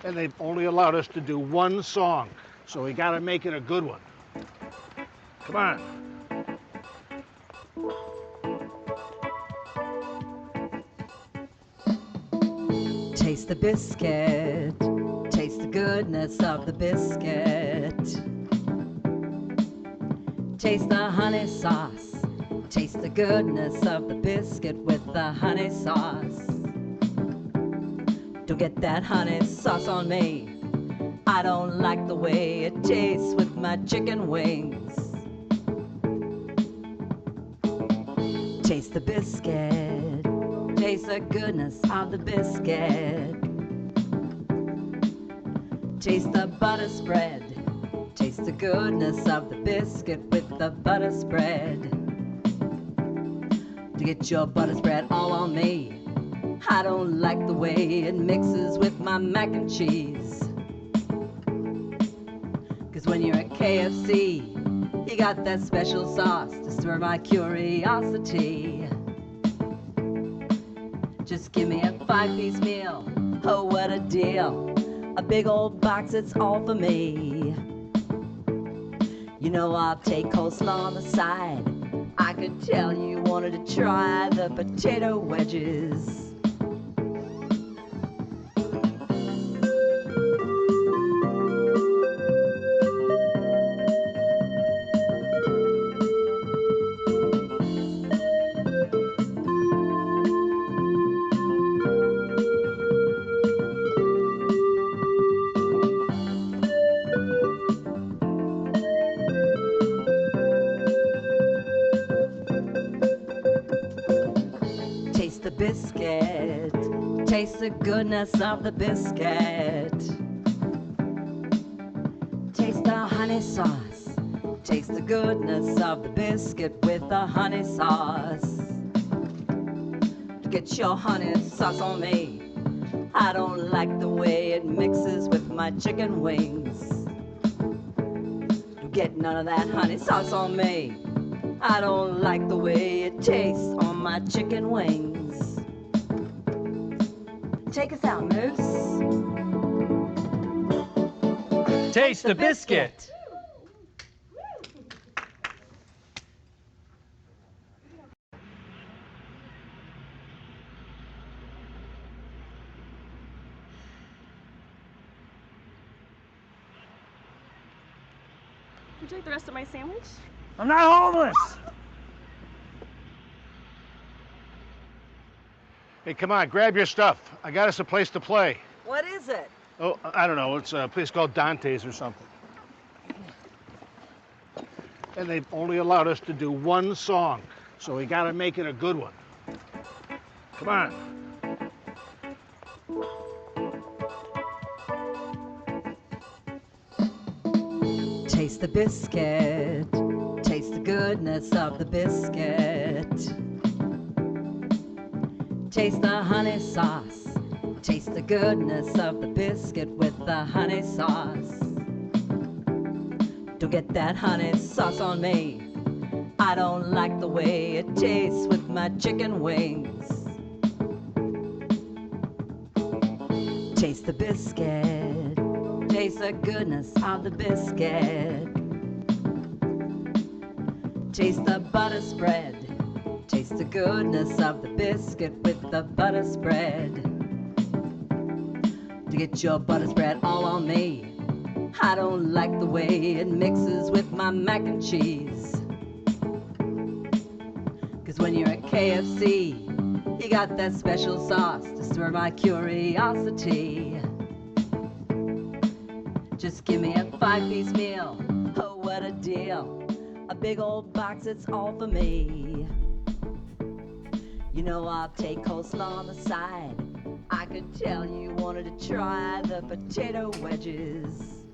and they've only allowed us to do one song, so we gotta make it a good one. Come on. Taste the biscuit, taste the goodness of the biscuit. Taste the honey sauce, taste the goodness of the biscuit with the honey sauce. Don't get that honey sauce on me, I don't like the way it tastes with my chicken wings. Taste the biscuit, taste the goodness of the biscuit. Taste the butter spread, taste the goodness of the biscuit with the butter spread. To get your butter spread all on me, I don't like the way it mixes with my mac and cheese. Cause when you're at KFC, you got that special sauce to stir my curiosity. Just give me a 5-piece meal, oh what a deal. A big old box, it's all for me. You know I'll take coleslaw on the side. I could tell you wanted to try the potato wedges. Taste the biscuit, taste the goodness of the biscuit. Taste the honey sauce, taste the goodness of the biscuit with the honey sauce. Get your honey sauce on me, I don't like the way it mixes with my chicken wings. Don't get none of that honey sauce on me, I don't like the way it tastes on my chicken wings. Take us out, Moose. Taste the biscuit. Would you like the rest of my sandwich? I'm not homeless. Hey, come on, grab your stuff. I got us a place to play. What is it? Oh, I don't know. It's a place called Dante's or something. And they've only allowed us to do one song, so we gotta make it a good one. Come on. Taste the biscuit, taste the goodness of the biscuit. Taste the honey sauce, taste the goodness of the biscuit with the honey sauce. Don't get that honey sauce on me, I don't like the way it tastes with my chicken wings. Taste the biscuit, taste the goodness of the biscuit. Taste the butter spread, taste the goodness of the biscuit with the butter spread. To get your butter spread all on me, I don't like the way it mixes with my mac and cheese. Cause when you're at KFC, you got that special sauce to stir my curiosity. Just give me a 5-piece meal, oh what a deal. A big old box, it's all for me. You know I'll take coleslaw on the side. I could tell you wanted to try the potato wedges.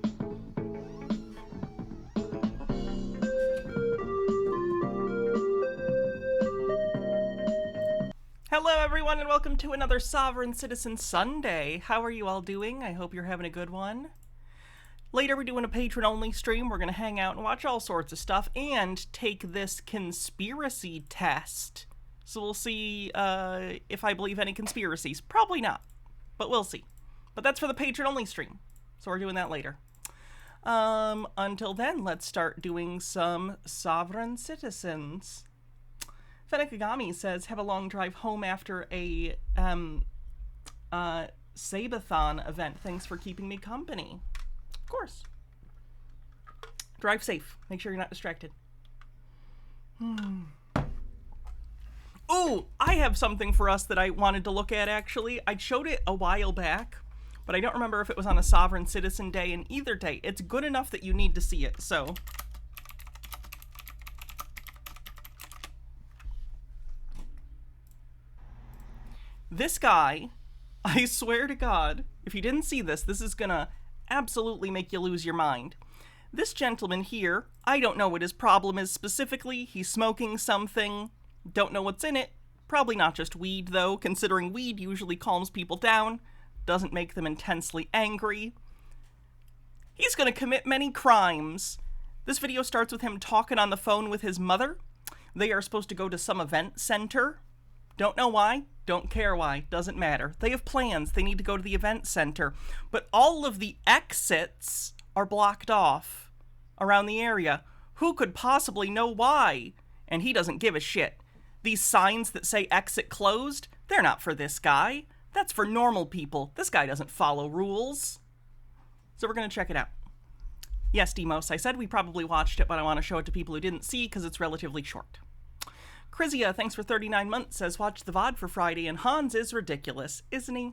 Hello, everyone, and welcome to another Sovereign Citizen Sunday. How are you all doing? I hope you're having a good one. Later, we're doing a patron-only stream. We're going to hang out and watch all sorts of stuff and take this conspiracy test. So we'll see if I believe any conspiracies. Probably not, but we'll see. But that's for the patron-only stream, so we're doing that later. Until then, let's start doing some Sovereign Citizens. Fenekagami says, have a long drive home after a Sabathon event. Thanks for keeping me company. Of course. Drive safe. Make sure you're not distracted. Ooh, I have something for us that I wanted to look at, actually. I showed it a while back, but I don't remember if it was on a Sovereign Citizen Day. In either day, it's good enough that you need to see it, so... This guy, I swear to God, if you didn't see this, this is gonna absolutely make you lose your mind. This gentleman here, I don't know what his problem is specifically. He's smoking something. Don't know what's in it. Probably not just weed, though, considering weed usually calms people down, doesn't make them intensely angry. He's gonna commit many crimes. This video starts with him talking on the phone with his mother. They are supposed to go to some event center. Don't know why, don't care why, doesn't matter. They have plans, they need to go to the event center. But all of the exits are blocked off around the area. Who could possibly know why? And he doesn't give a shit. These signs that say exit closed, they're not for this guy. That's for normal people. This guy doesn't follow rules. So we're gonna check it out. Yes, Demos, I said we probably watched it, but I want to show it to people who didn't see because it's relatively short. Krizia, thanks for 39 months, says, watch the VOD for Friday, and Hans is ridiculous, isn't he?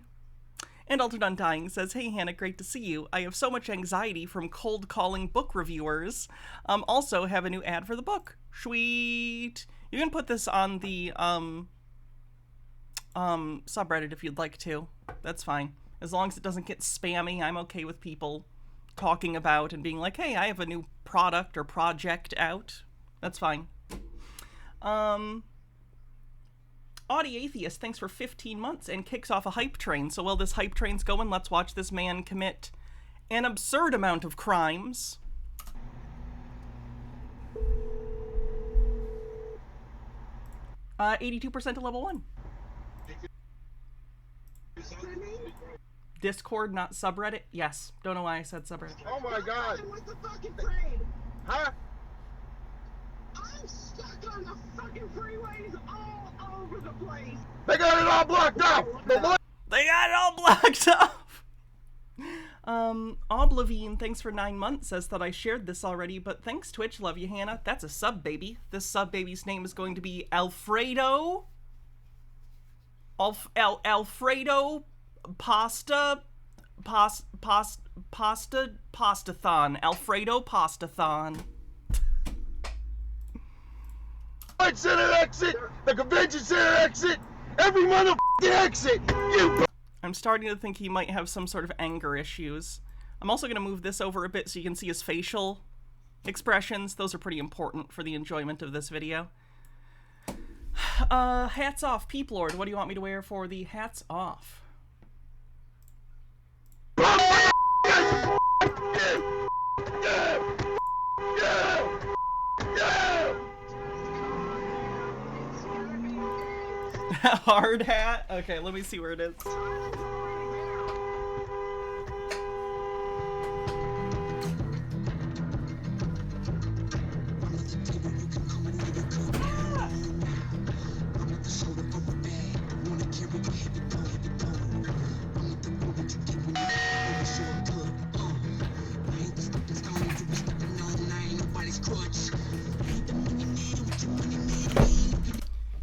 And Altered Undying says, hey, Hannah, great to see you. I have so much anxiety from cold calling book reviewers. Also have a new ad for the book. Sweet. You can put this on the subreddit if you'd like to. That's fine. As long as it doesn't get spammy, I'm okay with people talking about and being like, hey, I have a new product or project out. That's fine. Audi Atheist, thanks for 15 months and kicks off a hype train. So while this hype train's going, let's watch this man commit an absurd amount of crimes. Uh, 82% to level 1. Discord, not subreddit? Yes. Don't know why I said subreddit. Oh my god! With the fucking train. Huh? I'm stuck on the fucking freeways all over the place. They got it all blocked off! The one They got it all blocked off! Oblivion, thanks for 9 months, says that I shared this already, but thanks Twitch, love you Hannah. That's a sub baby. This sub baby's name is going to be Alfredo. Alfredo Pastathon. Alfredo Pastathon. center exit, the convention center exit, every motherfucking exit! I'm starting to think he might have some sort of anger issues. I'm also going to move this over a bit so you can see his facial expressions. Those are pretty important for the enjoyment of this video. Hats off, Peep Lord. What do you want me to wear for the hats off? Hard hat? Okay, let me see where it is.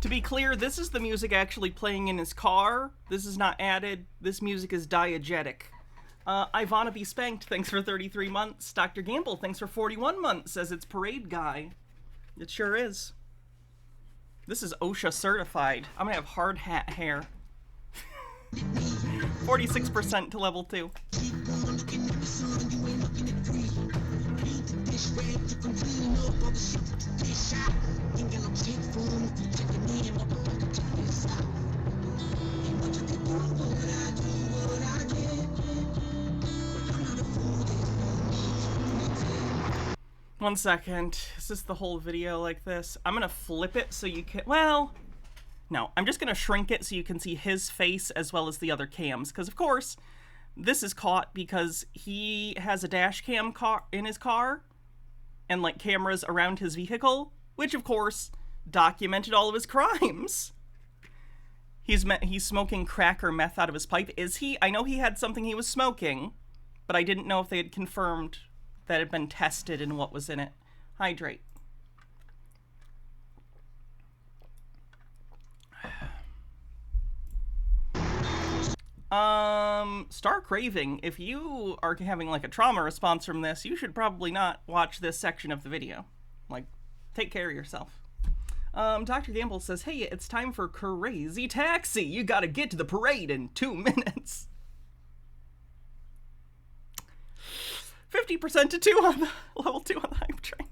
To be clear, this is the music actually playing in his car. This is not added. This music is diegetic. Ivana B. Spanked, thanks for 33 months. Dr. Gamble, thanks for 41 months, says it's Parade Guy. It sure is. This is OSHA certified. I'm gonna have hard hat hair. 46% to level 2. One second. Is this the whole video like this? I'm gonna flip it so you can, well, no, I'm just gonna shrink it so you can see his face as well as the other cams, because of course, This is caught because he has a dash cam car in his car and like cameras around his vehicle, which of course documented all of his crimes. He's smoking crack or meth out of his pipe. Is he? I know he had something he was smoking, but I didn't know if they had confirmed that it had been tested and what was in it. Hydrate. Stark Raving, if you are having like a trauma response from this, you should probably not watch this section of the video. Like, take care of yourself. Dr. Gamble says, hey, it's time for Crazy Taxi. You gotta get to the parade in 2 minutes. 50% to 2 on the level 2 on the hype train.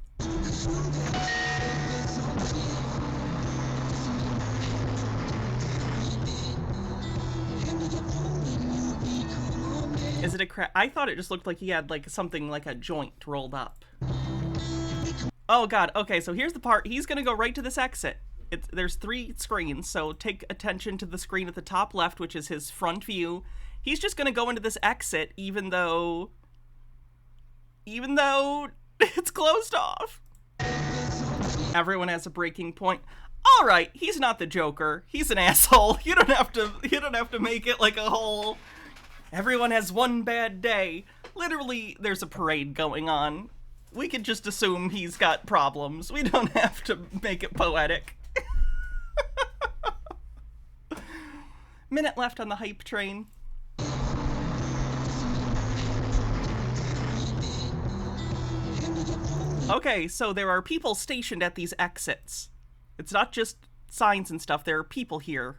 Is it a crack? I thought it just looked like he had like something like a joint rolled up. Oh god, okay, so here's the part. He's gonna go right to this exit. There's 3 screens, so take attention to the screen at the top left, which is his front view. He's just gonna go into this exit even though it's closed off. Everyone has a breaking point. Alright, he's not the Joker. He's an asshole. You don't have to make it like a whole everyone has one bad day. Literally, there's a parade going on. We could just assume he's got problems. We don't have to make it poetic. Minute left on the hype train. Okay, so there are people stationed at these exits. It's not just signs and stuff, there are people here.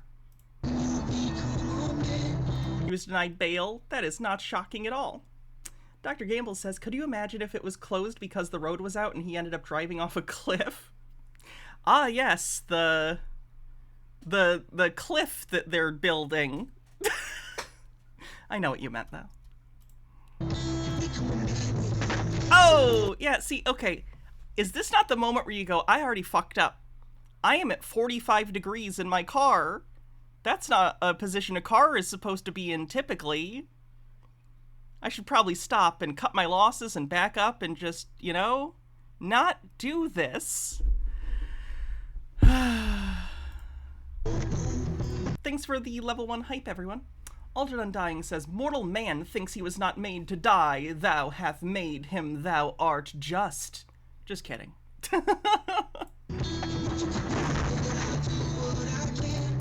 He was denied bail. That is not shocking at all. Dr. Gamble says, could you imagine if it was closed because the road was out and he ended up driving off a cliff? Ah, yes, the cliff that they're building. I know what you meant, though. Oh, yeah, see, okay. Is this not the moment where you go, I already fucked up. I am at 45 degrees in my car. That's not a position a car is supposed to be in typically. I should probably stop and cut my losses and back up and just, you know, not do this. Thanks for the level 1 hype, everyone. Altered Undying says, mortal man thinks he was not made to die. Thou hath made him, thou art just. Just kidding.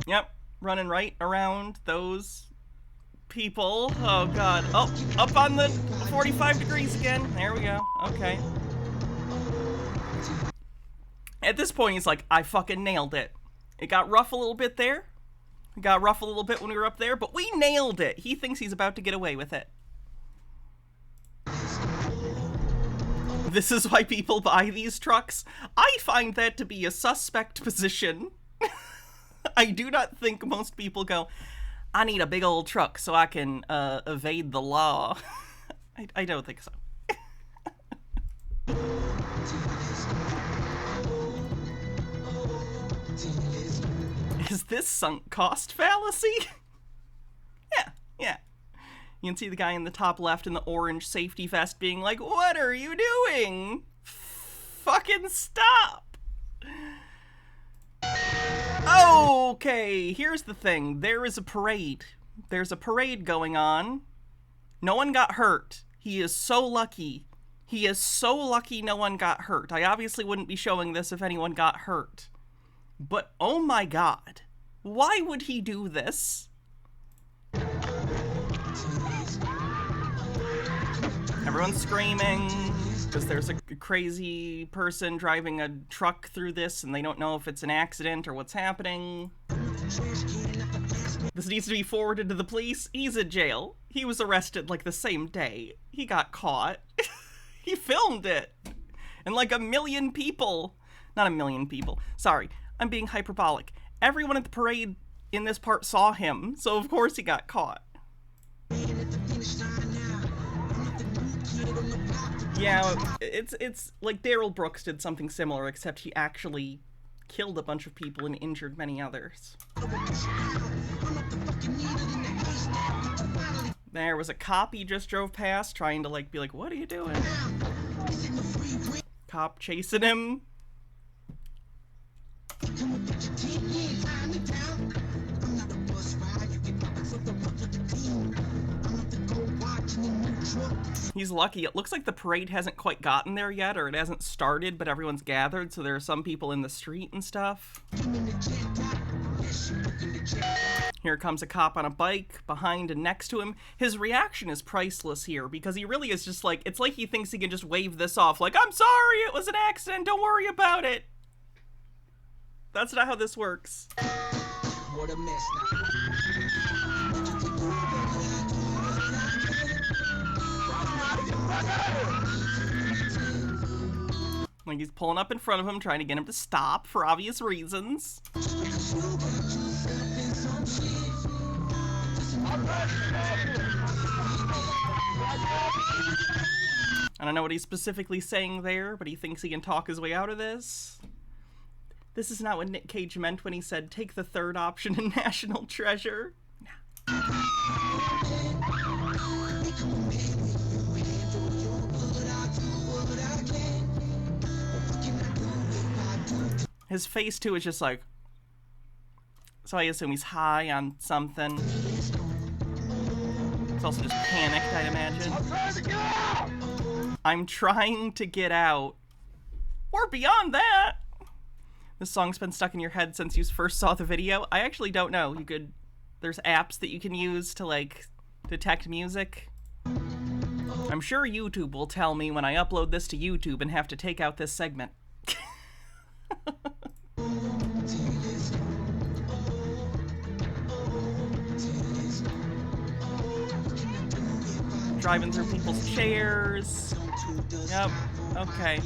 Yep, running right around those people. Oh god. Oh, up on the 45 degrees again. There we go. Okay. At this point, he's like, I fucking nailed it. It got rough a little bit there. It got rough a little bit when we were up there, but we nailed it. He thinks he's about to get away with it. This is why people buy these trucks. I find that to be a suspect position. I do not think most people go, I need a big old truck so I can evade the law. I don't think so. Is this sunk cost fallacy? Yeah. You can see the guy in the top left in the orange safety vest being like, what are you doing? Fucking stop. Okay, here's the thing. There is a parade. There's a parade going on. No one got hurt. He is so lucky. He is so lucky no one got hurt. I obviously wouldn't be showing this if anyone got hurt. But oh my god. Why would he do this? Everyone's screaming because there's a crazy person driving a truck through this and they don't know if it's an accident or what's happening. This needs to be forwarded to the police. He's in jail. He was arrested like the same day. He got caught. He filmed it. And like 1 million people, not 1 million people, sorry, I'm being hyperbolic. Everyone at the parade in this part saw him, so of course he got caught. Yeah, it's like Daryl Brooks did something similar, except he actually killed a bunch of people and injured many others. There was a cop he just drove past trying to like be like, what are you doing? Cop chasing him. He's lucky. It looks like the parade hasn't quite gotten there yet, or it hasn't started, but everyone's gathered, so there are some people in the street and stuff. Here comes a cop on a bike, behind and next to him. His reaction is priceless here, because he really is just like, it's like he thinks he can just wave this off, like, I'm sorry, it was an accident, don't worry about it. That's not how this works. What a mess now. Like he's pulling up in front of him, trying to get him to stop for obvious reasons. I don't know what he's specifically saying there, but he thinks he can talk his way out of this. This is not what Nick Cage meant when he said, take the third option in National Treasure. His face, too, is just like... So I assume he's high on something. He's also just panicked, I imagine. I'm trying to get out. Or beyond that! This song's been stuck in your head since you first saw the video. I actually don't know. There's apps that you can use to, like, detect music. I'm sure YouTube will tell me when I upload this to YouTube and have to take out this segment. Driving through people's chairs. Yep, okay.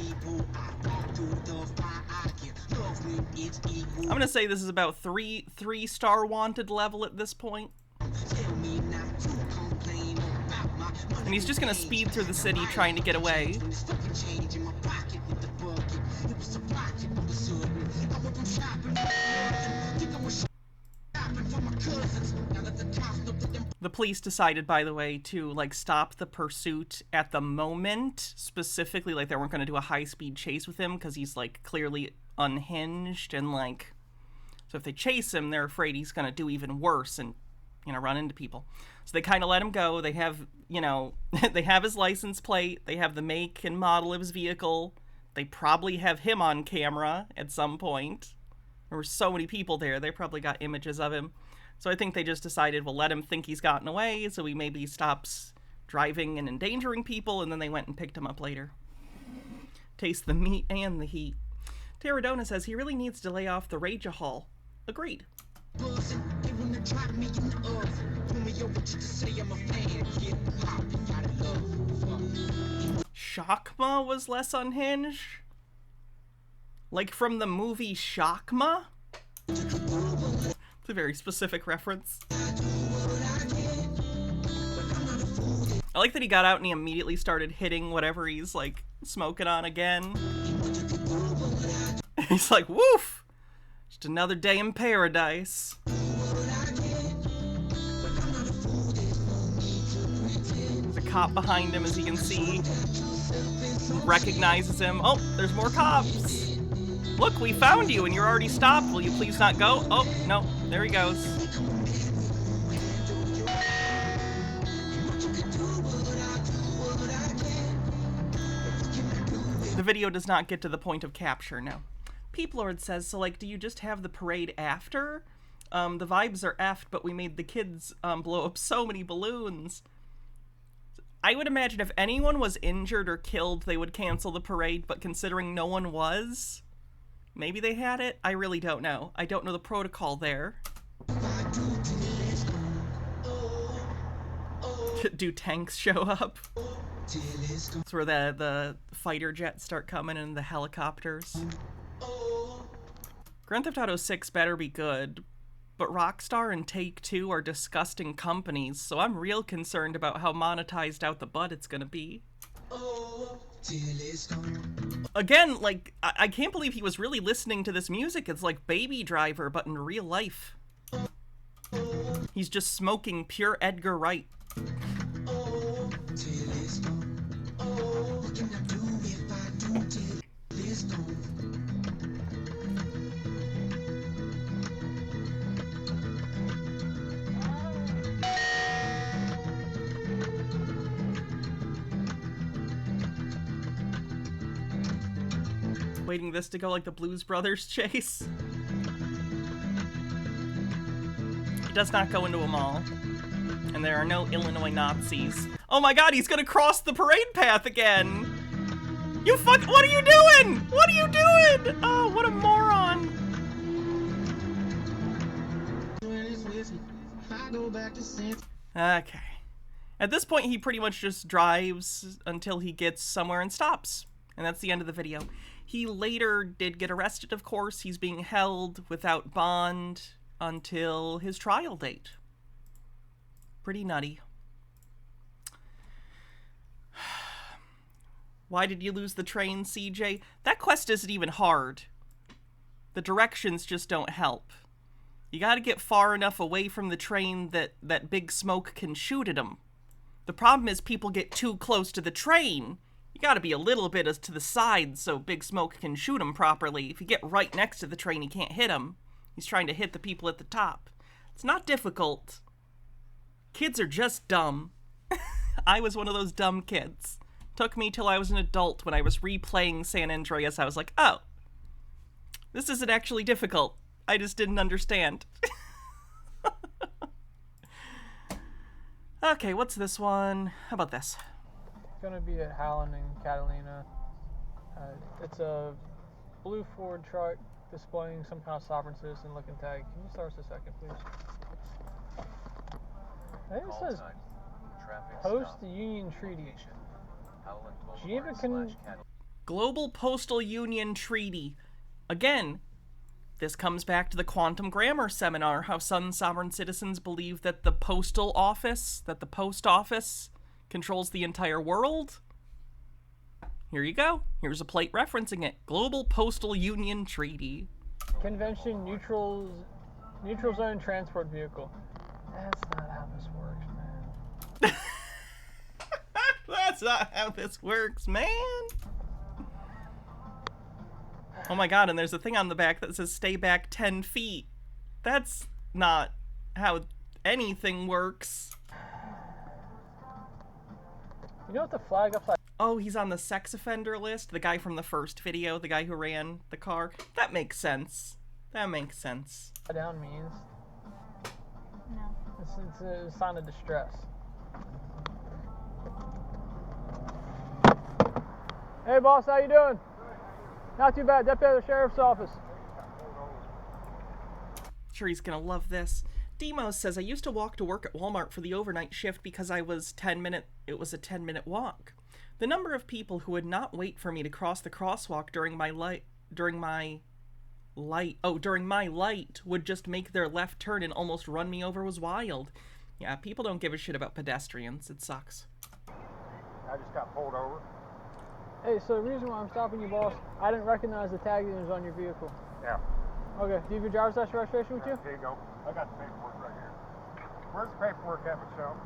I'm gonna say this is about three-star wanted level at this point. And he's just gonna speed through the city trying to get away. The police decided, by the way, to, like, stop the pursuit at the moment. Specifically, like, they weren't going to do a high-speed chase with him because he's, like, clearly unhinged and, like... So if they chase him, they're afraid he's going to do even worse and, you know, run into people. So they kind of let him go. They have, you know, they have his license plate. They have the make and model of his vehicle. They probably have him on camera at some point. There were so many people there. They probably got images of him. So I think they just decided, we'll let him think he's gotten away, so he maybe stops driving and endangering people, and then they went and picked him up later. Taste the meat and the heat. Terradona says he really needs to lay off the Rage-a-Hall. Agreed. Shockma was less unhinged? Like from the movie Shockma? It's a very specific reference. I like that he got out and he immediately started hitting whatever he's, like, smoking on again. He's like, woof! Just another day in paradise. There's a cop behind him, as you can see. Recognizes him. Oh, there's more cops! Look, we found you and you're already stopped. Will you please not go? Oh, no. There he goes. The video does not get to the point of capture, no. Peep Lord says, so, like, do you just have the parade after? The vibes are effed, but we made the kids blow up so many balloons. I would imagine if anyone was injured or killed, they would cancel the parade, but considering no one was... Maybe they had it? I really don't know. I don't know the protocol there. Do tanks show up? That's where the fighter jets start coming and the helicopters. Grand Theft Auto 6 better be good, but Rockstar and Take-Two are disgusting companies, so I'm real concerned about how monetized out the butt it's gonna be. Again, like, I can't believe he was really listening to this music. It's like Baby Driver, but in real life. He's just smoking pure Edgar Wright. till it's gone. Oh, what can I do if I do till it's gone? Waiting this to go like the Blues Brothers chase. He does not go into a mall. And there are no Illinois Nazis. Oh my god, he's gonna cross the parade path again! You fuck- what are you doing? What are you doing? Oh, what a moron. Okay. At this point, he pretty much just drives until he gets somewhere and stops. And that's the end of the video. He later did get arrested, of course. He's being held without bond until his trial date. Pretty nutty. Why did you lose the train, CJ? That quest isn't even hard. The directions just don't help. You gotta get far enough away from the train that Big Smoke can shoot at him. The problem is people get too close to the train. You gotta be a little bit to the side so Big Smoke can shoot him properly. If you get right next to the train, he can't hit him. He's trying to hit the people at the top. It's not difficult. Kids are just dumb. I was one of those dumb kids. Took me till I was an adult when I was replaying San Andreas. I was like, oh, this isn't actually difficult. I just didn't understand. Okay, what's this one? How about this? It's gonna be at Howland and Catalina. It's a blue Ford truck displaying some kind of sovereign citizen looking tag. Can you start us a second, please? I think it says Post-Union Treaty. Geneva can... Global Postal Union Treaty. Again, this comes back to the Quantum Grammar seminar, how some sovereign citizens believe that the postal office, that the post office, controls the entire world. Here you go. Here's a plate referencing it. Global Postal Union Treaty. Convention Neutral Zone Transport Vehicle. That's not how this works, man. That's not how this works, man. Oh my god, and there's a thing on the back that says stay back 10 feet. That's not how anything works. You know what the flag upside... Oh, he's on the sex offender list? The guy from the first video, the guy who ran the car? That makes sense. That makes sense. down means? No. It's a sign of distress. Hey boss, how you doing? Not too bad. Deputy of the Sheriff's Office. Sure, he's gonna love this. Demos says, I used to walk to work at Walmart for the overnight shift because it was a 10-minute walk. The number of people who would not wait for me to cross the crosswalk during my light would just make their left turn and almost run me over was wild. Yeah, people don't give a shit about pedestrians. It sucks. I just got pulled over. Hey, so the reason why I'm stopping you, boss, I didn't recognize the tag that was on your vehicle. Yeah. Okay, do you have your driver's license registration with you? Here you go. I got the paperwork right here. Where's the paperwork at, Michelle?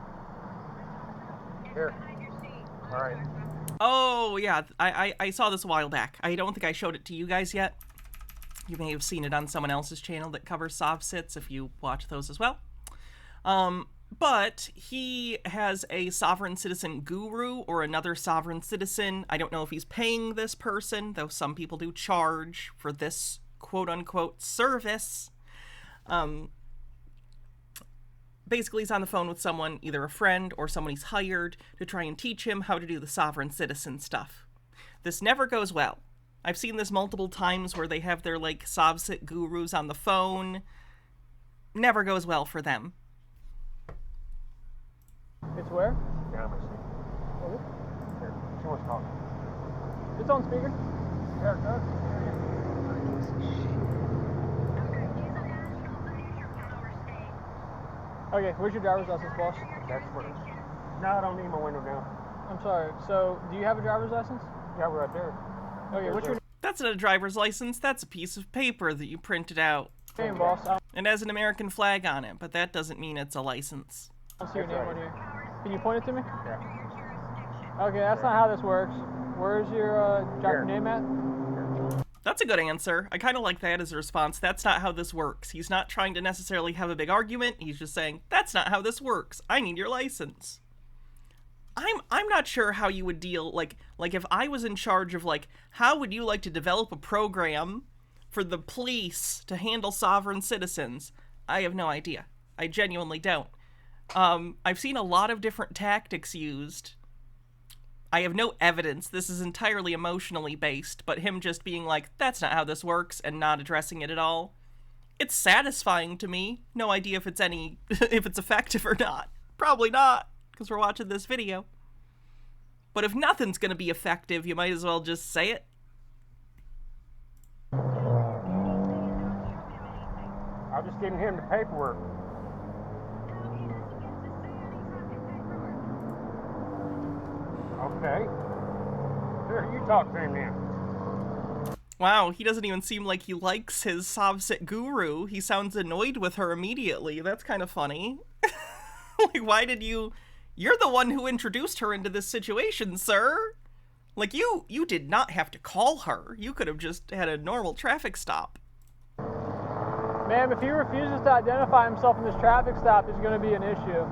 Here. All right. Oh, yeah, I saw this a while back. I don't think I showed it to you guys yet. You may have seen it on someone else's channel that covers SovCits if you watch those as well. But he has a sovereign citizen guru or another sovereign citizen. I don't know if he's paying this person, though some people do charge for this quote-unquote service. Basically, he's on the phone with someone, either a friend or someone he's hired, to try and teach him how to do the sovereign citizen stuff. This never goes well. I've seen this multiple times where they have their, like, SovCit gurus on the phone. Never goes well for them. It's where? Yeah, I'm gonna see. Oh, Here. She wants to talk. it's on speaker. Here, go. Okay, where's your driver's license, boss? That's what it is. No, I don't need my window down. I'm sorry, so do you have a driver's license? Yeah, we're right there. Okay, what's your That's not a driver's license, that's a piece of paper that you printed out. name, boss? I It has an American flag on it, but that doesn't mean it's a license. don't see your name on here. Can you point it to me? Yeah. Okay, that's not how this works. Where's your drop your Here. name at? That's a good answer. I kind of like that as a response. That's not how this works. He's not trying to necessarily have a big argument. He's just saying, that's not how this works. I need your license. I'm not sure how you would deal, like if I was in charge of, like, how would you like to develop a program for the police to handle sovereign citizens? I have no idea. I genuinely don't. I've seen a lot of different tactics used. I have no evidence. This is entirely emotionally based, but him just being like, that's not how this works, and not addressing it at all. It's satisfying to me. No idea if it's if it's effective or not. Probably not, because we're watching this video. But if nothing's gonna be effective, you might as well just say it. I'm just getting him the paperwork. Okay. Here, you talk to him then. Wow, he doesn't even seem like he likes his Sovset guru. He sounds annoyed with her immediately. That's kind of funny. Like, why did you... You're the one who introduced her into this situation, sir. Like, you did not have to call her. You could have just had a normal traffic stop. Ma'am, if he refuses to identify himself in this traffic stop, there's going to be an issue.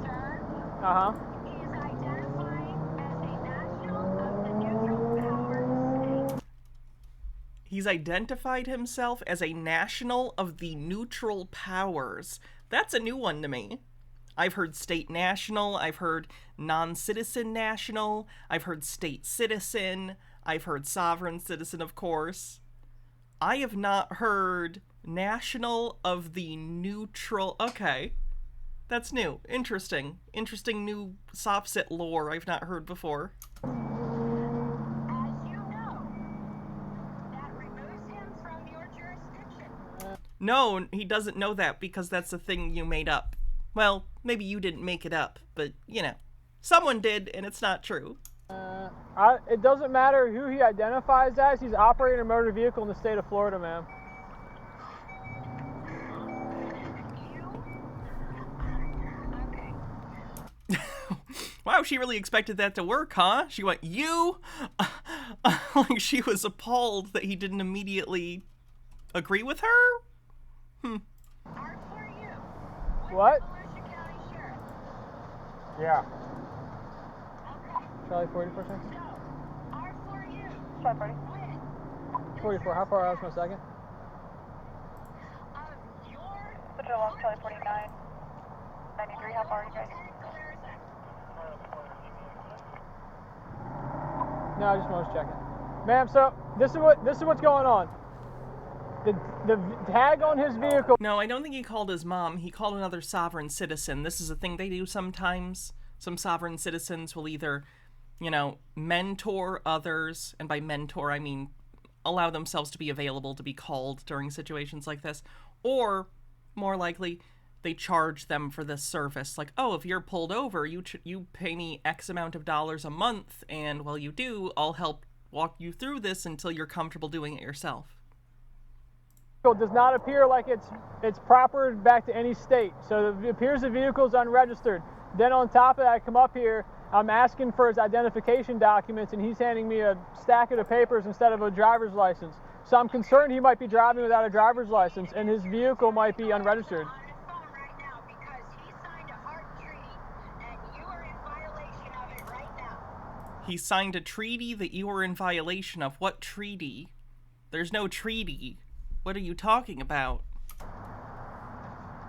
Sir, Uh-huh. he is identifying as a national of the neutral power state. He's identified himself as a national of the neutral powers. That's a new one to me. I've heard state national, I've heard non-citizen national, I've heard state citizen, I've heard sovereign citizen, of course. I have not heard national of the neutral... Okay. That's new. Interesting. Interesting new Sovset lore I've not heard before. As you know, that removes him from your jurisdiction. No, he doesn't know that because that's a thing you made up. Well, maybe you didn't make it up, but, you know, someone did, and it's not true. It doesn't matter who he identifies as. He's operating a motor vehicle in the state of Florida, ma'am. Wow, she really expected that to work, huh? She went, you? Like she was appalled that he didn't immediately agree with her? What? Yeah. Charlie 40%? So, R for you. Sorry, buddy. 44. How far out is my second? Your Central Long, Charlie 49. 93, how far are you guys? No, I just was checking. Ma'am, so this is what's going on. The tag on his vehicle. No, I don't think he called his mom. He called another sovereign citizen. This is a thing they do sometimes. Some sovereign citizens will either, you know, mentor others, and by mentor I mean allow themselves to be available to be called during situations like this, or more likely they charge them for this service. Like, oh, if you're pulled over, you pay me X amount of dollars a month, and while you do, I'll help walk you through this until you're comfortable doing it yourself. Does not appear like it's proper back to any state. So it appears the vehicle is unregistered. Then on top of that, I come up here, I'm asking for his identification documents, and he's handing me a stack of papers instead of a driver's license. So I'm concerned he might be driving without a driver's license, and his vehicle might be unregistered. on his phone right now because he signed a heart treaty and you are in violation of it right now. He signed a treaty that you were in violation of. What treaty? There's no treaty. What are you talking about?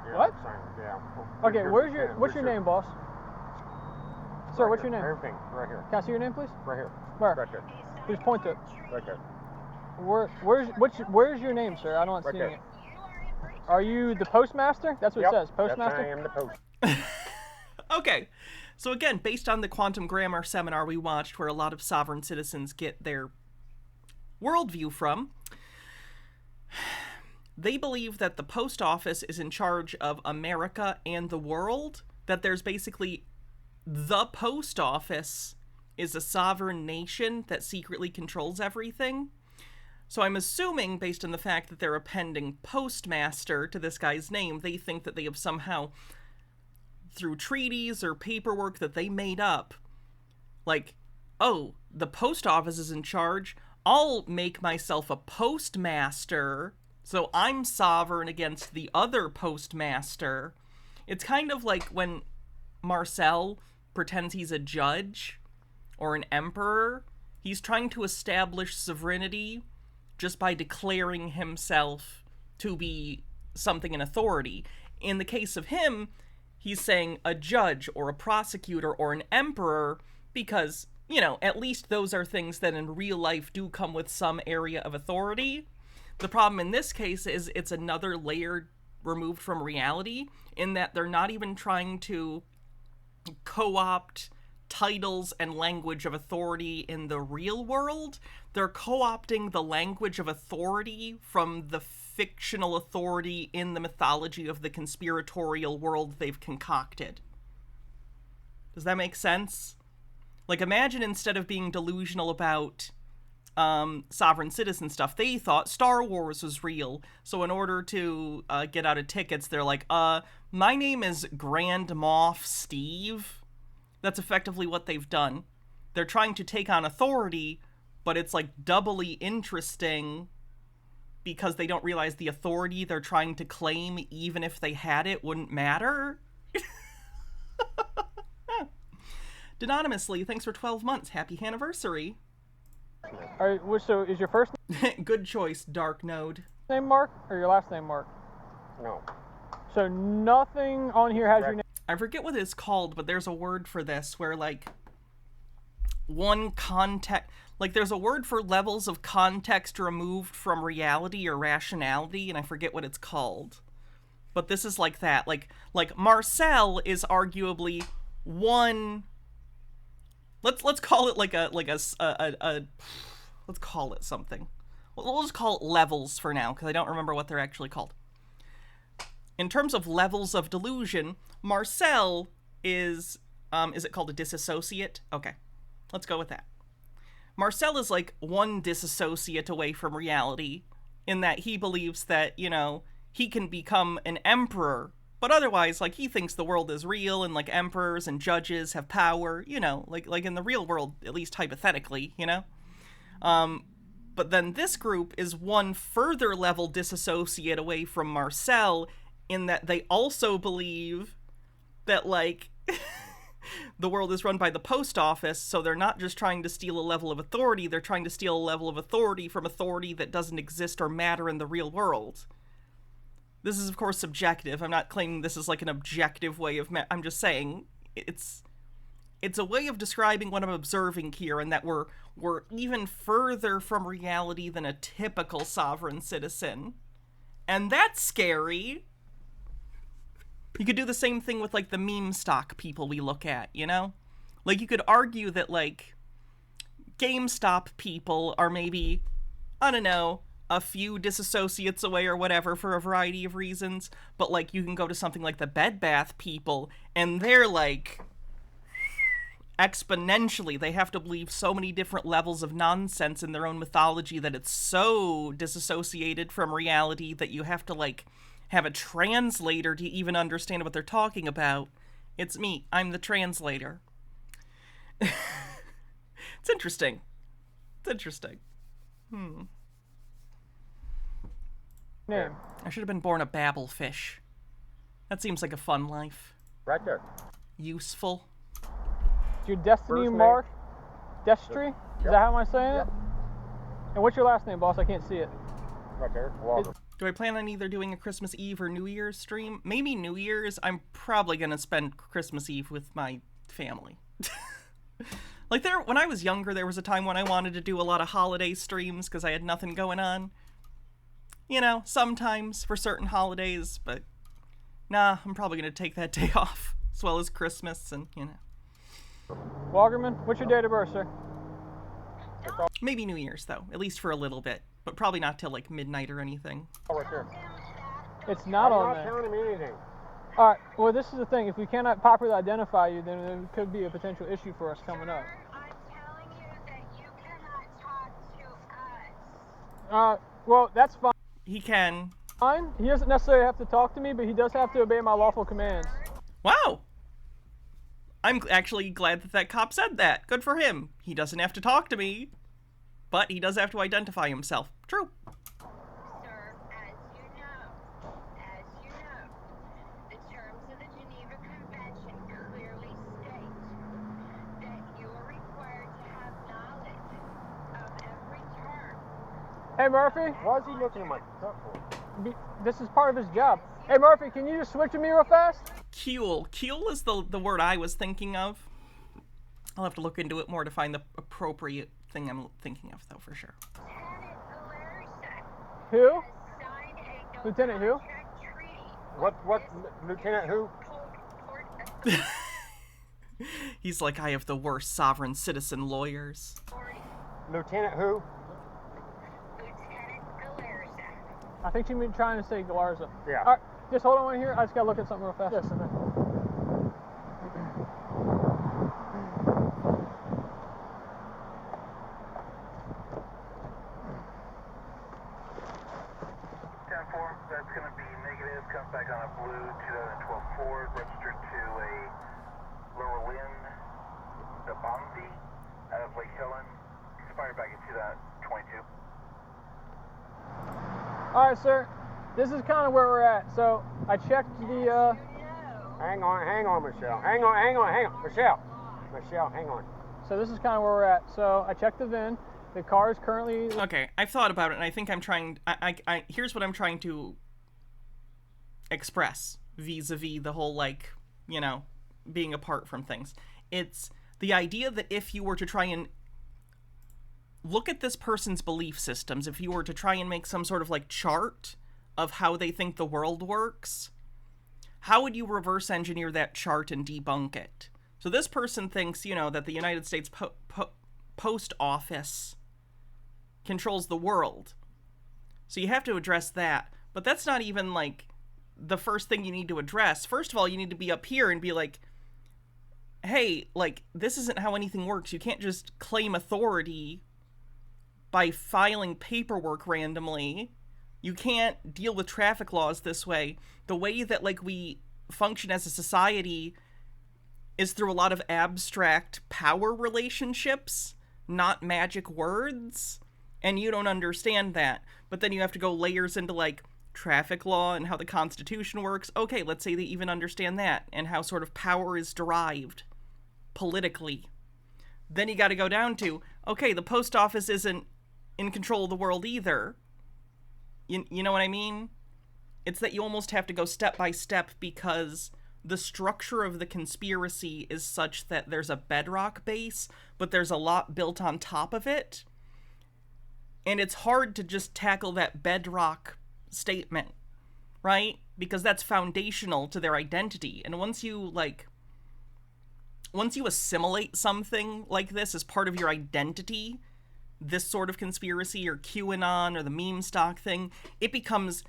Yeah, What? Yeah. Okay, what's your name, boss? Sir, what's your name? Everything, right here. Can I see your name, please? Right here. Where? Right there. Please point to it. Right there. Where's your name, sir? I'm not Right seeing there. it. Are you the postmaster? That's what Yep, it says. Postmaster? I am the post. Okay, so again, based on the quantum grammar seminar we watched, where a lot of sovereign citizens get their worldview from, they believe that the post office is in charge of America and the world, that there's basically the post office is a sovereign nation that secretly controls everything. So I'm assuming, based on the fact that they're appending postmaster to this guy's name, they think that they have somehow, through treaties or paperwork that they made up, Like, oh, the post office is in charge. I'll make myself a postmaster, so I'm sovereign against the other postmaster. It's kind of like when Marcel pretends he's a judge or an emperor. He's trying to establish sovereignty just by declaring himself to be something in authority. In the case of him, he's saying a judge or a prosecutor or an emperor because, you know, at least those are things that in real life do come with some area of authority. The problem in this case is it's another layer removed from reality, in that they're not even trying to co-opt titles and language of authority in the real world. They're co-opting the language of authority from the fictional authority in the mythology of the conspiratorial world they've concocted. Does that make sense? Like, imagine instead of being delusional about sovereign citizen stuff, they thought Star Wars was real. So in order to get out of tickets, they're like, my name is Grand Moff Steve. That's effectively what they've done. They're trying to take on authority, but it's like doubly interesting because they don't realize the authority they're trying to claim, even if they had it, wouldn't matter. Anonymously, thanks for 12 months. Happy anniversary. All right, so is your first Good choice, Dark Node. name Mark or your last name Mark? No. So nothing on here has your name. I forget what it's called, but there's a word for this where, like, one context... Like, there's a word for levels of context removed from reality or rationality, and I forget what it's called. But this is like that. Like Marcel is arguably one... Let's call it like a let's call it something. We'll just call it levels for now, because I don't remember what they're actually called. In terms of levels of delusion, Marcel is it called a disassociate? Okay, let's go with that. Marcel is like one disassociate away from reality, in that he believes that, you know, he can become an emperor, but otherwise, like, he thinks the world is real and, like, emperors and judges have power, you know, like in the real world, at least hypothetically, you know? But then this group is one further level disassociate away from Marcel, in that they also believe that, like, the world is run by the post office, so they're not just trying to steal a level of authority, they're trying to steal a level of authority from authority that doesn't exist or matter in the real world. This is, of course, subjective. I'm not claiming this is like an objective way of... I'm just saying it's a way of describing what I'm observing here, and that we're even further from reality than a typical sovereign citizen. And that's scary. You could do the same thing with, like, the meme stock people we look at, you know? Like, you could argue that, like, GameStop people are maybe, I don't know, a few disassociates away or whatever for a variety of reasons, but, like, you can go to something like the Bed Bath people, and they're, like, exponentially, they have to believe so many different levels of nonsense in their own mythology that it's so disassociated from reality that you have to, like, have a translator to even understand what they're talking about. It's me. I'm the translator. It's interesting. It's interesting. Name. I should have been born a babblefish. That seems like a fun life. Right there. Useful. Is your destiny First name. Mark? Destry? Is Yep. that how I'm saying Yep. it? And what's your last name, boss? I can't see it. Right there. Walker. Do I plan on either doing a Christmas Eve or New Year's stream? Maybe New Year's. I'm probably going to spend Christmas Eve with my family. Like, when I was younger, there was a time when I wanted to do a lot of holiday streams because I had nothing going on. You know, sometimes for certain holidays, but nah, I'm probably going to take that day off, as well as Christmas and, you know. Walgerman, what's your date of birth, sir? Maybe New Year's, though, at least for a little bit, but probably not till, like, midnight or anything. Right there. It's not I'm on not there. telling him anything. All right. Well, this is the thing. If we cannot properly identify you, then there could be a potential issue for us coming up. I'm telling you that you cannot talk to us. Well, that's fine. He can. He doesn't necessarily have to talk to me, but he does have to obey my lawful commands. Wow! I'm actually glad that that cop said that. Good for him. He doesn't have to talk to me, but he does have to identify himself. True. Sir, as you know, the terms of the Geneva Convention clearly state that you are required to have knowledge of every term. Hey, Murphy. Why is he looking at my truck for? This is part of his job. Hey, Murphy, can you just switch with me real fast? Kewl. Kewl is the word I was thinking of. I'll have to look into it more to find the appropriate thing I'm thinking of, though, for sure. Who? Lieutenant who? What, Lieutenant who? He's like, I have the worst sovereign citizen lawyers. Lieutenant who? I think you mean trying to say Galarza. Yeah. All right, just hold on right here. I just gotta look at something real fast. Yes, sir. 10-4, that's going to be negative. Comes back on a blue 2012 Ford, registered to a Lower Lynn, the Bonzi, out of Lake Helen, expired back in 2022. All right, sir. This is kind of where we're at. So I checked the. Hang on, Michelle. Hang on. Michelle, hang on. So this is kind of where we're at. So I checked the VIN. The car is currently. Okay, I've thought about it, and I think I'm trying. Here's what I'm trying to express vis-a-vis the whole, like, you know, being apart from things. It's the idea that if you were to try and look at this person's belief systems, if you were to try and make some sort of, like, chart of how they think the world works, how would you reverse engineer that chart and debunk it? So this person thinks, you know, that the United States Post Office controls the world. So you have to address that. But that's not even, like, the first thing you need to address. First of all, you need to be up here and be like, hey, like, this isn't how anything works. You can't just claim authority by filing paperwork randomly. You can't deal with traffic laws this way. The way that, like, we function as a society is through a lot of abstract power relationships, not magic words, and you don't understand that. But then you have to go layers into, like, traffic law and how the Constitution works. Okay, let's say they even understand that, and how sort of power is derived politically. Then you got to go down to, okay, the post office isn't in control of the world either. You know what I mean? It's that you almost have to go step by step because the structure of the conspiracy is such that there's a bedrock base, but there's a lot built on top of it. And it's hard to just tackle that bedrock statement, right? Because that's foundational to their identity. And once you assimilate something like this as part of your identity, this sort of conspiracy or QAnon or the meme stock thing, it becomes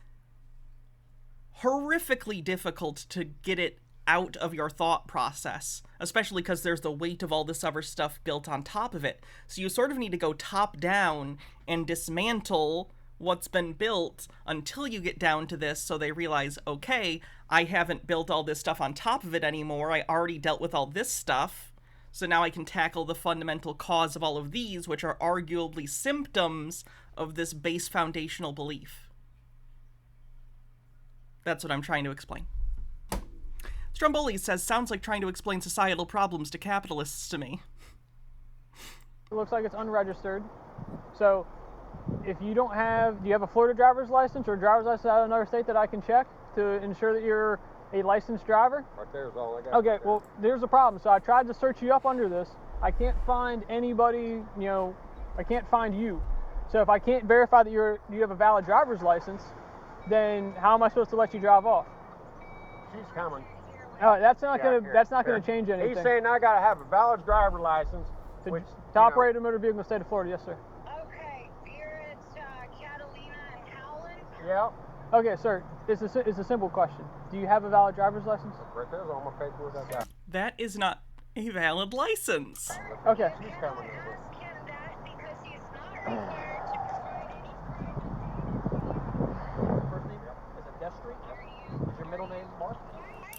horrifically difficult to get it out of your thought process, especially because there's the weight of all this other stuff built on top of it. So you sort of need to go top down and dismantle what's been built until you get down to this, so they realize, okay, I haven't built all this stuff on top of it anymore. I already dealt with all this stuff. So now I can tackle the fundamental cause of all of these, which are arguably symptoms of this base foundational belief. That's what I'm trying to explain. Stromboli says, sounds like trying to explain societal problems to capitalists to me. It looks like it's unregistered. So if you don't have, do you have a Florida driver's license or a driver's license out of another state that I can check to ensure that you're a licensed driver? Right there's all I got. Okay, well, there's a problem. So I tried to search you up under this. I can't find anybody, I can't find you. So if I can't verify that you have a valid driver's license, then how am I supposed to let you drive off? She's coming. That's not gonna change anything. He's saying I gotta have a valid driver's license. To operate a motor vehicle in the state of Florida, yes, sir. Okay, you're at Catalina and Howland? Yeah. Okay, sir, it's a simple question. Do you have a valid driver's license? Right there's all my paperwork I got. That is not a valid license. Okay. She's coming. Ask him that because he's not required to provide any First name is it Destry? Is your middle name Mark?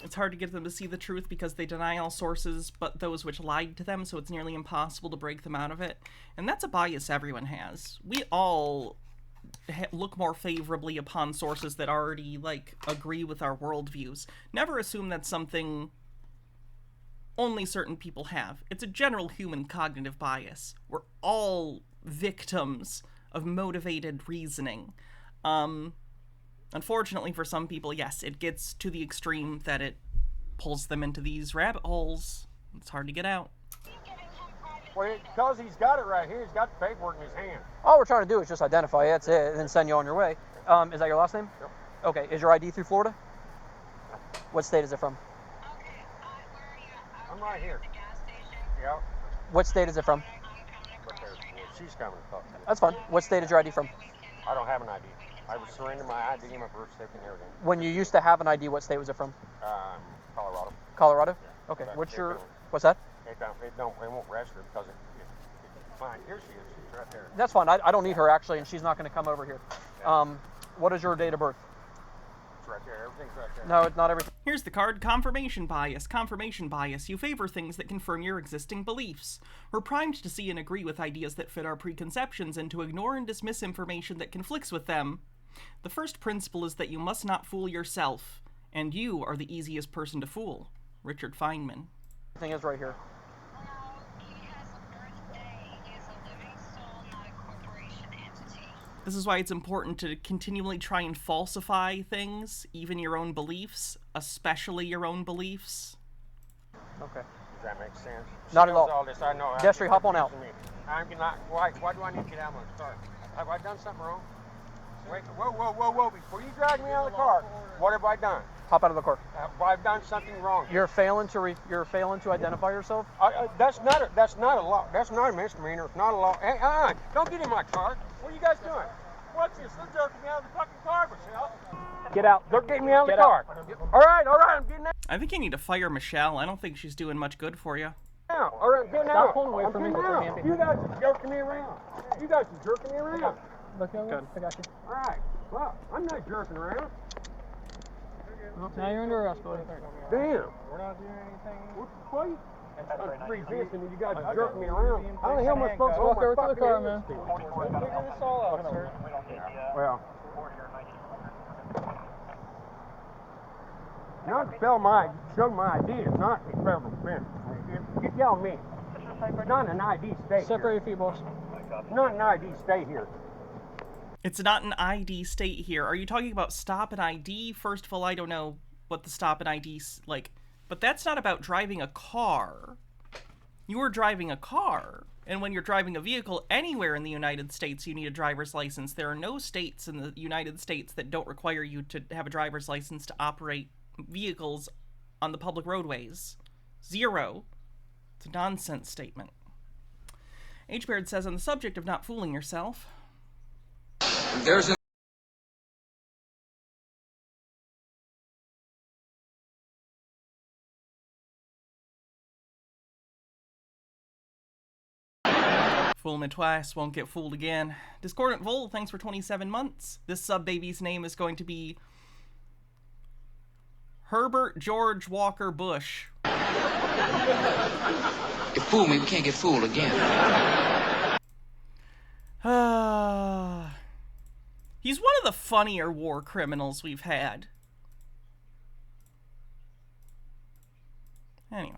It's hard to get them to see the truth because they deny all sources but those which lied to them, so it's nearly impossible to break them out of it. And that's a bias everyone has. We all look more favorably upon sources that already, like, agree with our worldviews. Never assume that's something only certain people have. It's a general human cognitive bias. We're all victims of motivated reasoning. Unfortunately for some people, yes, it gets to the extreme that it pulls them into these rabbit holes. It's hard to get out. Well, because he's got it right here. He's got the paperwork in his hand. All we're trying to do is just identify it, that's it, and then send you on your way. Is that your last name? Yep. Okay, is your ID through Florida? What state is it from? I'm right here. Yep. What state is it from? But she's coming to talk to you. That's fine. What state is your ID from? I don't have an ID. I was surrendering my ID, my birth certificate, and everything. When you used to have an ID, what state was it from? Colorado. Colorado? Yeah. Okay, But what's it your, don't- what's that? It won't register because it's fine. Here she is. She's right there. That's fine. I don't need her, actually, and she's not going to come over here. What is your date of birth? It's right there. Everything's right there. No, it's not everything. Here's the card. Confirmation bias. Confirmation bias. You favor things that confirm your existing beliefs. We're primed to see and agree with ideas that fit our preconceptions and to ignore and dismiss information that conflicts with them. The first principle is that you must not fool yourself, and you are the easiest person to fool. Richard Feynman. Everything is right here. This is why it's important to continually try and falsify things, even your own beliefs, especially your own beliefs. Okay. Does that make sense? Not She at knows all. this. I know. Destry, hop on out. I'm not. Why do I need to get out of my car? Have I done something wrong? Wait. Whoa. Before you drag me out of the car, what have I done? Hop out of the car. Have I done something wrong? You're failing to identify yourself. That's not a law. That's not a misdemeanor. It's not a law. Hey, don't get in my car. What are you guys doing? What's this? They're jerking me out of the fucking car, Michelle. Get out. They're getting me out of Get the car. out. All right, I'm getting out. I think you need to fire Michelle. I don't think she's doing much good for you. All right, get Stop out. pulling away from me. Out. You guys are jerking me around. You guys are jerking me around. Look over. I got you. All right. Well, I'm not jerking around. Now you're under arrest, buddy. Damn. We're not doing anything. What? I'm resisting and you guys are jerking me around. How the hell am I supposed to Walk hold my over to the fucking car, hand? man. We'll figure this all out, sir. Well, not to show my ID is not a federal offense. You tell me. It's not an ID state Separate here. your feet, boss. It's not an ID state here. It's not an ID state here. Are you talking about stop and ID? First of all, I don't know what the stop and ID's like, but that's not about driving a car. You are driving a car, and when you're driving a vehicle anywhere in the United States, you need a driver's license. There are no states in the United States that don't require you to have a driver's license to operate vehicles on the public roadways. Zero. It's a nonsense statement. H. Baird says, on the subject of not fooling yourself, There's a fool me twice, won't get fooled again. Discordant Vol, thanks for 27 months. This sub-baby's name is going to be Herbert George Walker Bush. You fool me, we can't get fooled again. He's one of the funnier war criminals we've had. Anyway.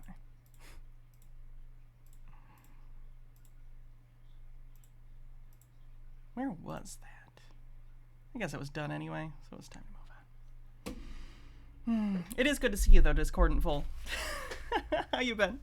Where was that? I guess it was done anyway, so it's time to move on. It is good to see you, though, Discordant Vol. How you been?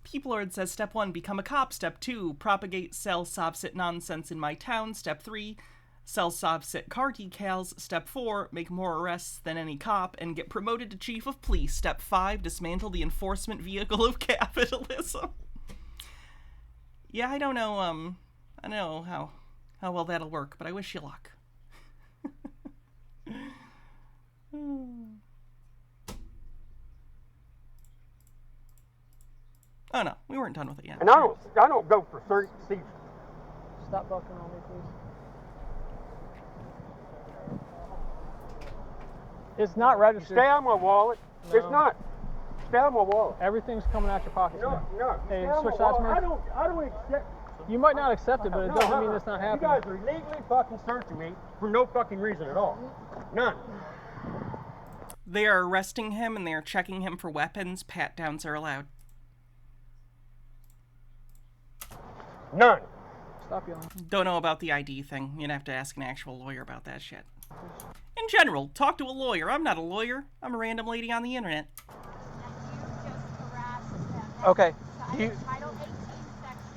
Peeplord says, Step 1, become a cop. Step 2, propagate sell Sovsit nonsense in my town. Step 3, sell Sovsit car decals. Step 4, make more arrests than any cop and get promoted to chief of police. Step 5, dismantle the enforcement vehicle of capitalism. Yeah, I don't know, I don't know how well that'll work, but I wish you luck. Oh no, we weren't done with it yet. And I don't go for seats. Stop bucking on me, please. It's not registered. Stay on my wallet. No. It's not. Stay on my wallet. Everything's coming out your pockets. No, man. no. Hey, Stay on switch my sides, wallet. man. I don't accept. You might not accept it, but it doesn't mean it's not You happening. guys are illegally fucking searching me for no fucking reason at all. None. They are arresting him and they are checking him for weapons. Pat downs are allowed. None. Stop yelling. Don't know about the ID thing. You'd have to ask an actual lawyer about that shit. In general, talk to a lawyer. I'm not a lawyer. I'm a random lady on the internet. Okay.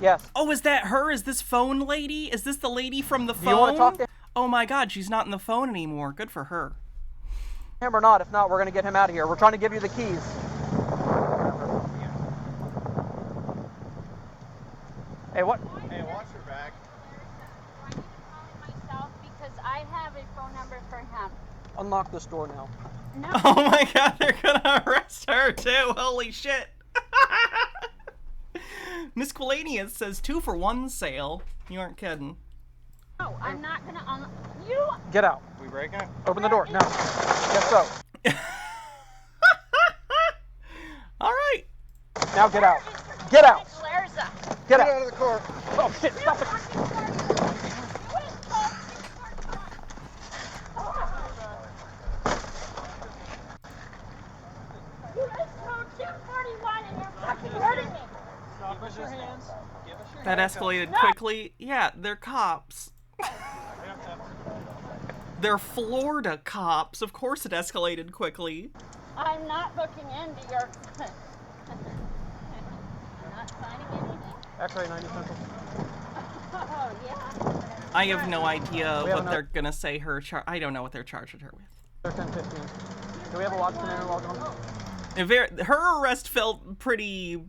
Yes. Oh, is that her? Is this phone lady? Is this the lady from the phone? Do you want to talk to Oh my god, she's not in the phone anymore. Good for her. him or not? If not, we're going to get him out of here. We're trying to give you the keys. Hey, what? Hey, watch your back. I need to call him myself because I have a phone number for him. Unlock this door now. No. Oh my god, they're gonna arrest her too. Holy shit. Miss Quilanius says 2 for 1 sale. You aren't kidding. No, I'm not gonna you. Get out. We breaking it? Open the door. No. Yes, so. All right. Now get out. Get out. Get out out. of the car. Oh shit! Stop it. You just told 241 and you're fucking hurting me. Give us your hands. Give us your That hands. escalated quickly. Yeah, they're cops. They're Florida cops. Of course it escalated quickly. I'm not looking into your. I'm not signing anything. X-ray 90 Central. Oh yeah. I have no idea We have what another- they're gonna say her I don't know what they're charging her with. They're 1015. Do we have a watch scenario log on? Her arrest felt pretty...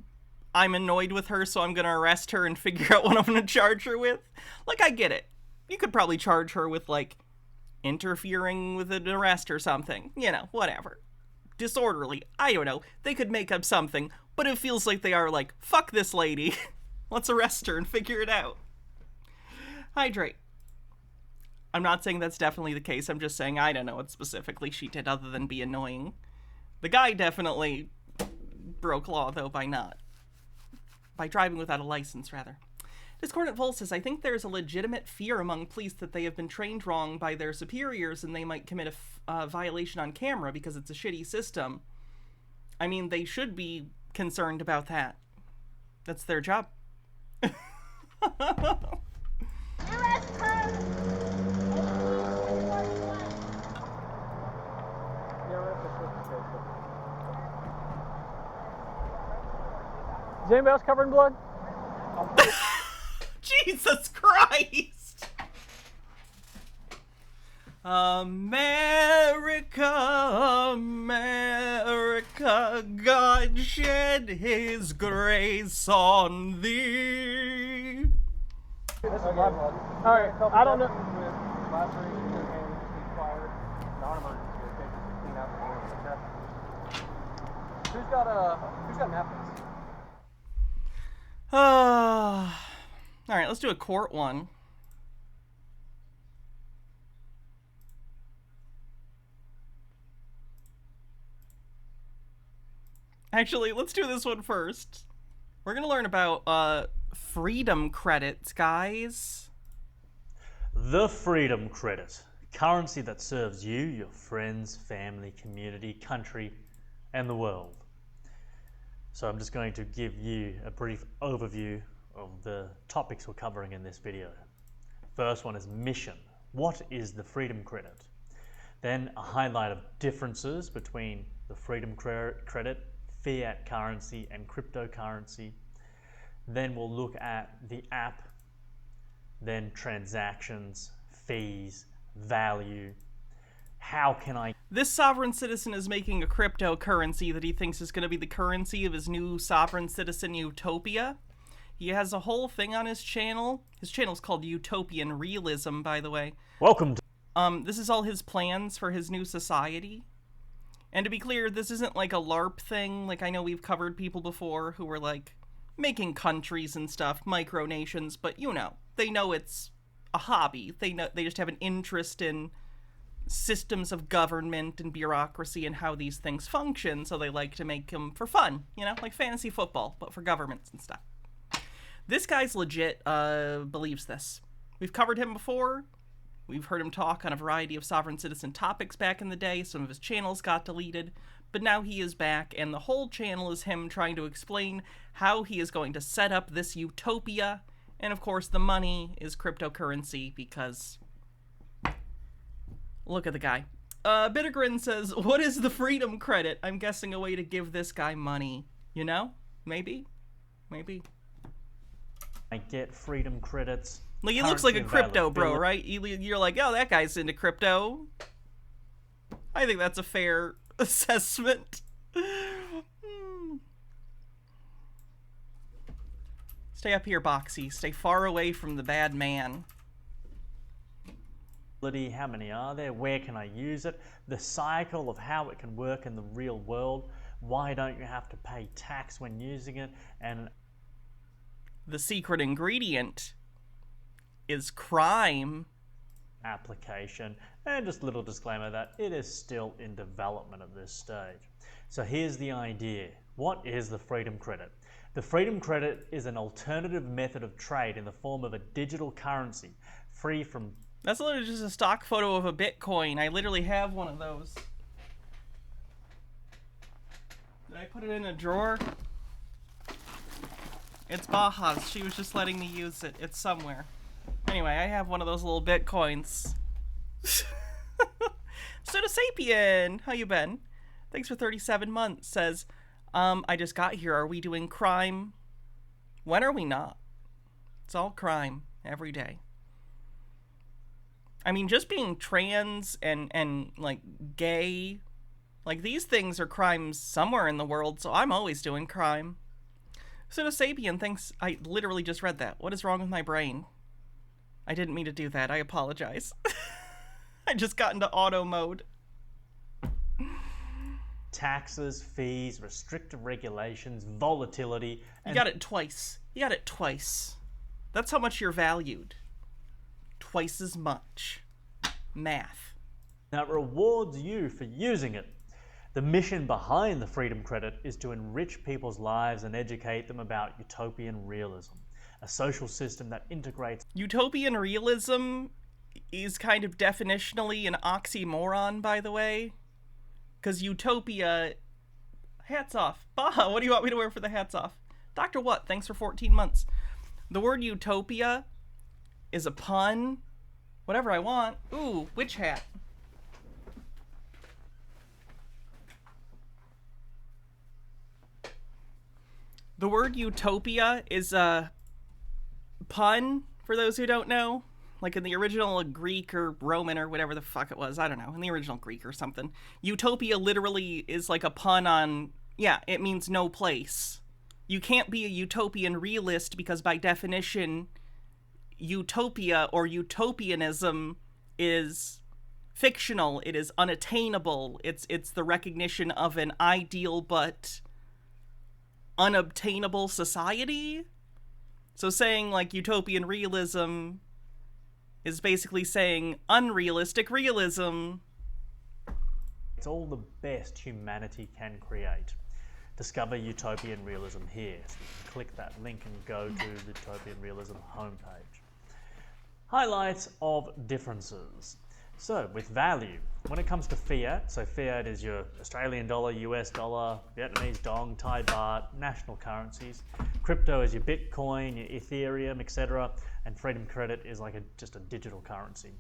I'm annoyed with her, so I'm gonna arrest her and figure out what I'm gonna charge her with. Like, I get it. You could probably charge her with, like, interfering with an arrest or something. You know, whatever. Disorderly. I don't know. They could make up something, but it feels like they are like, fuck this lady. Let's arrest her and figure it out. Hydrate. I'm not saying that's definitely the case. I'm just saying I don't know what specifically she did other than be annoying. The guy definitely broke law, though, by driving without a license, rather. Discordant Vol says, I think there's a legitimate fear among police that they have been trained wrong by their superiors and they might commit a violation on camera because it's a shitty system. I mean, they should be concerned about that. That's their job. Arrest her. Is anybody else covered in blood? Jesus Christ! America, America, God shed his grace on thee. This is my blood. All right. I don't know. Laceration in your hand, just be quiet. Non-emergency, okay? Just to clean out the wounds, okay? Who's got napkins? All right, let's do a court one. Actually, let's do this one first. We're gonna learn about freedom credits, guys. The Freedom Credit. Currency that serves you, your friends, family, community, country, and the world. So I'm just going to give you a brief overview of the topics we're covering in this video. First one is mission. What is the Freedom Credit? Then a highlight of differences between the Freedom Credit, fiat currency, and cryptocurrency. Then we'll look at the app, then transactions, fees, value. How can I... This sovereign citizen is making a cryptocurrency that he thinks is going to be the currency of his new sovereign citizen utopia. He has a whole thing on his channel. His channel's called Utopian Realism, by the way. Welcome to... This is all his plans for his new society. And to be clear, this isn't like a LARP thing. Like, I know we've covered people before who were, like, making countries and stuff, micronations, but, you know, they know it's a hobby. They just have an interest in systems of government and bureaucracy and how these things function, so they like to make them for fun, you know, like fantasy football, but for governments and stuff. This guy's legit believes this. We've covered him before. We've heard him talk on a variety of sovereign citizen topics back in the day. Some of his channels got deleted, but now he is back, and the whole channel is him trying to explain how he is going to set up this utopia. And of course, the money is cryptocurrency, because look at the guy. Bittergrin says, what is the freedom credit? I'm guessing a way to give this guy money. You know? Maybe? Maybe. I get freedom credits. Like, he looks like a crypto bro, right? You're like, oh, that guy's into crypto. I think that's a fair assessment. Stay up here, Boxy. Stay far away from the bad man. How many are there? Where can I use it? The cycle of how it can work in the real world. Why don't you have to pay tax when using it? And the secret ingredient is crime. Application. And just a little disclaimer that it is still in development at this stage. So here's the idea. What is the freedom credit? The freedom credit is an alternative method of trade in the form of a digital currency, free from... That's literally just a stock photo of a Bitcoin. I literally have one of those. Did I put it in a drawer? It's Baja's. She was just letting me use it. It's somewhere. Anyway, I have one of those little Bitcoins. Pseudosapien! How you been? Thanks for 37 months. Says, I just got here. Are we doing crime? When are we not? It's all crime. Every day. I mean, just being trans and like, gay, like, these things are crimes somewhere in the world, so I'm always doing crime. Pseudosapien thinks I literally just read that. What is wrong with my brain? I didn't mean to do that. I apologize. I just got into auto mode. Taxes, fees, restrictive regulations, volatility. You got it twice. You got it twice. That's how much you're valued. Twice as much. Math. Now it rewards you for using it. The mission behind the freedom credit is to enrich people's lives and educate them about utopian realism, a social system that integrates... Utopian realism is kind of definitionally an oxymoron, by the way. Because utopia... Hats off. Baja, what do you want me to wear for the hats off? Dr. What? Thanks for 14 months. The word utopia is a pun. Whatever I want. Ooh, witch hat. The word utopia is a pun, for those who don't know. Like in the original Greek or Roman or whatever the fuck it was. I don't know. In the original Greek or something. Utopia literally is like a pun on... Yeah, it means no place. You can't be a utopian realist because by definition, utopia or utopianism is fictional. It is unattainable. It's the recognition of an ideal but unobtainable society. So saying like utopian realism is basically saying unrealistic realism. It's all the best humanity can create. Discover utopian realism here. So you can click that link and go to the utopian realism homepage. Highlights of differences. So with value, when it comes to fiat, so fiat is your Australian dollar, US dollar, Vietnamese dong, Thai baht, national currencies. Crypto is your Bitcoin, your Ethereum, etc. And freedom credit is like just a digital currency.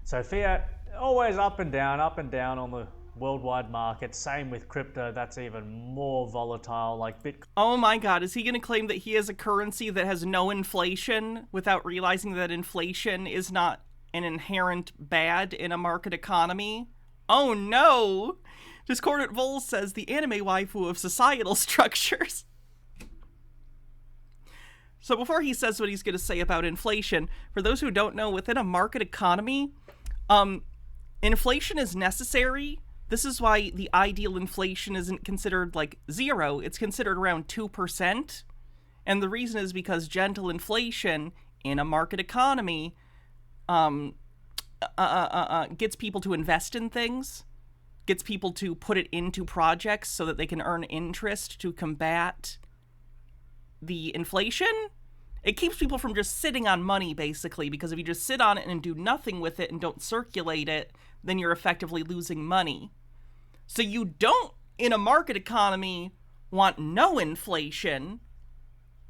So fiat, always up and down on the worldwide market. Same with crypto, that's even more volatile, like Bitcoin. Oh my god, is he going to claim that he has a currency that has no inflation without realizing that inflation is not an inherent bad in a market economy? Oh no! Discordant Vol says the anime waifu of societal structures. So before he says what he's going to say about inflation, for those who don't know, within a market economy, inflation is necessary. This is why the ideal inflation isn't considered like 0. It's considered around 2%. And the reason is because gentle inflation in a market economy gets people to invest in things, gets people to put it into projects so that they can earn interest to combat the inflation. It keeps people from just sitting on money, basically, because if you just sit on it and do nothing with it and don't circulate it, then you're effectively losing money. So you don't, in a market economy, want no inflation.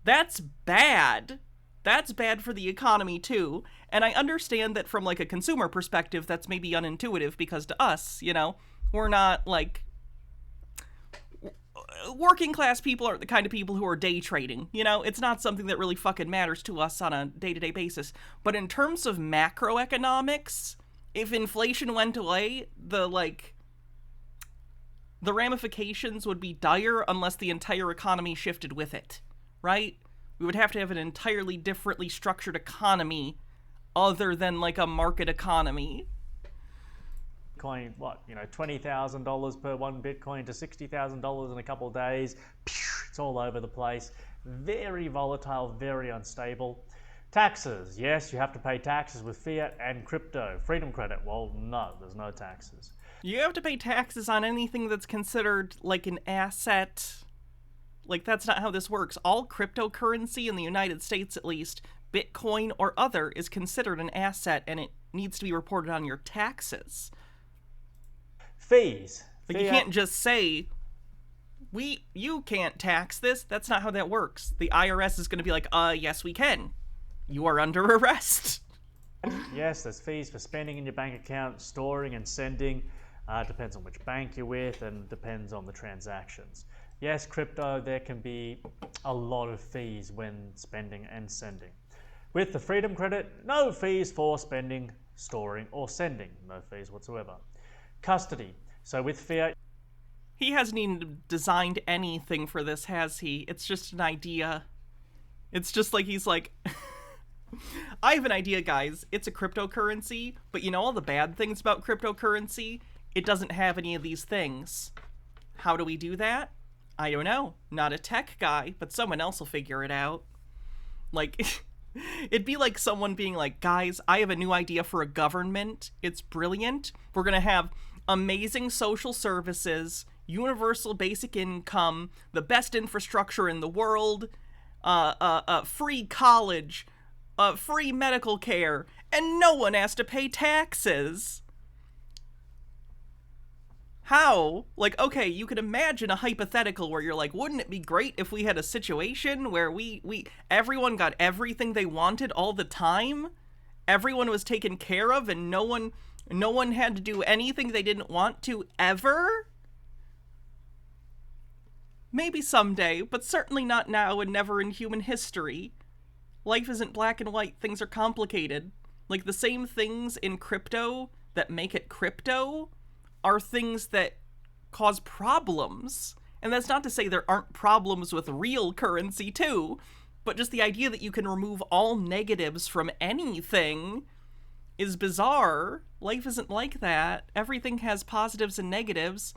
That's bad. That's bad for the economy, too. And I understand that from, like, a consumer perspective, that's maybe unintuitive, because to us, you know, we're not, like... Working class people aren't the kind of people who are day trading, you know? It's not something that really fucking matters to us on a day-to-day basis. But in terms of macroeconomics, if inflation went away, the ramifications would be dire unless the entire economy shifted with it, right? We would have to have an entirely differently structured economy other than, like, a market economy. Bitcoin, what, you know, $20,000 per one Bitcoin to $60,000 in a couple of days. It's all over the place. Very volatile, very unstable. Taxes. Yes, you have to pay taxes with fiat and crypto. Freedom credit. Well, no, there's no taxes. You have to pay taxes on anything that's considered like an asset. Like, that's not how this works. All cryptocurrency in the United States, at least, Bitcoin or other, is considered an asset, and it needs to be reported on your taxes. Fees. Like, you can't just say, you can't tax this. That's not how that works. The IRS is going to be like, yes, we can. You are under arrest. Yes, there's fees for spending in your bank account, storing and sending. Depends on which bank you're with, and depends on the transactions. Yes, crypto, there can be a lot of fees when spending and sending. With the Freedom Credit, no fees for spending, storing, or sending. No fees whatsoever. Custody. So with fiat... He hasn't even designed anything for this, has he? It's just an idea. It's just like he's like... I have an idea, guys. It's a cryptocurrency, but you know all the bad things about cryptocurrency? It doesn't have any of these things. How do we do that? I don't know. Not a tech guy, but someone else will figure it out. Like... It'd be like someone being like, guys, I have a new idea for a government. It's brilliant. We're going to have amazing social services, universal basic income, the best infrastructure in the world, free college, free medical care, and no one has to pay taxes. How? Like, okay, you could imagine a hypothetical where you're like, wouldn't it be great if we had a situation where everyone got everything they wanted all the time? Everyone was taken care of and no one had to do anything they didn't want to ever? Maybe someday, but certainly not now and never in human history. Life isn't black and white, things are complicated. Like, the same things in crypto that make it crypto are things that cause problems. And that's not to say there aren't problems with real currency too, but just the idea that you can remove all negatives from anything is bizarre. Life isn't like that. Everything has positives and negatives.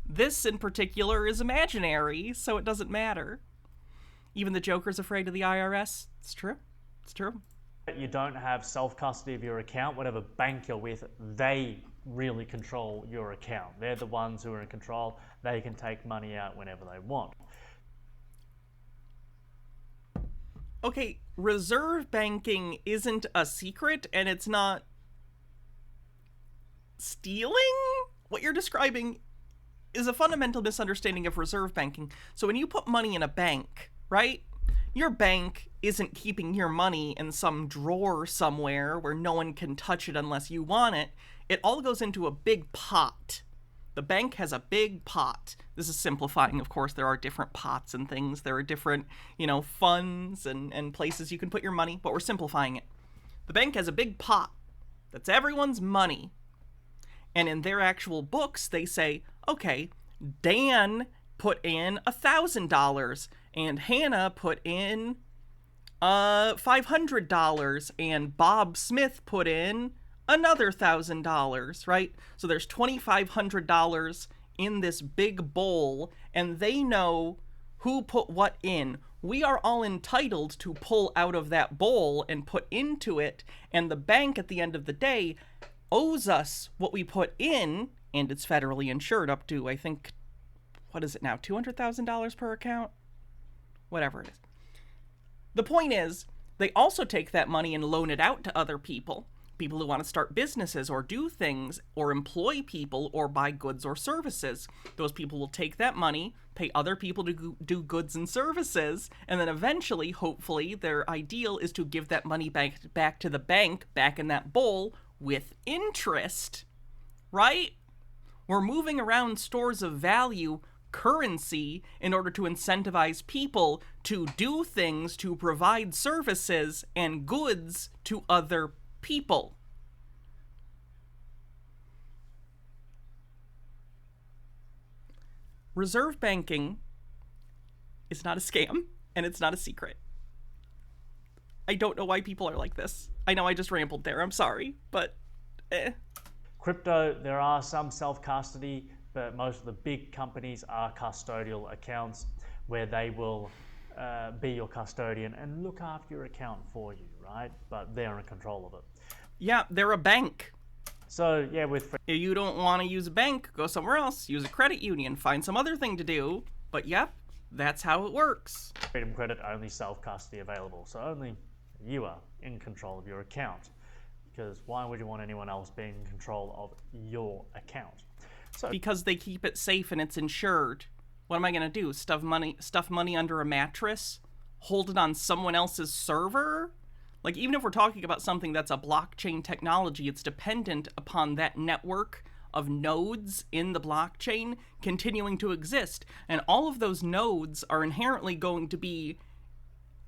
This in particular is imaginary, so it doesn't matter. Even the Joker's afraid of the IRS. It's true. It's true. You don't have self-custody of your account. Whatever bank you're with, they really control your account. They're the ones who are in control. They can take money out whenever they want. Okay, reserve banking isn't a secret, and it's not stealing? What you're describing is a fundamental misunderstanding of reserve banking. So when you put money in a bank, right? Your bank isn't keeping your money in some drawer somewhere where no one can touch it unless you want it. It all goes into a big pot. The bank has a big pot. This is simplifying, of course. There are different pots and things. There are different, funds and places you can put your money, but we're simplifying it. The bank has a big pot. That's everyone's money. And in their actual books, they say, okay, Dan put in $1,000 and Hannah put in $500 and Bob Smith put in another $1,000, right? So there's $2,500 in this big bowl, and they know who put what in. We are all entitled to pull out of that bowl and put into it, and the bank at the end of the day owes us what we put in, and it's federally insured up to, I think, what is it now, $200,000 per account? Whatever it is. The point is, they also take that money and loan it out to other people who want to start businesses or do things or employ people or buy goods or services. Those people will take that money, pay other people to do goods and services, and then eventually, hopefully, their ideal is to give that money back to the bank, back in that bowl, with interest, right? We're moving around stores of value, currency, in order to incentivize people to do things, to provide services and goods to other people. Reserve banking is not a scam, and it's not a secret. I don't know why people are like this. I know I just rambled there, I'm sorry, but Crypto, there are some self-custody, but most of the big companies are custodial accounts where they will be your custodian and look after your account for you, right? But they're in control of it. Yeah, they're a bank. So, yeah, if you don't want to use a bank, go somewhere else. Use a credit union. Find some other thing to do. But yep, that's how it works. Freedom Credit, only self-custody available. So only you are in control of your account. Because why would you want anyone else being in control of your account? So, because they keep it safe and it's insured. What am I going to do? Stuff money under a mattress? Hold it on someone else's server? Like, even if we're talking about something that's a blockchain technology, it's dependent upon that network of nodes in the blockchain continuing to exist. And all of those nodes are inherently going to be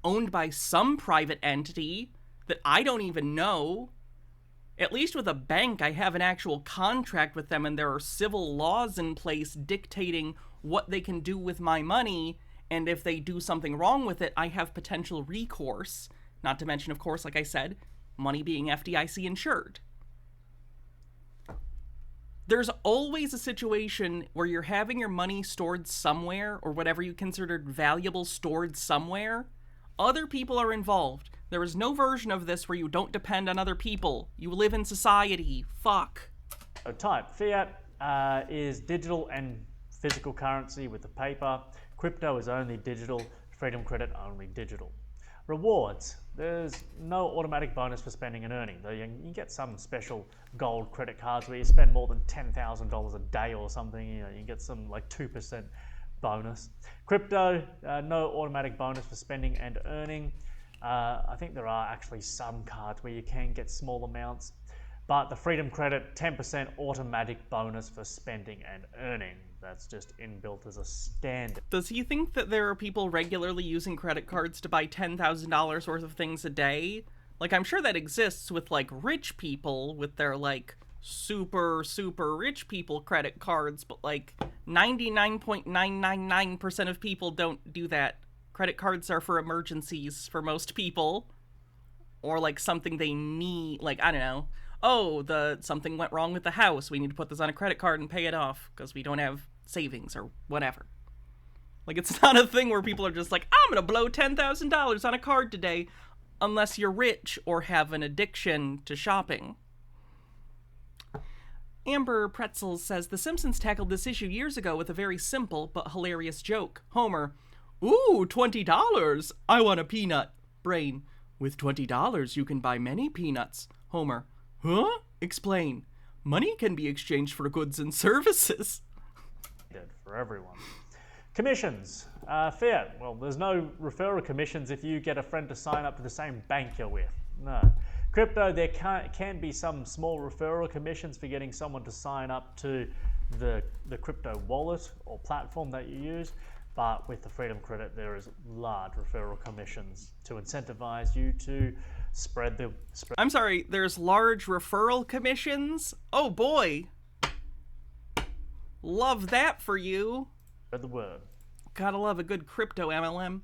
owned by some private entity that I don't even know. At least with a bank, I have an actual contract with them, and there are civil laws in place dictating what they can do with my money, and if they do something wrong with it, I have potential recourse. Not to mention, of course, like I said, money being FDIC insured. There's always a situation where you're having your money stored somewhere, or whatever you considered valuable stored somewhere. Other people are involved. There is no version of this where you don't depend on other people. You live in society. Fuck. Type fiat is digital and physical currency with the paper. Crypto is only digital. Freedom Credit only digital. Rewards. There's no automatic bonus for spending and earning, though you get some special gold credit cards where you spend more than $10,000 a day or something. You get some like 2% bonus. Crypto, no automatic bonus for spending and earning. I think there are actually some cards where you can get small amounts, but the Freedom Credit, 10% automatic bonus for spending and earning. That's just inbuilt as a standard. Does he think that there are people regularly using credit cards to buy $10,000 worth of things a day? Like, I'm sure that exists with, like, rich people with their, like, super, super rich people credit cards, but, like, 99.999% of people don't do that. Credit cards are for emergencies for most people. Or, like, something they need, like, I don't know. Oh, something went wrong with the house. We need to put this on a credit card and pay it off because we don't have savings or whatever. Like, it's not a thing where people are just like, I'm gonna blow $10,000 on a card today, unless you're rich or have an addiction to shopping. Amber Pretzels says, The Simpsons tackled this issue years ago with a very simple but hilarious joke. Homer, ooh, $20. I want a peanut. Brain, with $20 you can buy many peanuts. Homer, huh? Explain. Money can be exchanged for goods and services. For everyone. Commissions. Fiat. Well, there's no referral commissions if you get a friend to sign up to the same bank you're with. No. Crypto, there can be some small referral commissions for getting someone to sign up to the crypto wallet or platform that you use. But with the Freedom Credit, there is large referral commissions to incentivize you to spread the... I'm sorry, there's large referral commissions? Oh boy. Love that for you. Spread the word. Gotta love a good crypto MLM.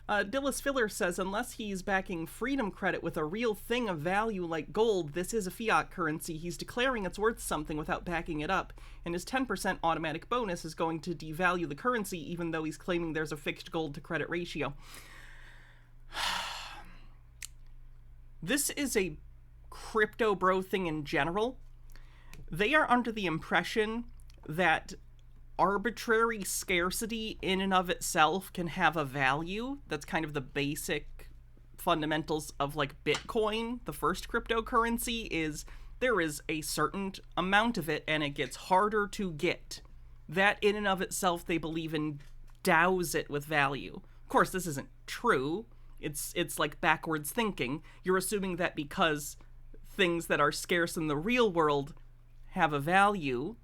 Dillis Filler says, unless he's backing Freedom Credit with a real thing of value like gold, this is a fiat currency. He's declaring it's worth something without backing it up, and his 10% automatic bonus is going to devalue the currency even though he's claiming there's a fixed gold to credit ratio. This is a crypto bro thing in general. they are under the impression that arbitrary scarcity in and of itself can have a value. That's kind of the basic fundamentals of like Bitcoin. The first cryptocurrency is there is a certain amount of it and it gets harder to get. That in and of itself, they believe endows it with value. Of course, this isn't true. It's like backwards thinking. You're assuming that because things that are scarce in the real world have a value,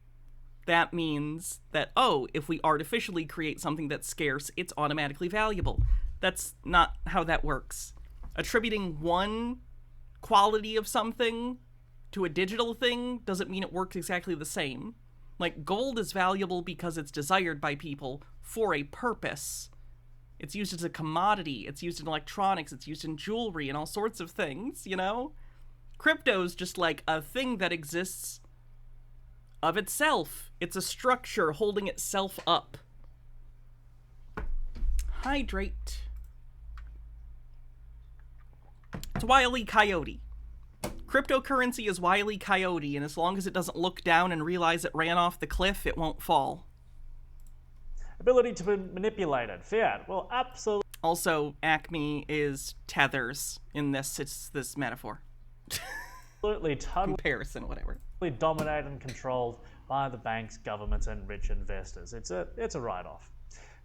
that means that, oh, if we artificially create something that's scarce, it's automatically valuable. That's not how that works. Attributing one quality of something to a digital thing doesn't mean it works exactly the same. Like, gold is valuable because it's desired by people for a purpose. It's used as a commodity, it's used in electronics, it's used in jewelry and all sorts of things, you know? Crypto's just like a thing that exists of itself. It's a structure holding itself up. Hydrate. It's Wile E. Coyote. Cryptocurrency is Wile E. Coyote, and as long as it doesn't look down and realize it ran off the cliff, it won't fall. Ability to be manipulated. Fiat. Well, absolutely. Also, Acme is tethers in this metaphor. Totally. Comparison, whatever. Dominated and controlled by the banks, governments, and rich investors. It's a write-off.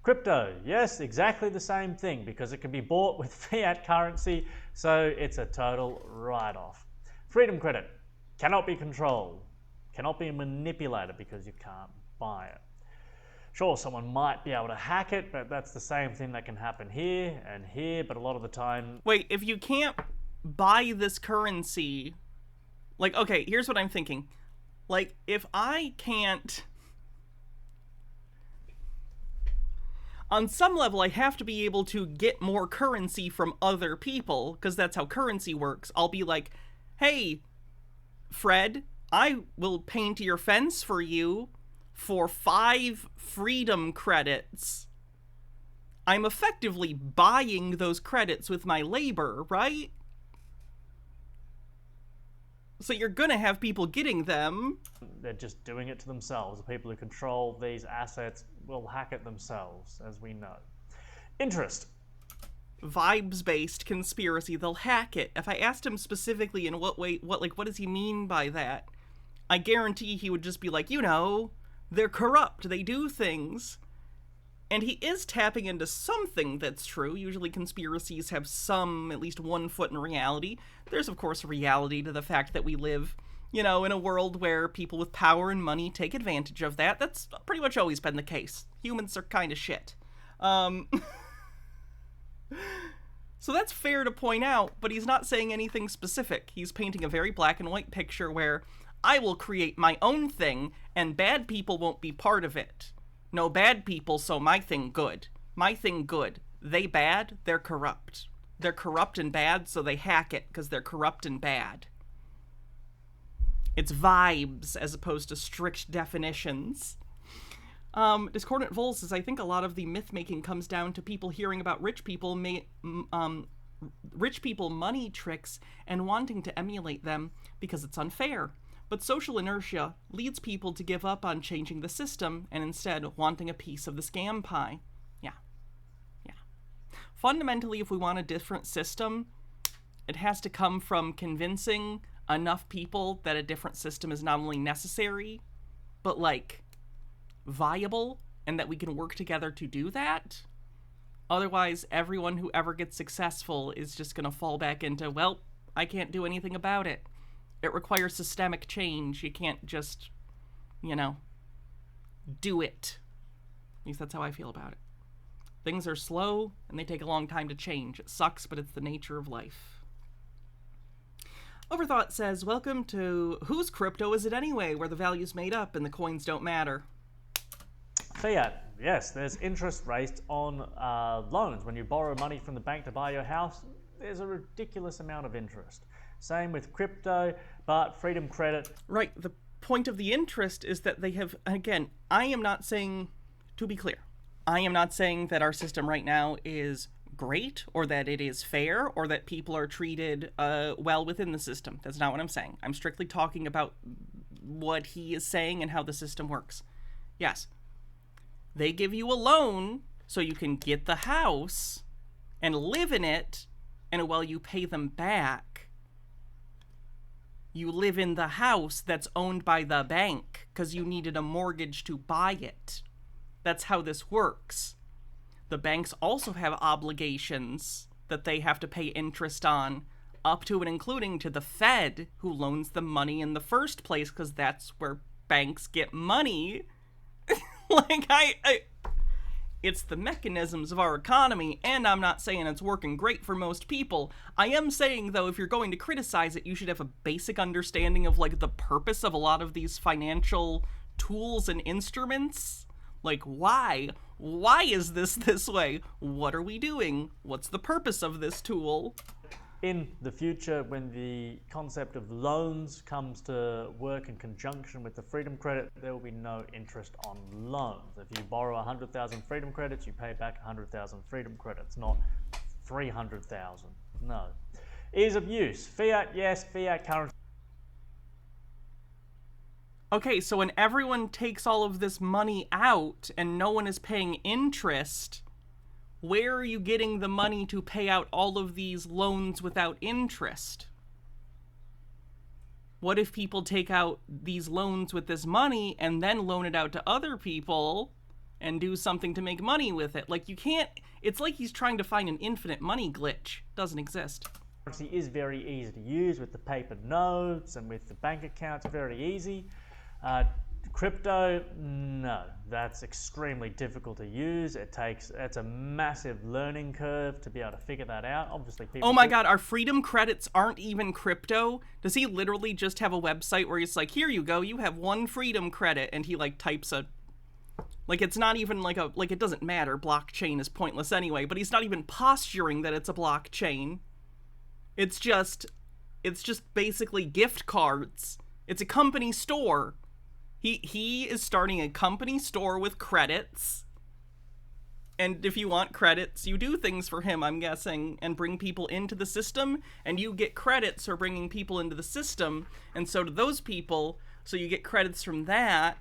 Crypto, yes, exactly the same thing because it can be bought with fiat currency, so it's a total write-off. Freedom credit cannot be controlled, cannot be manipulated because you can't buy it. Sure, someone might be able to hack it, but that's the same thing that can happen here and here, but a lot of the time... Wait, if you can't buy this currency... Like, okay, here's what I'm thinking. Like, if I can't... On some level, I have to be able to get more currency from other people, because that's how currency works. I'll be like, hey, Fred, I will paint your fence for you for 5 freedom credits. I'm effectively buying those credits with my labor, right? So you're gonna have people getting them. They're just doing it to themselves. The people who control these assets will hack it themselves, as we know. Interest. Vibes-based conspiracy. They'll hack it. If I asked him specifically in what way, what does he mean by that? I guarantee he would just be like, you know, they're corrupt. They do things. And he is tapping into something that's true. Usually conspiracies have some, at least one foot in reality. There's, of course, a reality to the fact that we live, you know, in a world where people with power and money take advantage of that. That's pretty much always been the case. Humans are kind of shit. So that's fair to point out, but he's not saying anything specific. He's painting a very black and white picture where I will create my own thing, and bad people won't be part of it. No bad people, so my thing good. My thing good. They bad, they're corrupt. They're corrupt and bad, so they hack it because they're corrupt and bad. It's vibes as opposed to strict definitions. Discordant Vol says, I think a lot of the myth-making comes down to people hearing about rich people money tricks and wanting to emulate them because it's unfair. But social inertia leads people to give up on changing the system and instead wanting a piece of the scam pie. Yeah. Fundamentally, if we want a different system, it has to come from convincing enough people that a different system is not only necessary, but, like, viable, and that we can work together to do that. Otherwise, everyone who ever gets successful is just going to fall back into, well, I can't do anything about it. It requires systemic change. You can't just, you know, do it. At least that's how I feel about it. Things are slow, and they take a long time to change. It sucks, but it's the nature of life. Overthought says, welcome to Whose Crypto Is It Anyway, where the value's made up and the coins don't matter. Fiat, yes, there's interest rates on loans. When you borrow money from the bank to buy your house, there's a ridiculous amount of interest. Same with crypto, but freedom credit. Right, the point of the interest is that they have, again, I am not saying, to be clear, I am not saying that our system right now is great, or that it is fair, or that people are treated well within the system. That's not what I'm saying. I'm strictly talking about what he is saying and how the system works. Yes. They give you a loan so you can get the house and live in it, and while you pay them back, you live in the house that's owned by the bank because you needed a mortgage to buy it. That's how this works. The banks also have obligations that they have to pay interest on, up to and including to the Fed, who loans them money in the first place, because that's where banks get money. Like, it's the mechanisms of our economy, and I'm not saying it's working great for most people. I am saying, though, if you're going to criticize it, you should have a basic understanding of, like, the purpose of a lot of these financial tools and instruments. Like, why? Why is this way? What are we doing? What's the purpose of this tool? In the future, when the concept of loans comes to work in conjunction with the Freedom Credit, there will be no interest on loans. If you borrow 100,000 Freedom Credits, you pay back 100,000 Freedom Credits, not 300,000. No. Ease of use. Fiat, yes, fiat currency. Okay, so when everyone takes all of this money out and no one is paying interest, where are you getting the money to pay out all of these loans without interest? What if people take out these loans with this money and then loan it out to other people and do something to make money with it? Like, you can't, it's like he's trying to find an infinite money glitch. Doesn't exist. Currency is very easy to use with the paper notes and with the bank accounts, very easy. Crypto, no, that's extremely difficult to use. It's a massive learning curve to be able to figure that out. Obviously, people. Oh my God, our Freedom Credits aren't even crypto. Does he literally just have a website where he's like, here you go, you have 1 Freedom Credit, and he like types a, like, it's not even like it doesn't matter. Blockchain is pointless anyway, but he's not even posturing that it's a blockchain. It's just basically gift cards. It's a company store. He is starting a company store with credits. And if you want credits, you do things for him, I'm guessing, and bring people into the system, and you get credits for bringing people into the system, and so do those people, so you get credits from that.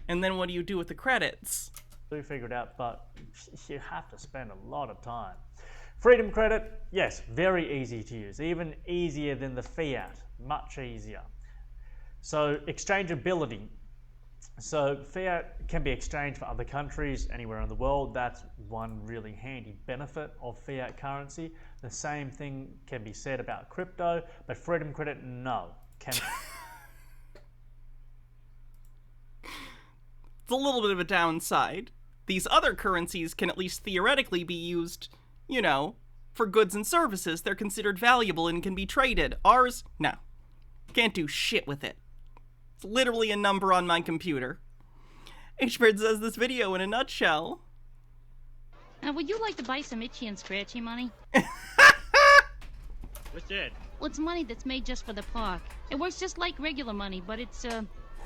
And then what do you do with the credits? We figured out, but you have to spend a lot of time. Freedom Credit, yes, very easy to use, even easier than the fiat, much easier. So exchangeability. So fiat can be exchanged for other countries anywhere in the world. That's one really handy benefit of fiat currency. The same thing can be said about crypto, but Freedom Credit, no. It's a little bit of a downside. These other currencies can at least theoretically be used, you know, for goods and services. They're considered valuable and can be traded. Ours, no. Can't do shit with it. It's literally a number on my computer. H-Bird says this video in a nutshell. Now, would you like to buy some itchy and scratchy money? What's that? Well, it's money that's made just for the park. It works just like regular money, but it's,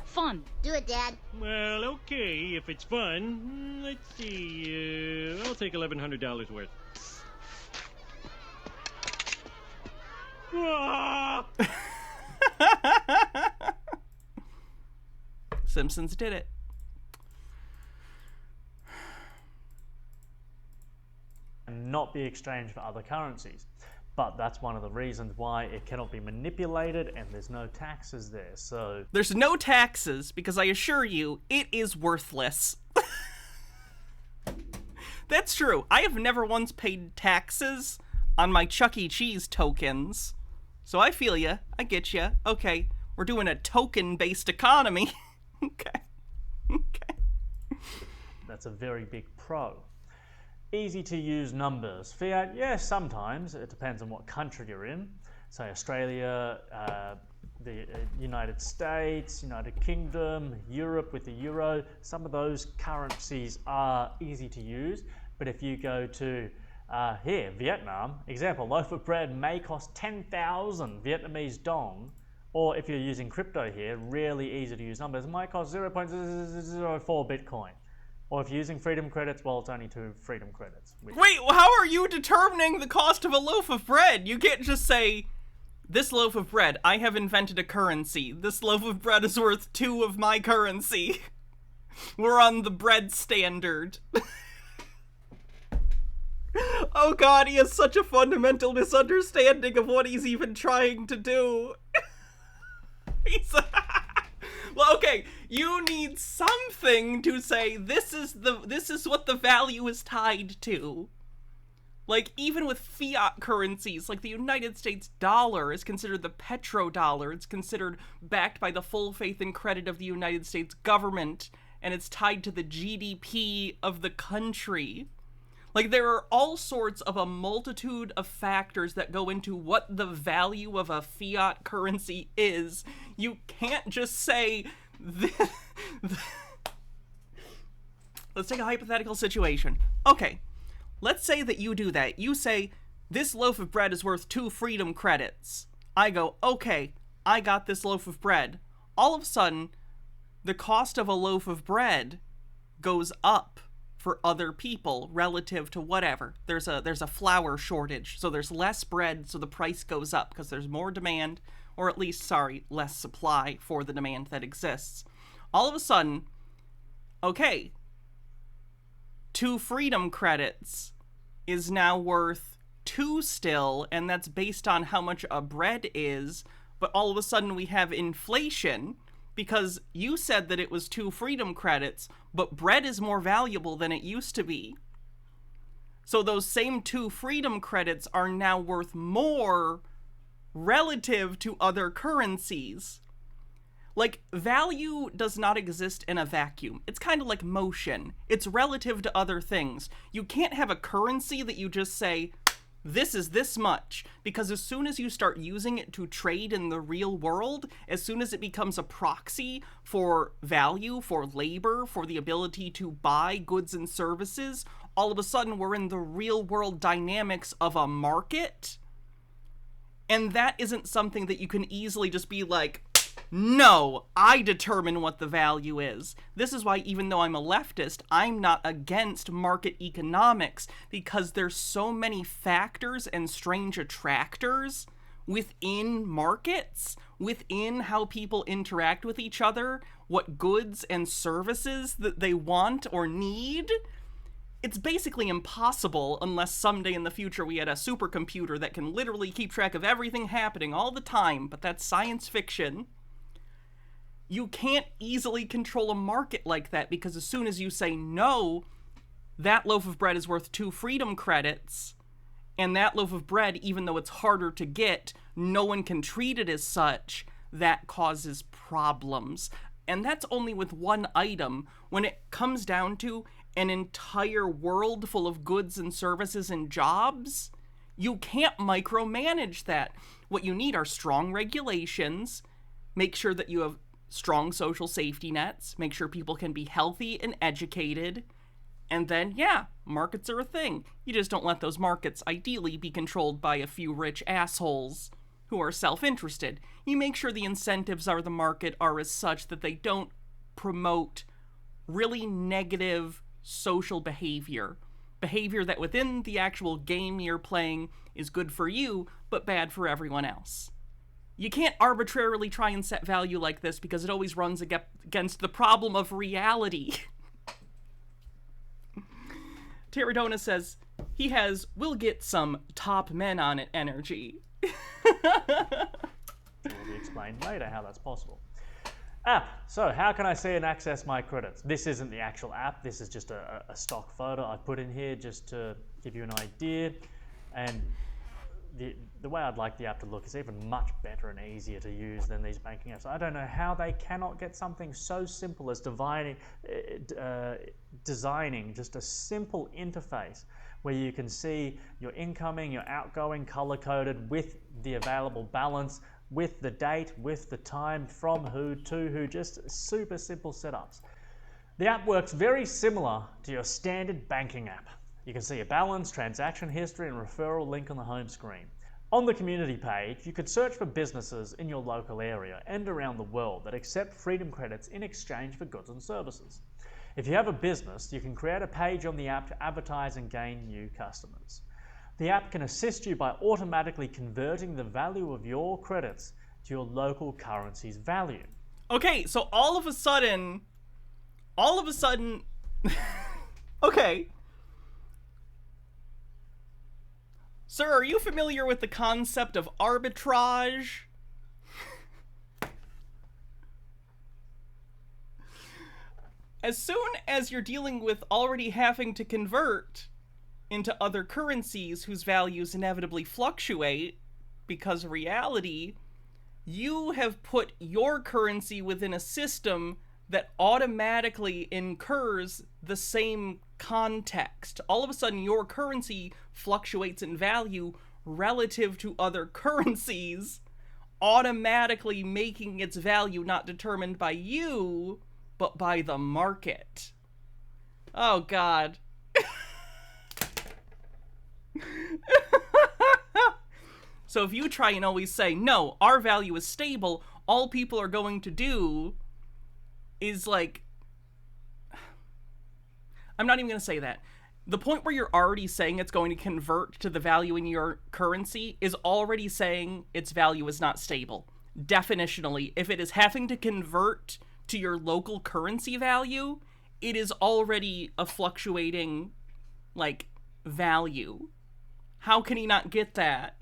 fun. Do it, Dad. Well, okay, if it's fun. Let's see, I'll take $1,100 worth. Simpsons did it. And not be exchanged for other currencies. But that's one of the reasons why it cannot be manipulated, and there's no taxes there. So there's no taxes because I assure you it is worthless. That's true. I have never once paid taxes on my Chuck E. Cheese tokens. So I feel ya. I get ya. Okay, we're doing a token-based economy. Okay. That's a very big pro. Easy to use numbers. Fiat, yes, sometimes. It depends on what country you're in. Say Australia, the United States, United Kingdom, Europe with the euro. Some of those currencies are easy to use. But if you go to here, Vietnam, example, loaf of bread may cost 10,000 Vietnamese dong. Or if you're using crypto here, really easy to use numbers. It might cost 0.004 Bitcoin. Or if you're using Freedom Credits, well, it's only 2 Freedom Credits. Wait, how are you determining the cost of a loaf of bread? You can't just say, this loaf of bread, I have invented a currency. This loaf of bread is worth 2 of my currency. We're on the bread standard. Oh god, he has such a fundamental misunderstanding of what he's even trying to do. He's... Well, okay, you need something to say this is what the value is tied to. Like, even with fiat currencies, like the United States dollar is considered the petrodollar. It's considered backed by the full faith and credit of the United States government, and it's tied to the GDP of the country. Like, there are all sorts of a multitude of factors that go into what the value of a fiat currency is. You can't just say... Let's take a hypothetical situation. Okay, let's say that you do that. You say, this loaf of bread is worth 2 freedom credits. I go, okay, I got this loaf of bread. All of a sudden, the cost of a loaf of bread goes up for other people relative to whatever. There's a flour shortage, so there's less bread, so the price goes up because there's more demand, or at least, less supply for the demand that exists. All of a sudden, okay, 2 freedom credits is now worth 2 still, and that's based on how much a bread is, but all of a sudden we have inflation, because you said that it was 2 freedom credits, but bread is more valuable than it used to be. So those same 2 freedom credits are now worth more relative to other currencies. Like, value does not exist in a vacuum. It's kind of like motion. It's relative to other things. You can't have a currency that you just say, this is this much, because as soon as you start using it to trade in the real world, as soon as it becomes a proxy for value, for labor, for the ability to buy goods and services, all of a sudden we're in the real world dynamics of a market. And that isn't something that you can easily just be like, no, I determine what the value is. This is why, even though I'm a leftist, I'm not against market economics, because there's so many factors and strange attractors within markets, within how people interact with each other, what goods and services that they want or need. It's basically impossible unless someday in the future we had a supercomputer that can literally keep track of everything happening all the time, but that's science fiction. You can't easily control a market like that, because as soon as you say, no, that loaf of bread is worth 2 freedom credits, and that loaf of bread, even though it's harder to get, no one can treat it as such, that causes problems. And that's only with one item. When it comes down to an entire world full of goods and services and jobs, you can't micromanage that. What you need are strong regulations, make sure that you have strong social safety nets, make sure people can be healthy and educated, and then, yeah, markets are a thing. You just don't let those markets ideally be controlled by a few rich assholes who are self-interested. You make sure the incentives of the market are as such that they don't promote really negative social behavior that within the actual game you're playing is good for you, but bad for everyone else. You can't arbitrarily try and set value like this, because it always runs against the problem of reality. Pterodona says he has, we'll get some top men on it energy. Will be explained later how that's possible. App. So how can I see and access my credits? This isn't the actual app. This is just a stock photo I put in here just to give you an idea. And the way I'd like the app to look is even much better and easier to use than these banking apps. I don't know how they cannot get something so simple as designing just a simple interface where you can see your incoming, your outgoing, color-coded with the available balance, with the date, with the time, from who to who, just super simple setups. The app works very similar to your standard banking app. You can see a balance, transaction history, and referral link on the home screen. On the community page, you could search for businesses in your local area and around the world that accept Freedom Credits in exchange for goods and services. If you have a business, you can create a page on the app to advertise and gain new customers. The app can assist you by automatically converting the value of your credits to your local currency's value. Okay, so all of a sudden, okay. Sir, are you familiar with the concept of arbitrage? As soon as you're dealing with already having to convert into other currencies whose values inevitably fluctuate because of reality, you have put your currency within a system that automatically incurs the same context. All of a sudden, your currency fluctuates in value relative to other currencies, automatically making its value not determined by you, but by the market. Oh, God. So if you try and always say, no, our value is stable, all people are going to do is like... I'm not even going to say that. The point where you're already saying it's going to convert to the value in your currency is already saying its value is not stable. Definitionally, if it is having to convert to your local currency value, it is already a fluctuating, like, value. How can he not get that?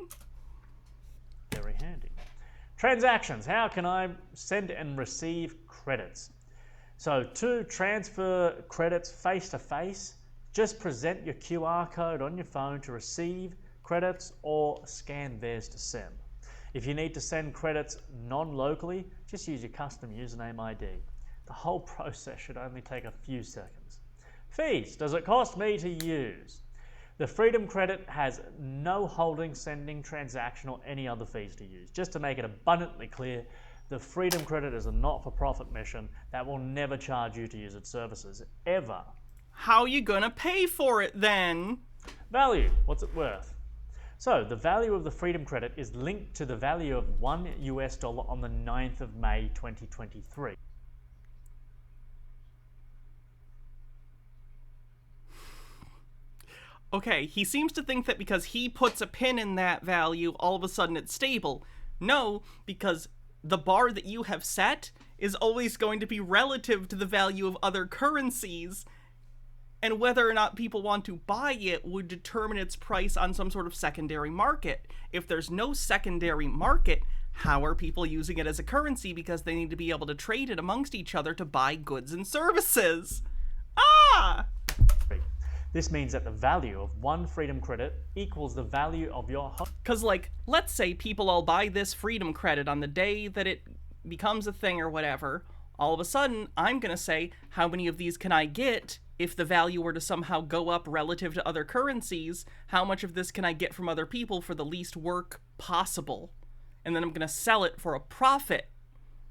Very handy. Transactions. How can I send and receive credits? So to transfer credits face-to-face, just present your QR code on your phone to receive credits or scan theirs to send. If you need to send credits non-locally, just use your custom username ID. The whole process should only take a few seconds. Fees. Does it cost me to use? The Freedom Credit has no holding, sending, transaction, or any other fees to use. Just to make it abundantly clear, the Freedom Credit is a not-for-profit mission that will never charge you to use its services, ever. How are you gonna pay for it then? Value. What's it worth? So, the value of the Freedom Credit is linked to the value of $1 US on the 9th of May 2023. Okay, he seems to think that because he puts a pin in that value, all of a sudden it's stable. No, because the bar that you have set is always going to be relative to the value of other currencies, and whether or not people want to buy it would determine its price on some sort of secondary market. If there's no secondary market, how are people using it as a currency? Because they need to be able to trade it amongst each other to buy goods and services. Ah! This means that the value of one Freedom Credit equals the value of your... Because, like, let's say people all buy this Freedom Credit on the day that it becomes a thing or whatever. All of a sudden, I'm going to say, how many of these can I get if the value were to somehow go up relative to other currencies? How much of this can I get from other people for the least work possible? And then I'm going to sell it for a profit.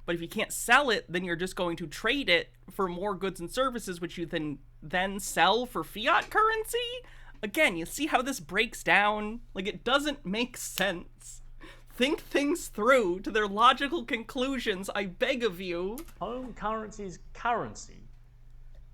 But if you can't sell it, then you're just going to trade it for more goods and services, which you then sell for fiat currency? Again, you see how this breaks down? Like, it doesn't make sense. Think things through to their logical conclusions, I beg of you. Home currency's currency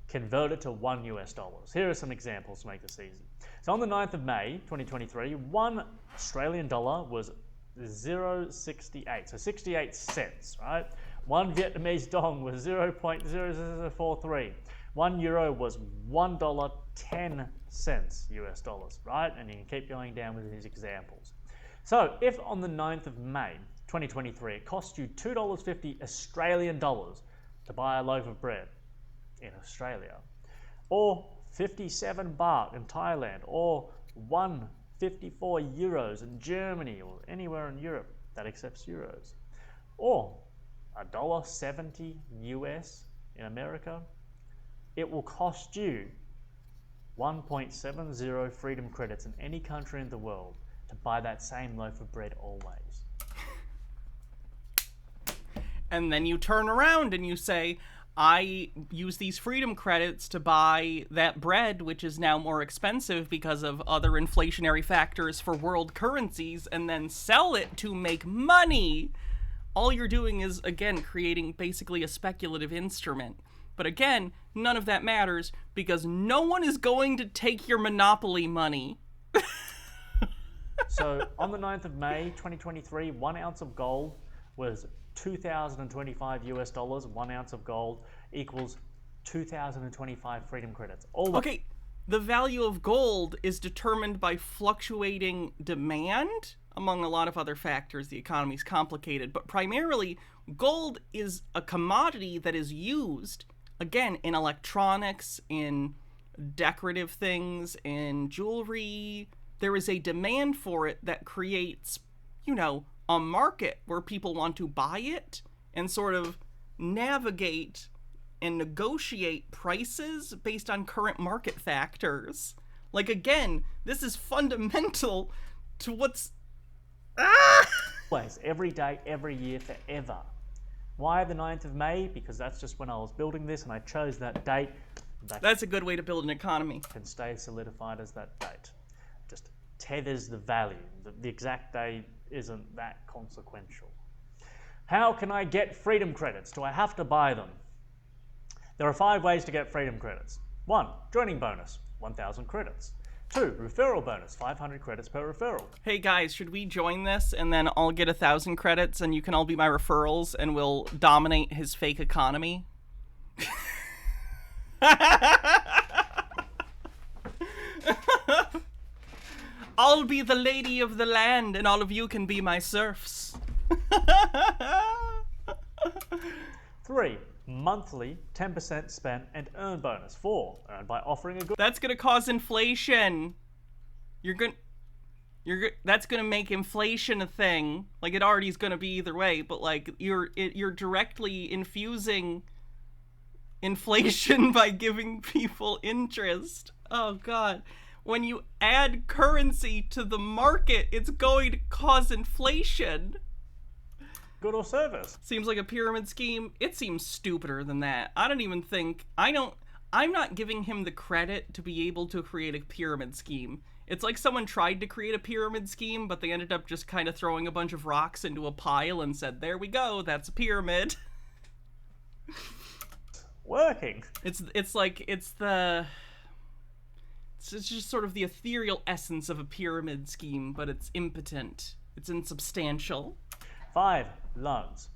converted to $1 US. Here are some examples to make this easy. So on the 9th of May 2023, $1 Australian was 0.68, so 68 cents, right? One Vietnamese dong was 0.0043. 1 euro was $1.10 US dollars, right? And you can keep going down with these examples. So if on the 9th of May 2023 it cost you $2.50 Australian dollars to buy a loaf of bread in Australia, or 57 baht in Thailand, or 154 euros in Germany, or anywhere in Europe that accepts euros, or $1.70 US in America, it will cost you 1.70 Freedom Credits in any country in the world to buy that same loaf of bread always. And then you turn around and you say, I use these Freedom Credits to buy that bread, which is now more expensive because of other inflationary factors for world currencies, and then sell it to make money. All you're doing is, again, creating basically a speculative instrument. But again, none of that matters because no one is going to take your monopoly money. So on the 9th of May 2023, 1 ounce of gold was $2,025 US. 1 ounce of gold equals 2,025 freedom credits. Okay, the value of gold is determined by fluctuating demand, among a lot of other factors. The economy's complicated, but primarily gold is a commodity that is used, again, in electronics, in decorative things, in jewelry. There is a demand for it that creates, you know, a market where people want to buy it and sort of navigate and negotiate prices based on current market factors. Like, again, this is fundamental to what's... Always, every day, every year, forever. Why the 9th of May? Because that's just when I was building this and I chose that date. That's a good way to build an economy. Can stay solidified as that date. Just tethers the value. The exact day isn't that consequential. How can I get freedom credits? Do I have to buy them? There are 5 ways to get freedom credits. 1. Joining bonus, 1,000 credits. 2. Referral bonus, 500 credits per referral. Hey guys, should we join this and then I'll get 1,000 credits and you can all be my referrals and we'll dominate his fake economy? I'll be the lady of the land and all of you can be my serfs. 3. Monthly 10% spent and earn bonus. 4. Earned by offering a good... That's gonna cause inflation. That's gonna make inflation a thing. Like, it already is gonna be either way, but like you're directly infusing inflation by giving people interest. Oh god. When you add currency to the market, it's going to cause inflation. Good or service. Seems like a pyramid scheme. It seems stupider than that. I'm not giving him the credit to be able to create a pyramid scheme. It's like someone tried to create a pyramid scheme, but they ended up just kind of throwing a bunch of rocks into a pile and said, there we go, that's a pyramid. Working. It's just sort of the ethereal essence of a pyramid scheme, but it's impotent. It's insubstantial. 5. Loans.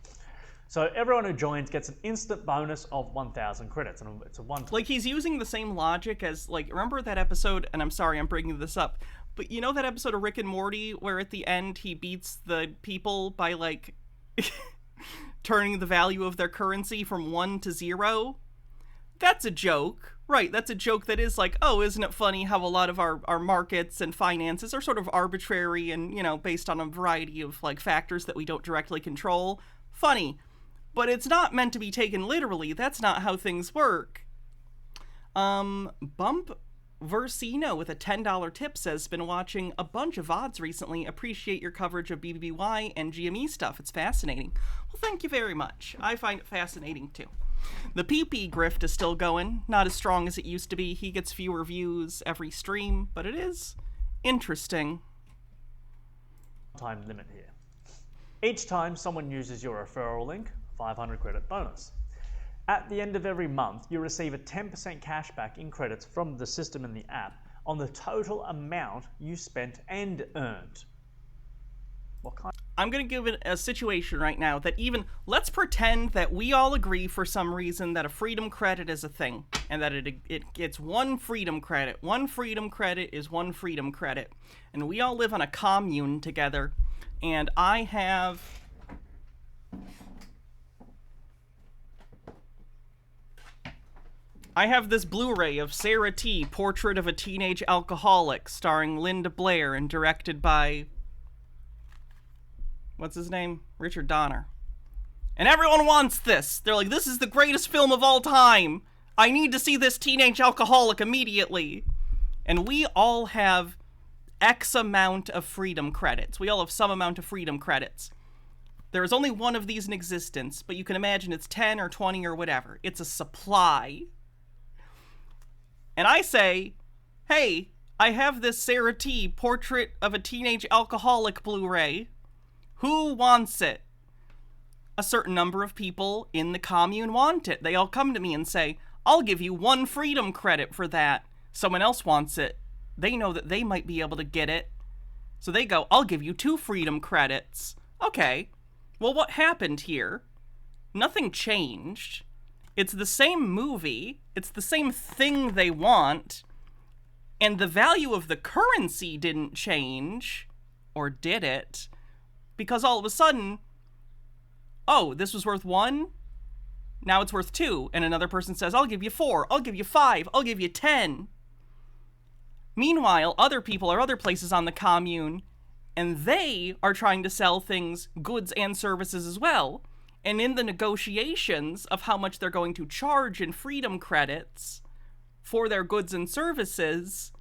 So everyone who joins gets an instant bonus of 1,000 credits, and it's a one. Like, he's using the same logic as, like, remember that episode, and I'm sorry I'm bringing this up, but you know that episode of Rick and Morty where at the end he beats the people by, like, turning the value of their currency from 1 to 0? That's a joke. Right, that's a joke that is like, oh, isn't it funny how a lot of our markets and finances are sort of arbitrary and, you know, based on a variety of, like, factors that we don't directly control? Funny. But it's not meant to be taken literally. That's not how things work. Bump Versino with a $10 tip says, been watching a bunch of VODs recently. Appreciate your coverage of BBBY and GME stuff. It's fascinating. Well, thank you very much. I find it fascinating, too. The PP grift is still going, not as strong as it used to be. He gets fewer views every stream, but it is interesting. Time limit here. Each time someone uses your referral link, 500 credit bonus. At the end of every month, you receive a 10% cashback in credits from the system and the app on the total amount you spent and earned. I'm going to give it a situation right now that even, let's pretend that we all agree for some reason that a freedom credit is a thing, and that it gets 1 freedom credit. 1 freedom credit is 1 freedom credit. And we all live on a commune together, and I have... this Blu-ray of Sarah T, Portrait of a Teenage Alcoholic, starring Linda Blair and directed by... what's his name? Richard Donner. And everyone wants this. They're like, this is the greatest film of all time. I need to see this teenage alcoholic immediately. And we all have X amount of freedom credits. We all have some amount of freedom credits. There is only one of these in existence, but you can imagine it's 10 or 20 or whatever. It's a supply. And I say, hey, I have this Sarah T, Portrait of a Teenage Alcoholic Blu-ray. Who wants it? A certain number of people in the commune want it. They all come to me and say, I'll give you 1 freedom credit for that. Someone else wants it. They know that they might be able to get it. So they go, I'll give you 2 freedom credits. Okay, well, what happened here? Nothing changed. It's the same movie. It's the same thing they want. And the value of the currency didn't change. Or did it? Because all of a sudden, oh, this was worth 1? Now it's worth 2. And another person says, I'll give you 4. I'll give you 5. I'll give you 10. Meanwhile, other people are other places on the commune, and they are trying to sell things, goods and services as well. And in the negotiations of how much they're going to charge in freedom credits for their goods and services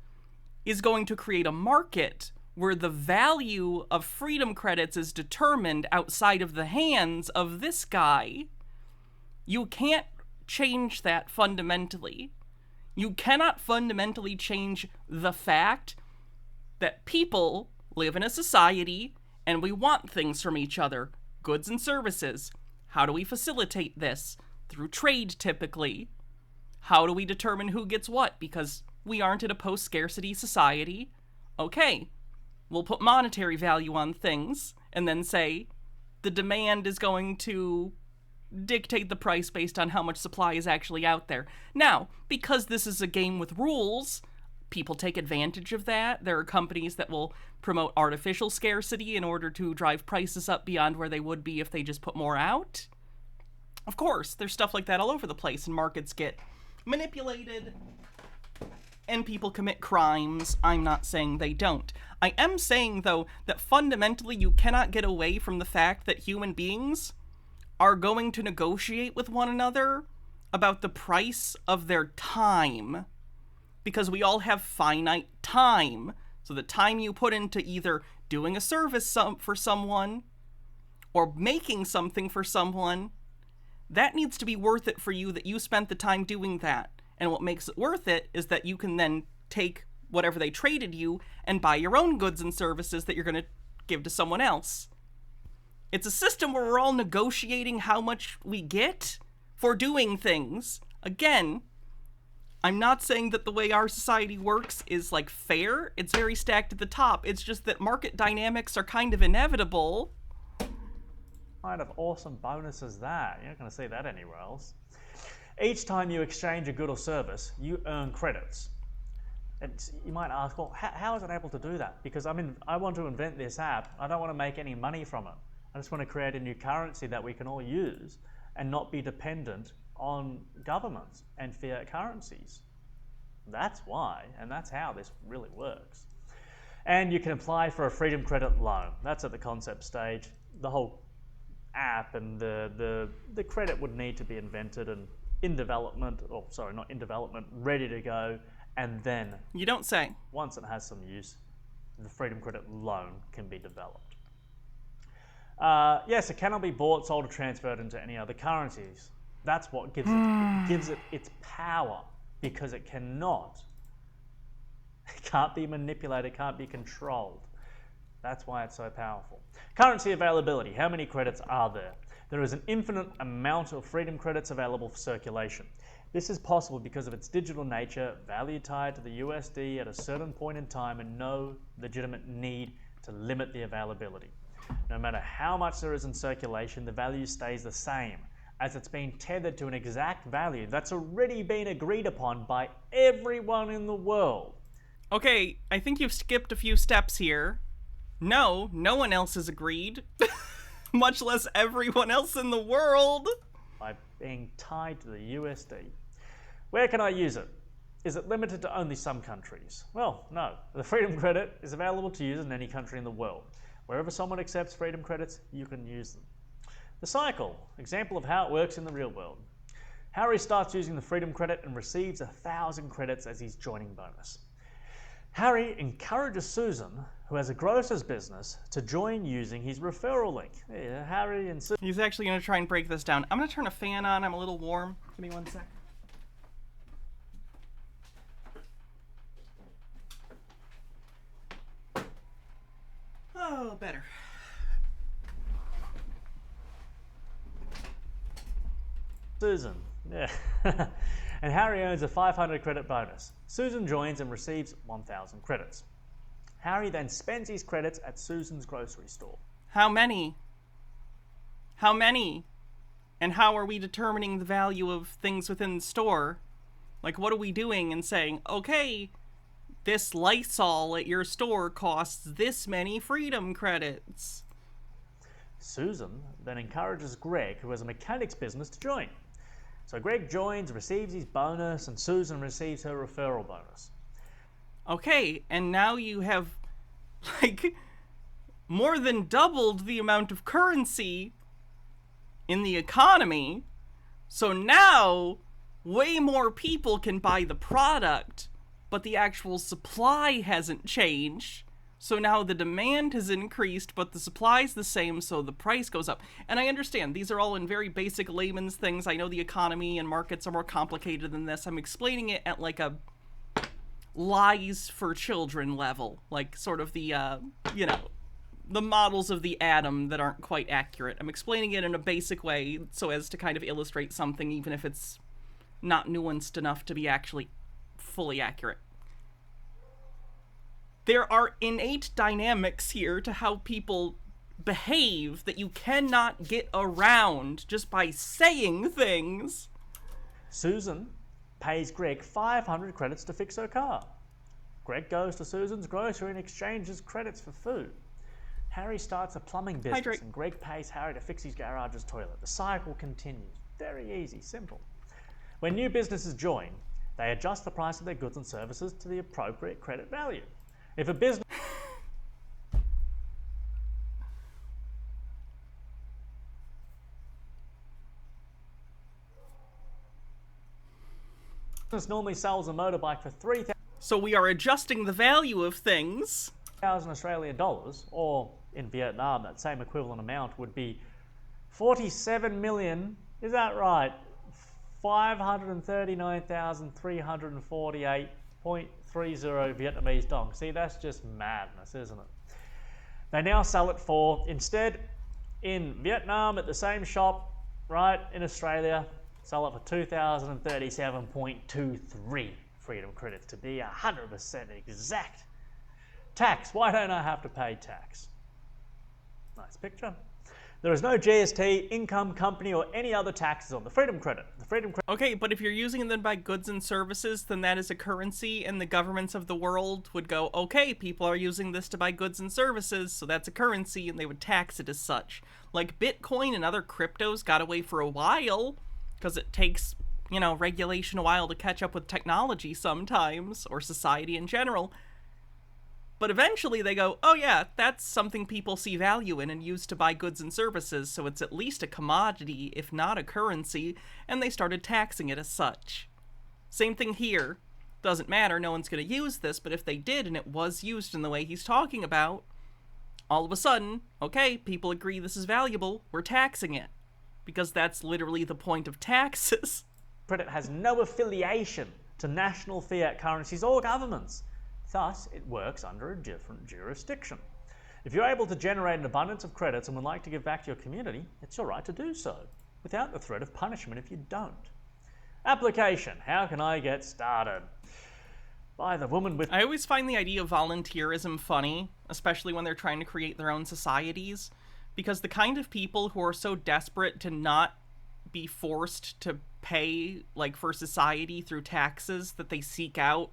is going to create a market where the value of freedom credits is determined outside of the hands of this guy. You can't change that fundamentally. You cannot fundamentally change the fact that people live in a society and we want things from each other, goods and services. How do we facilitate this? Through trade, typically. How do we determine who gets what? Because we aren't in a post-scarcity society. Okay, we'll put monetary value on things and then say the demand is going to dictate the price based on how much supply is actually out there. Now, because this is a game with rules, people take advantage of that. There are companies that will promote artificial scarcity in order to drive prices up beyond where they would be if they just put more out. Of course, there's stuff like that all over the place, and markets get manipulated and people commit crimes. I'm not saying they don't. I am saying, though, that fundamentally you cannot get away from the fact that human beings are going to negotiate with one another about the price of their time, because we all have finite time. So the time you put into either doing a service for someone or making something for someone, that needs to be worth it for you, that you spent the time doing that. And what makes it worth it is that you can then take whatever they traded you and buy your own goods and services that you're going to give to someone else. It's a system where we're all negotiating how much we get for doing things. Again, I'm not saying that the way our society works is, like, fair. It's very stacked at the top. It's just that market dynamics are kind of inevitable. Kind of awesome bonus is that? You're not going to see that anywhere else. Each time you exchange a good or service, you earn credits. And you might ask, well, how is it able to do that? Because I want to invent this app. I don't want to make any money from it. I just want to create a new currency that we can all use and not be dependent on governments and fiat currencies. That's why, and that's how this really works. And you can apply for a freedom credit loan. That's at the concept stage. The whole app and the credit would need to be invented and in development, or sorry, not in development, ready to go, and then... You don't say. Once it has some use, the freedom credit loan can be developed. Yes, it cannot be bought, sold, or transferred into any other currencies. That's what gives it its power, because it cannot. It can't be manipulated, can't be controlled. That's why it's so powerful. Currency availability. How many credits are there? There is an infinite amount of freedom credits available for circulation. This is possible because of its digital nature, value tied to the USD at a certain point in time, and no legitimate need to limit the availability. No matter how much there is in circulation, the value stays the same, as it's been tethered to an exact value that's already been agreed upon by everyone in the world. Okay, I think you've skipped a few steps here. No one else has agreed, much less everyone else in the world. By being tied to the USD. Where can I use it? Is it limited to only some countries? Well, no. The freedom credit is available to use in any country in the world. Wherever someone accepts freedom credits, you can use them. The cycle, example of how it works in the real world. Harry starts using the freedom credit and receives 1,000 credits as his joining bonus. Harry encourages Susan, who has a grocer's business, to join using his referral link. Yeah, Harry and Susan... He's actually going to try and break this down. I'm going to turn a fan on. I'm a little warm. Give me 1 sec. Oh, better. Susan, yeah. And Harry earns a 500 credit bonus. Susan joins and receives 1,000 credits. Harry then spends his credits at Susan's grocery store. How many? How many? And how are we determining the value of things within the store? Like, what are we doing and saying, okay, this Lysol at your store costs this many freedom credits? Susan then encourages Greg, who has a mechanics business, to join. So Greg joins, receives his bonus, and Susan receives her referral bonus. Okay, and now you have, like, more than doubled the amount of currency in the economy. So now, way more people can buy the product, but the actual supply hasn't changed. So now the demand has increased, but the supply's the same, so the price goes up. And I understand, these are all in very basic layman's things. I know the economy and markets are more complicated than this. I'm explaining it at like a lies for children level. Like sort of the, the models of the atom that aren't quite accurate. I'm explaining it in a basic way so as to kind of illustrate something, even if it's not nuanced enough to be actually fully accurate. There are innate dynamics here to how people behave that you cannot get around just by saying things. Susan pays Greg 500 credits to fix her car. Greg goes to Susan's grocery and exchanges credits for food. Harry starts a plumbing business and Greg pays Harry to fix his garage's toilet. The cycle continues. Very easy, simple. When new businesses join, they adjust the price of their goods and services to the appropriate credit value. If a business normally sells a motorbike for $3,000, so we are adjusting the value of things. Australian dollars, or in Vietnam, that same equivalent amount would be 47 million. Is that right? 539,348.30 Vietnamese dong. See, that's just madness, isn't it? They now sell it for, instead, in Vietnam at the same shop, right, in Australia, sell it for 2,037.23 freedom credits to be 100% exact. Tax. Why don't I have to pay tax? Nice picture. There is no GST, income, company, or any other taxes on the freedom credit. The freedom credit. Okay, but if you're using them to buy goods and services, then that is a currency, and the governments of the world would go, okay, people are using this to buy goods and services, so that's a currency, and they would tax it as such. Like Bitcoin and other cryptos got away for a while, because it takes, regulation a while to catch up with technology sometimes, or society in general. But eventually they go, oh yeah, that's something people see value in and use to buy goods and services, so it's at least a commodity, if not a currency, and they started taxing it as such. Same thing here. Doesn't matter, no one's going to use this, but if they did and it was used in the way he's talking about, all of a sudden, okay, people agree this is valuable, we're taxing it. Because that's literally the point of taxes. Credit has no affiliation to national fiat currencies or governments. Thus, it works under a different jurisdiction. If you're able to generate an abundance of credits and would like to give back to your community, it's your right to do so, without the threat of punishment if you don't. Application. How can I get started? By the woman with... I always find the idea of volunteerism funny, especially when they're trying to create their own societies, because the kind of people who are so desperate to not be forced to pay, for society through taxes, that they seek out,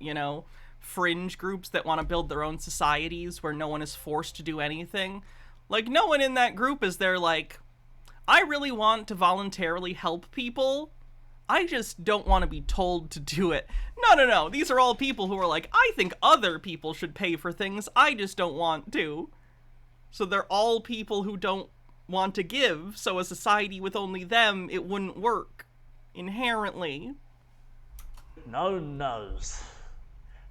fringe groups that want to build their own societies where no one is forced to do anything. No one in that group is there I really want to voluntarily help people. I just don't want to be told to do it. No. These are all people who are I think other people should pay for things. I just don't want to. So they're all people who don't want to give. So a society with only them, it wouldn't work. Inherently. No knows.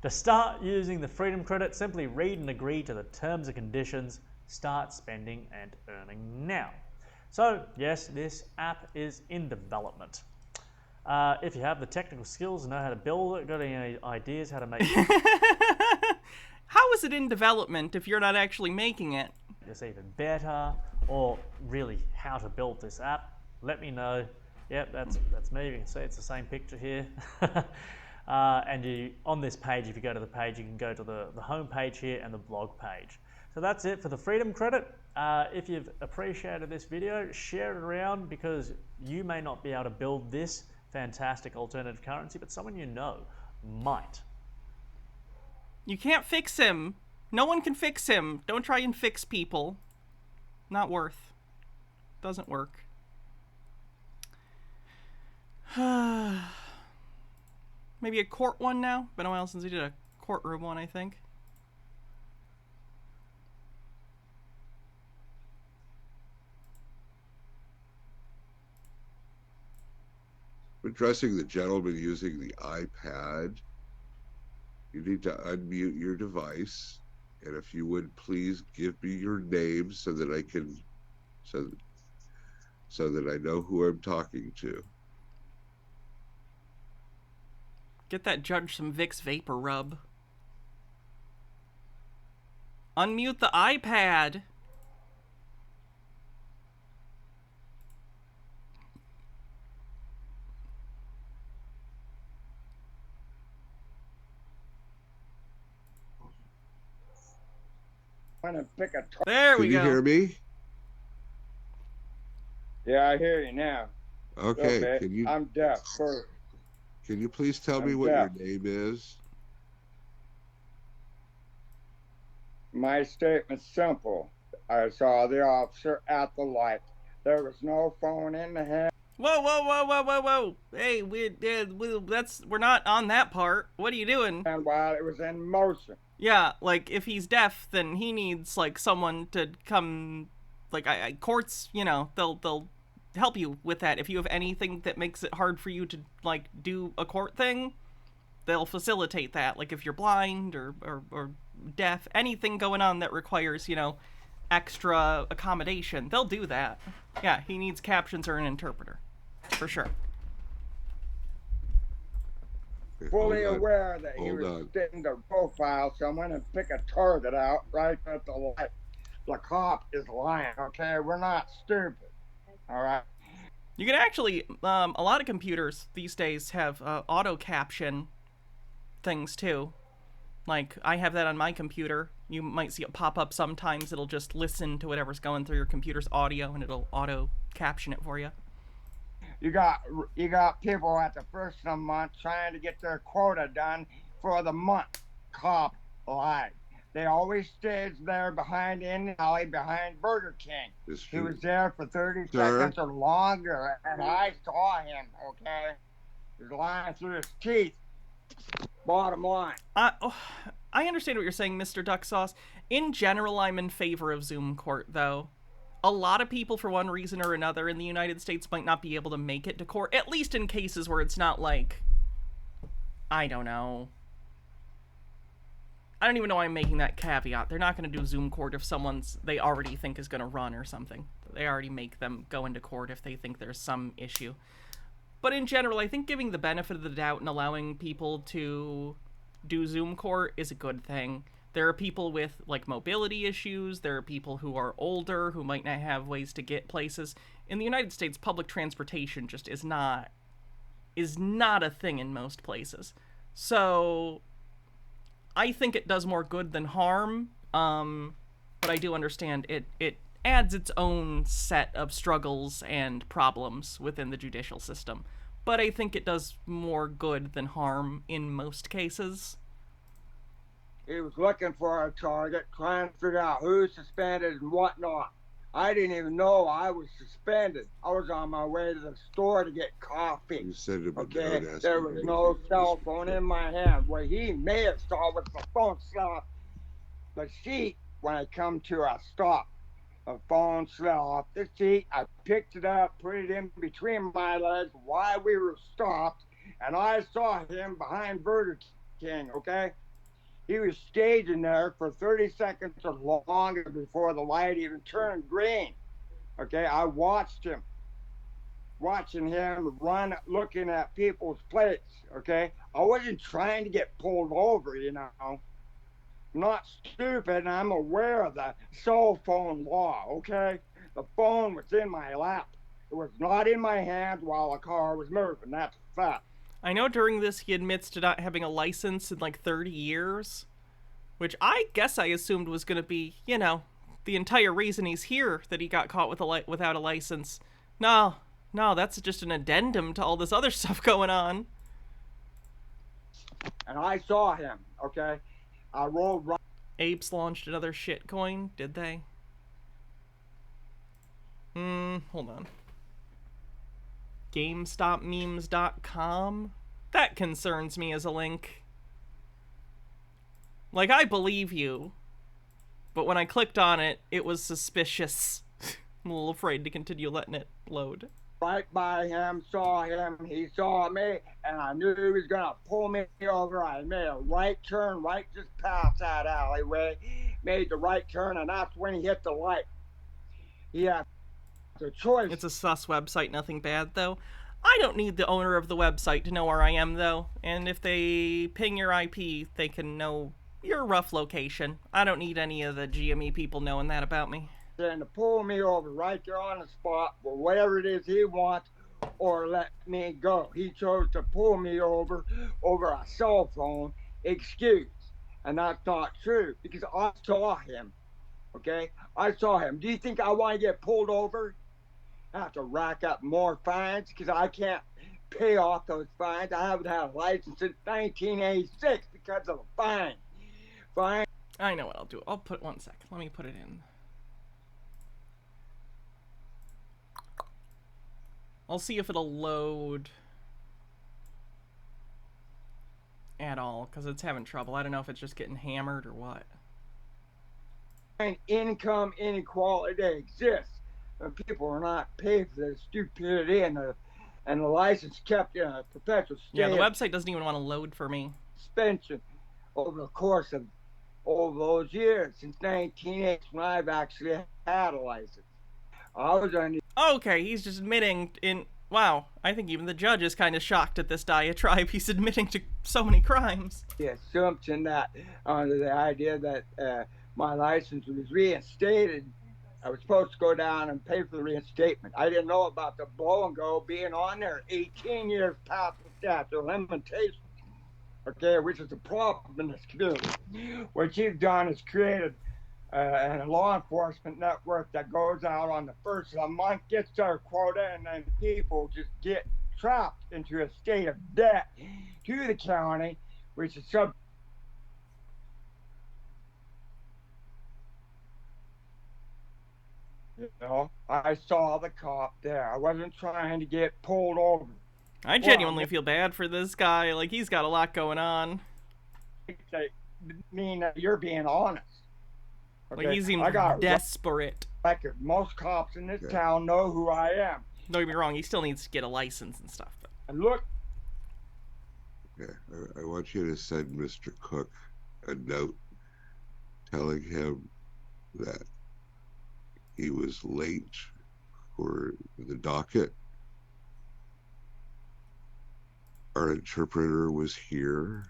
To start using the freedom credit, simply read and agree to the terms and conditions. Start spending and earning now. So, yes, this app is in development. If you have the technical skills and know how to build it, got any ideas how to make it? How is it in development if you're not actually making it? It's even better, or really how to build this app, let me know. Yep, that's me. You can see it's the same picture here. And on this page, if you go to the page, you can go to the home page here and the blog page. So that's it for the Freedom Credit. If you've appreciated this video, share it around, because you may not be able to build this fantastic alternative currency, but someone you know might. You can't fix him. No one can fix him. Don't try and fix people. Not worth. Doesn't work. Maybe a court one now? Been a while since we did a courtroom one, I think. Addressing the gentleman using the iPad, you need to unmute your device, and if you would please give me your name so that I can, so that I know who I'm talking to. Get that judge some Vicks Vapor Rub. Unmute the iPad. Want to pick a There we go. Can you hear me? Yeah, I hear you now. Okay. Can you? I'm deaf. First. Can you please tell me what deaf. your name is? My statement's simple. I saw the officer at the light. There was no phone in the hand. Whoa, whoa, whoa, whoa, whoa, whoa! Hey, we're not on that part. What are you doing? And while it was in motion. Yeah, like if he's deaf, then he needs like someone to come. Like courts, you know, they'll help you with that. If you have anything that makes it hard for you to like do a court thing, they'll facilitate that. Like if you're blind or deaf, anything going on that requires, you know, extra accommodation, they'll do that. Yeah, he needs captions or an interpreter, for sure. Fully aware that he was sitting to profile someone and pick a target out right at the light. The cop is lying, okay? We're not stupid, all right? You can actually, a lot of computers these days have auto caption things too. Like, I have that on my computer. You might see it pop up sometimes. It'll just listen to whatever's going through your computer's audio and it'll auto caption it for you. You got people at the first of the month trying to get their quota done for the month. Cop lied. They always stays there behind in the alley behind Burger King. He was there for 30 seconds or longer, and I saw him, okay? He was lying through his teeth. Bottom line. I understand what you're saying, Mr. Duck Sauce. In general, I'm in favor of Zoom court, though. A lot of people, for one reason or another, in the United States might not be able to make it to court, at least in cases where it's not like, I don't know. I don't even know why I'm making that caveat. They're not going to do Zoom court if they already think is going to run or something. They already make them go into court if they think there's some issue. But in general, I think giving the benefit of the doubt and allowing people to do Zoom court is a good thing. There are people with, like, mobility issues. There are people who are older who might not have ways to get places. In the United States, public transportation just is not a thing in most places. So I think it does more good than harm, but I do understand it adds its own set of struggles and problems within the judicial system. But I think it does more good than harm in most cases. He was looking for a target, trying to figure out who's suspended and whatnot. I didn't even know I was suspended. I was on my way to the store to get coffee. You said it, okay, there was no cell phone in my hand. What he may have saw was the phone slip the seat when I come to a stop. A phone fell off the seat. I picked it up, put it in between my legs while we were stopped, and I saw him behind Burger King, okay? He was staging there for 30 seconds or longer before the light even turned green. Okay, I watched him. Watching him run, looking at people's plates, okay? I wasn't trying to get pulled over, you know. I'm not stupid, and I'm aware of the cell phone law, okay? The phone was in my lap. It was not in my hand while the car was moving. That's a fact. I know during this he admits to not having a license in like 30 years, which I guess I assumed was going to be, you know, the entire reason he's here, that he got caught with without a license. No, that's just an addendum to all this other stuff going on. And I saw him, okay? I rolled right. Apes launched another shitcoin, did they? Hold on. GameStopMemes.com? That concerns me as a link. Like, I believe you, but when I clicked on it, it was suspicious. I'm a little afraid to continue letting it load. Right by him, saw him, he saw me, and I knew he was gonna pull me over. I made a right turn, right just past that alleyway, made the right turn, and that's when he hit the light. Yeah. The choice. It's a sus website, nothing bad though. I don't need the owner of the website to know where I am though, and if they ping your IP, they can know your rough location. I don't need any of the GME people knowing that about me. And to pull me over right there on the spot for whatever it is he wants, or let me go. He chose to pull me over a cell phone excuse, and that's not true because I saw him. Okay, I saw him. Do you think I want to get pulled over? I have to rack up more fines because I can't pay off those fines. I haven't had a license since 1986 because of a fine. Fine. I know what I'll do. I'll put 1 second. Let me put it in. I'll see if it'll load at all because it's having trouble. I don't know if it's just getting hammered or what. Income inequality exists. And people are not paid for their stupidity, and the license kept in a perpetual state. Yeah, the website doesn't even want to load for me. Suspension over the course of all those years since 1980 when I've actually had a license. I was on. Okay, he's just admitting in. Wow, I think even the judge is kind of shocked at this diatribe. He's admitting to so many crimes. The assumption that under the idea that my license was reinstated, I was supposed to go down and pay for the reinstatement. I didn't know about the blow and go being on there 18 years past the statute of limitations. Okay, which is a problem in this community. What you've done is created a law enforcement network that goes out on the first of the month, gets their quota, and then people just get trapped into a state of debt to the county, which is sub. You know, I saw the cop there. I wasn't trying to get pulled over. I genuinely feel bad for this guy. Like, he's got a lot going on. I mean, that you're being honest. Okay? Like, he seems desperate. Record. Most cops in this town know who I am. Don't get me wrong, he still needs to get a license and stuff. But... And look. Yeah, I want you to send Mr. Cook a note telling him that he was late for the docket. Our interpreter was here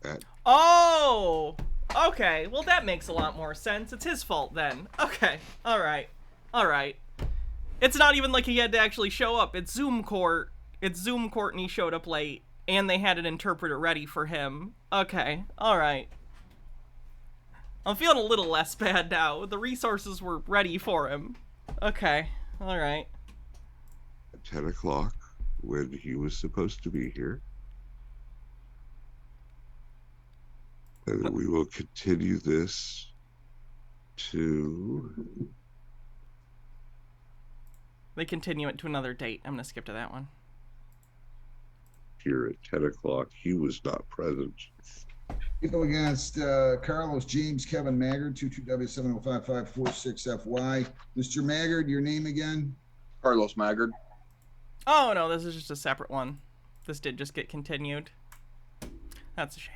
at... Oh! Okay, well that makes a lot more sense. It's his fault then. Okay, alright. Alright. It's not even like he had to actually show up. It's Zoom court. It's Zoom court and he showed up late. And they had an interpreter ready for him. Okay, alright. I'm feeling a little less bad now. The resources were ready for him. Okay, alright. At 10 o'clock, when he was supposed to be here. And we will continue this to... They continue it to another date. I'm going to skip to that one. Here at 10 o'clock, he was not present. People against Carlos James Kevin Maggard, 22W705546FY. Mr. Maggard, your name again? Carlos Maggard. Oh, no, this is just a separate one. This did just get continued. That's a shame.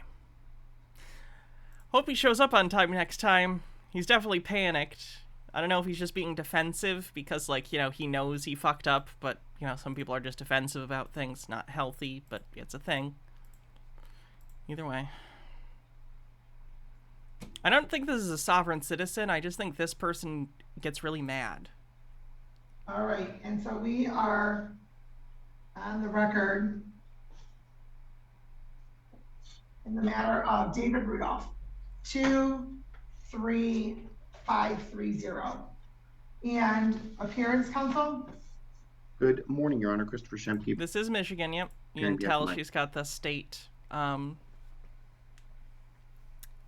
Hope he shows up on time next time. He's definitely panicked. I don't know if he's just being defensive because, like, you know, he knows he fucked up, but, you know, some people are just defensive about things. Not healthy, but it's a thing. Either way. I don't think this is a sovereign citizen. I just think this person gets really mad. All right, and so we are on the record in the matter of David Rudolph, 23530. And appearance, counsel? Good morning, Your Honor. Christopher Shemke. This is Michigan, yep. You can tell she's got the state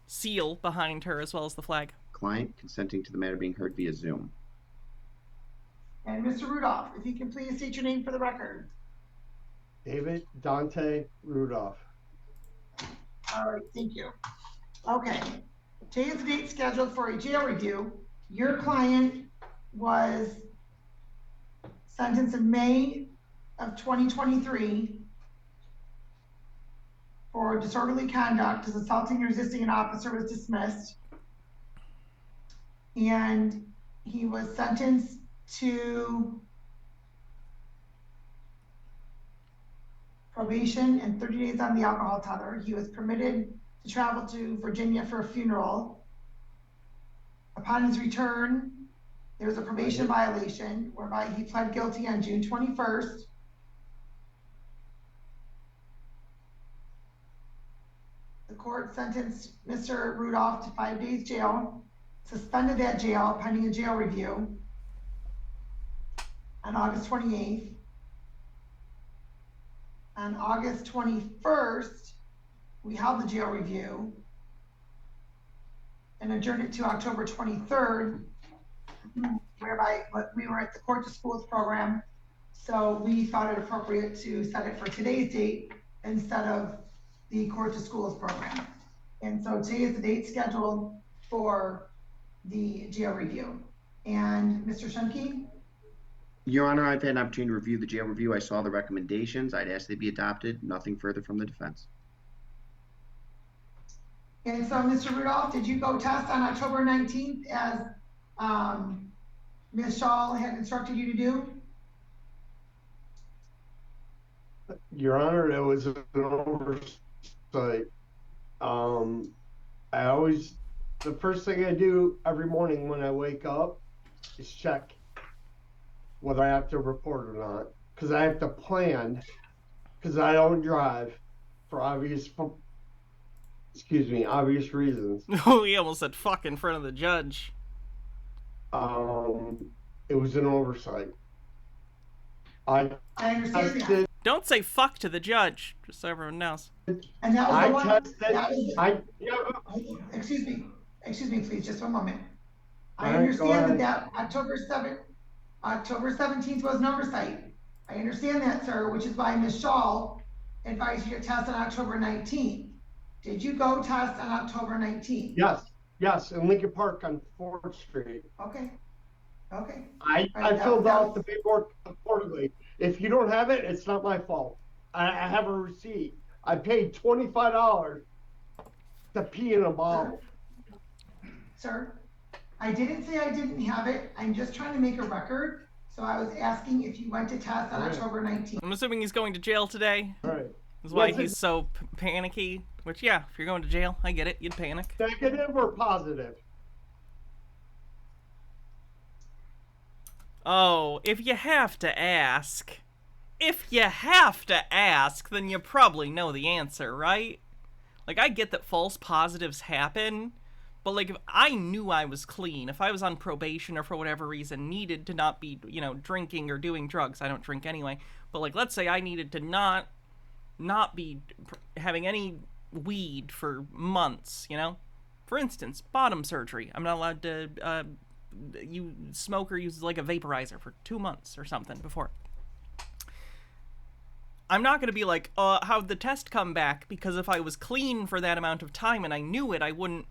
seal behind her as well as the flag. Client consenting to the matter being heard via Zoom. And Mr. Rudolph, if you can please state your name for the record. David Dante Rudolph. All right, thank you. Okay, today is the date scheduled for a jail review. Your client was sentenced in May of 2023 for disorderly conduct as assaulting and resisting an officer was dismissed. And he was sentenced to probation and 30 days on the alcohol tether. He was permitted to travel to Virginia for a funeral. Upon his return, there was a probation violation whereby he pled guilty on June 21st. The court sentenced Mr. Rudolph to 5 days jail, suspended that jail pending a jail review on August 28th. On August 21st, we held the jail review and adjourned it to October 23rd, whereby we were at the Court to Schools program. So we thought it appropriate to set it for today's date instead of the Court to Schools program. And so today is the date scheduled for the jail review. And Mr. Shemke? Your Honor, I've had an opportunity to review the jail review. I saw the recommendations. I'd ask they be adopted. Nothing further from the defense. And so, Mr. Rudolph, did you go test on October 19th as Ms. Shaw had instructed you to do? Your Honor, it was an oversight. The first thing I do every morning when I wake up is check whether I have to report or not, because I have to plan, because I don't drive for obvious reasons. Oh, he almost said fuck in front of the judge. It was an oversight. I understand that. Don't say fuck to the judge, just so everyone knows. And that was the one. Tested. Excuse me, please, just one moment. I All right, understand that October 17th was an oversight. I understand that, sir, which is why Ms. Shaw advised you to test on October 19th. Did you go test on October 19th? Yes, in Lincoln Park on 4th Street. Okay. I filled out the paperwork accordingly. If you don't have it, it's not my fault. I have a receipt. I paid $25 to pee in a bottle. Sir, I didn't say I didn't have it. I'm just trying to make a record. So I was asking if you went to test on October 19th. I'm assuming he's going to jail today. Right. That's why he's so panicky. Which, yeah, if you're going to jail, I get it. You'd panic. Negative or positive? Oh, if you have to ask, then you probably know the answer, right? Like, I get that false positives happen, but, like, if I knew I was clean, if I was on probation or for whatever reason needed to not be, drinking or doing drugs, I don't drink anyway, but, like, let's say I needed to not be having any weed for months, For instance, bottom surgery. I'm not allowed to, you smoke or use like a vaporizer for 2 months or something before. I'm not going to be like, how'd the test come back? Because if I was clean for that amount of time and I knew it, I wouldn't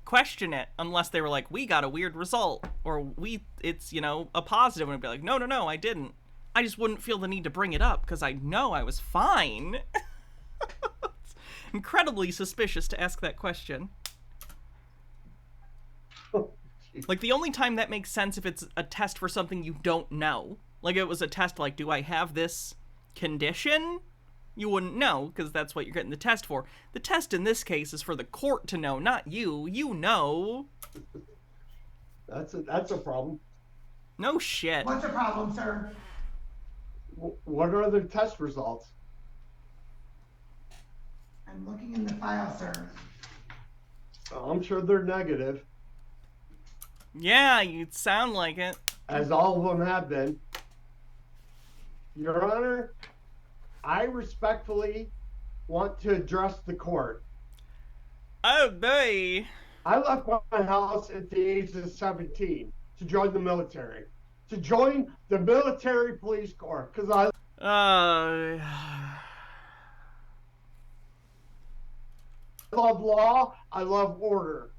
question it unless they were like, we got a weird result, or it's, a positive, and I'd be like, no, I didn't. I just wouldn't feel the need to bring it up because I know I was fine. It's incredibly suspicious to ask that question. Like, the only time that makes sense if it's a test for something you don't know. Like, it was a test like, do I have this condition? You wouldn't know, because that's what you're getting the test for. The test in this case is for the court to know, not you. You know. That's a problem. No shit. What's the problem, sir? What are the test results? I'm looking in the file, sir. I'm sure they're negative, Yeah, you sound like it. as all of them have been. Your Honor, I respectfully want to address the court. Oh, boy. I left my house at the age of 17 to join the military, to join the military police corps, because I love law, I love order.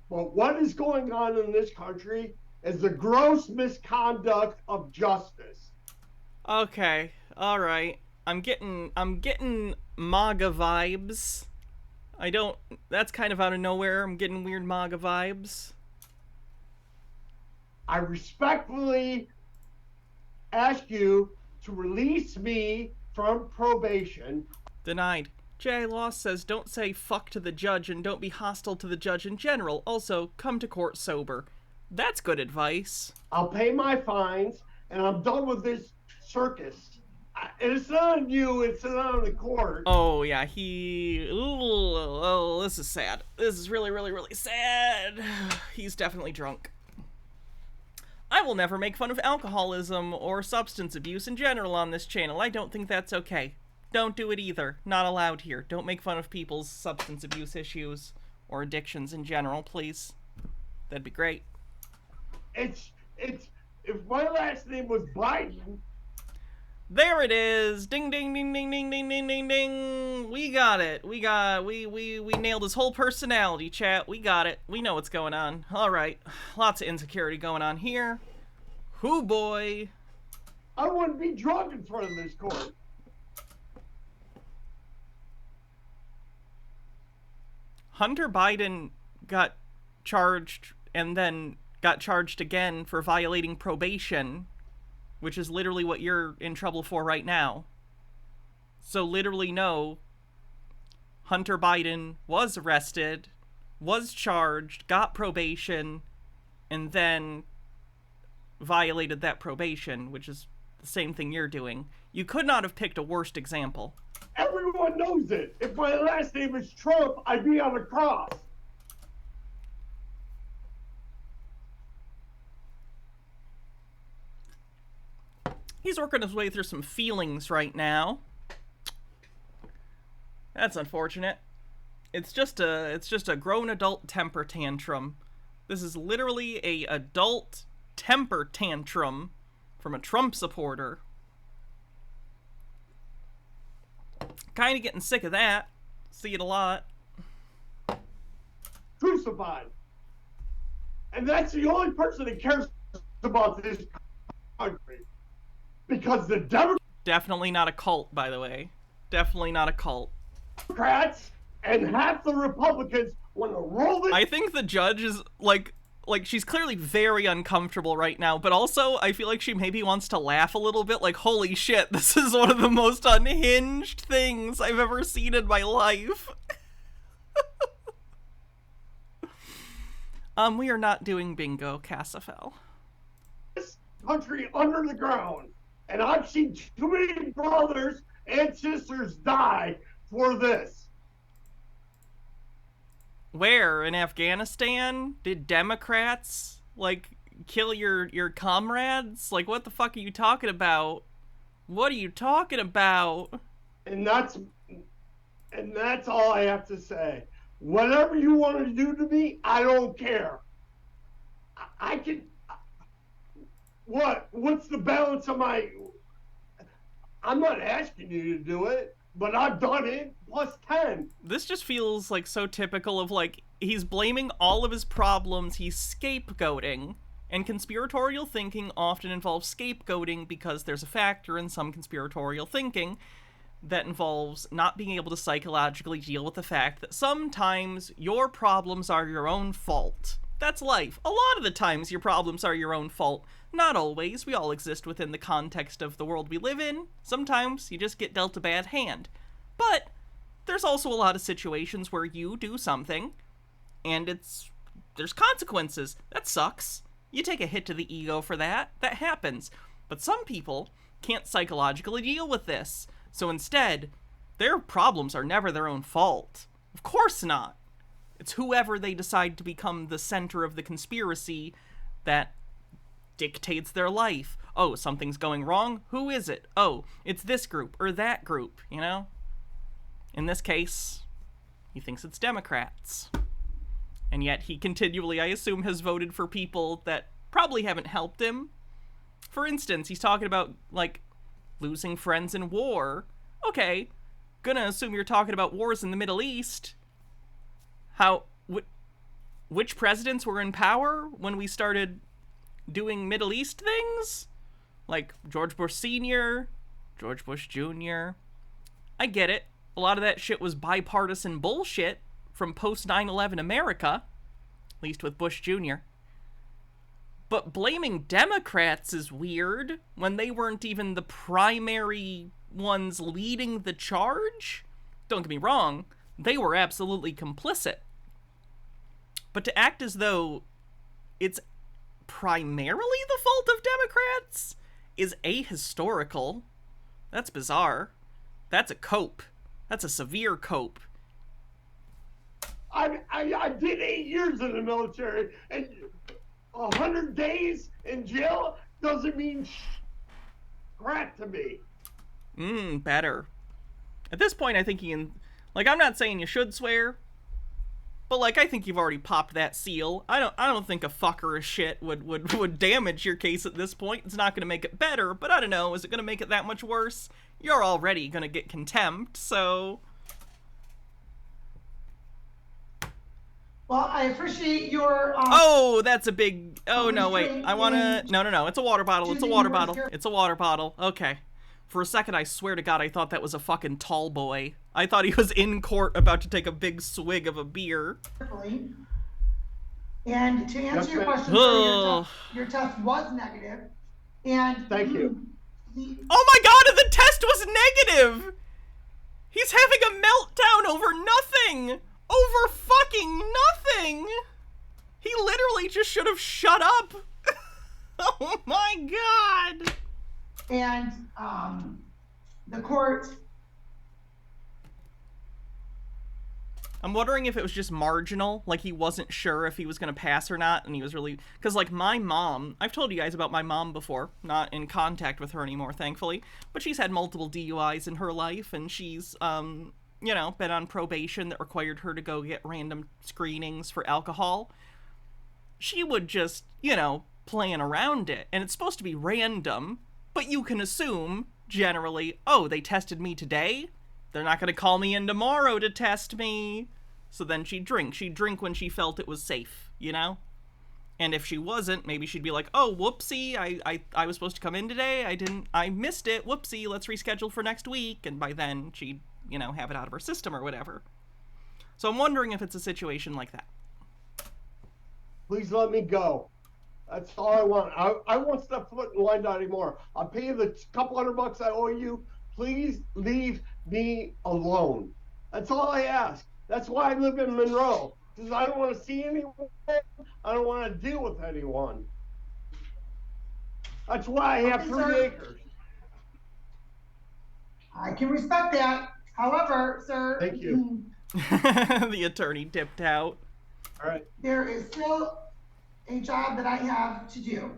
But what is going on in this country is the gross misconduct of justice. Okay, all right. I'm getting MAGA vibes. That's kind of out of nowhere. I'm getting weird MAGA vibes. I respectfully ask you to release me from probation. Denied. J. Law says don't say fuck to the judge and don't be hostile to the judge in general. Also, come to court sober. That's good advice. I'll pay my fines, and I'm done with this circus. And it's not on you, it's not on the court. Oh, yeah, oh, this is sad. This is really, really, really sad. He's definitely drunk. I will never make fun of alcoholism or substance abuse in general on this channel. I don't think that's okay. Don't do it either. Not allowed here. Don't make fun of people's substance abuse issues or addictions in general, please. That'd be great. If my last name was Biden. There it is. Ding, ding, ding, ding, ding, ding, ding, ding, ding. We got it. We nailed his whole personality, chat. We got it. We know what's going on. All right. Lots of insecurity going on here. Hoo boy. I wouldn't be drunk in front of this court. Hunter Biden got charged and then got charged again for violating probation, which is literally what you're in trouble for right now. So literally no, Hunter Biden was arrested, was charged, got probation, and then violated that probation, which is the same thing you're doing. You could not have picked a worse example. Everyone knows it. If my last name is Trump, I'd be on a cross. He's working his way through some feelings right now. That's unfortunate. It's just a grown adult temper tantrum. This is literally a adult temper tantrum from a Trump supporter. Kind of getting sick of that. See it a lot. Crucified. And that's the only person that cares about this country. Because the Definitely not a cult, by the way. Definitely not a cult. Democrats and half the Republicans want to roll this. I think the judge is, like she's clearly very uncomfortable right now, but also I feel like she maybe wants to laugh a little bit, like, holy shit, this is one of the most unhinged things I've ever seen in my life. We are not doing bingo, Cassafel. This country under the ground. And I've seen too many brothers and sisters die for this. Where? In Afghanistan? Did Democrats, like, kill your comrades? Like, what the fuck are you talking about? What are you talking about? And that's all I have to say. Whatever you want to do to me, I don't care. I can... What's the balance of my... I'm not asking you to do it, but I've done it, plus 10. This just feels like so typical of, like, he's blaming all of his problems, he's scapegoating, and conspiratorial thinking often involves scapegoating because there's a factor in some conspiratorial thinking that involves not being able to psychologically deal with the fact that sometimes your problems are your own fault. That's life. A lot of the times your problems are your own fault. Not always. We all exist within the context of the world we live in. Sometimes you just get dealt a bad hand. But there's also a lot of situations where you do something and there's consequences. That sucks. You take a hit to the ego for that. That happens. But some people can't psychologically deal with this. So instead, Their problems are never their own fault. Of course not. It's whoever they decide to become the center of the conspiracy that dictates their life. Oh, something's going wrong? Who is it? Oh, it's this group or that group, you know? In this case, he thinks it's Democrats. And yet he continually, I assume, has voted for people that probably haven't helped him. For instance, he's talking about, like, losing friends in war. Okay, gonna assume you're talking about wars in the Middle East. Which presidents were in power when we started doing Middle East things? Like George Bush Sr., George Bush Jr. I get it. A lot of that shit was bipartisan bullshit from post 9/11 America, at least with Bush Jr. But blaming Democrats is weird when they weren't even the primary ones leading the charge. Don't get me wrong, they were absolutely complicit. But to act as though it's primarily the fault of Democrats is ahistorical. That's bizarre. That's a cope. That's a severe cope. I did 8 years in the military, and 100 days in jail doesn't mean crap to me. Better. At this point, I think you can... Like, I'm not saying you should swear, but, like, I think you've already popped that seal. I don't think a fucker of shit would damage your case at this point. It's not going to make it better, but I don't know. Is it going to make it that much worse? You're already going to get contempt, so... Well, I appreciate your... Oh, that's a big... Oh, no, wait. I want to... No. It's a water bottle. It's a water bottle. It's a water bottle. Okay. For a second, I swear to God, I thought that was a fucking tall boy. I thought he was in court about to take a big swig of a beer. And to answer your question, sir, your test was negative. And thank you. Oh my God, and the test was negative! He's having a meltdown over nothing! Over fucking nothing! He literally just should have shut up! Oh my God! And the court... I'm wondering if it was just marginal, like he wasn't sure if he was going to pass or not, and he was really... Because, like, my mom... I've told you guys about my mom before, not in contact with her anymore, thankfully, but she's had multiple DUIs in her life, and she's, you know, been on probation that required her to go get random screenings for alcohol. She would just, you know, plan around it, and it's supposed to be random, but you can assume, generally, oh, they tested me today? They're not going to call me in tomorrow to test me. So then she'd drink. She'd drink when she felt it was safe, you know? And if she wasn't, maybe she'd be like, oh, whoopsie, I was supposed to come in today. I missed it. Whoopsie, let's reschedule for next week. And by then she'd, you know, have it out of her system or whatever. So I'm wondering if it's a situation like that. Please let me go. That's all I want. I won't step foot in line anymore. I'll pay you the couple $100 I owe you. Please leave me alone. That's all I ask. That's why I live in Monroe. Because I don't want to see anyone. I don't want to deal with anyone. That's why I have 3 acres. I can respect that. However, sir... Thank you. The attorney dipped out. All right. There is still a job that I have to do.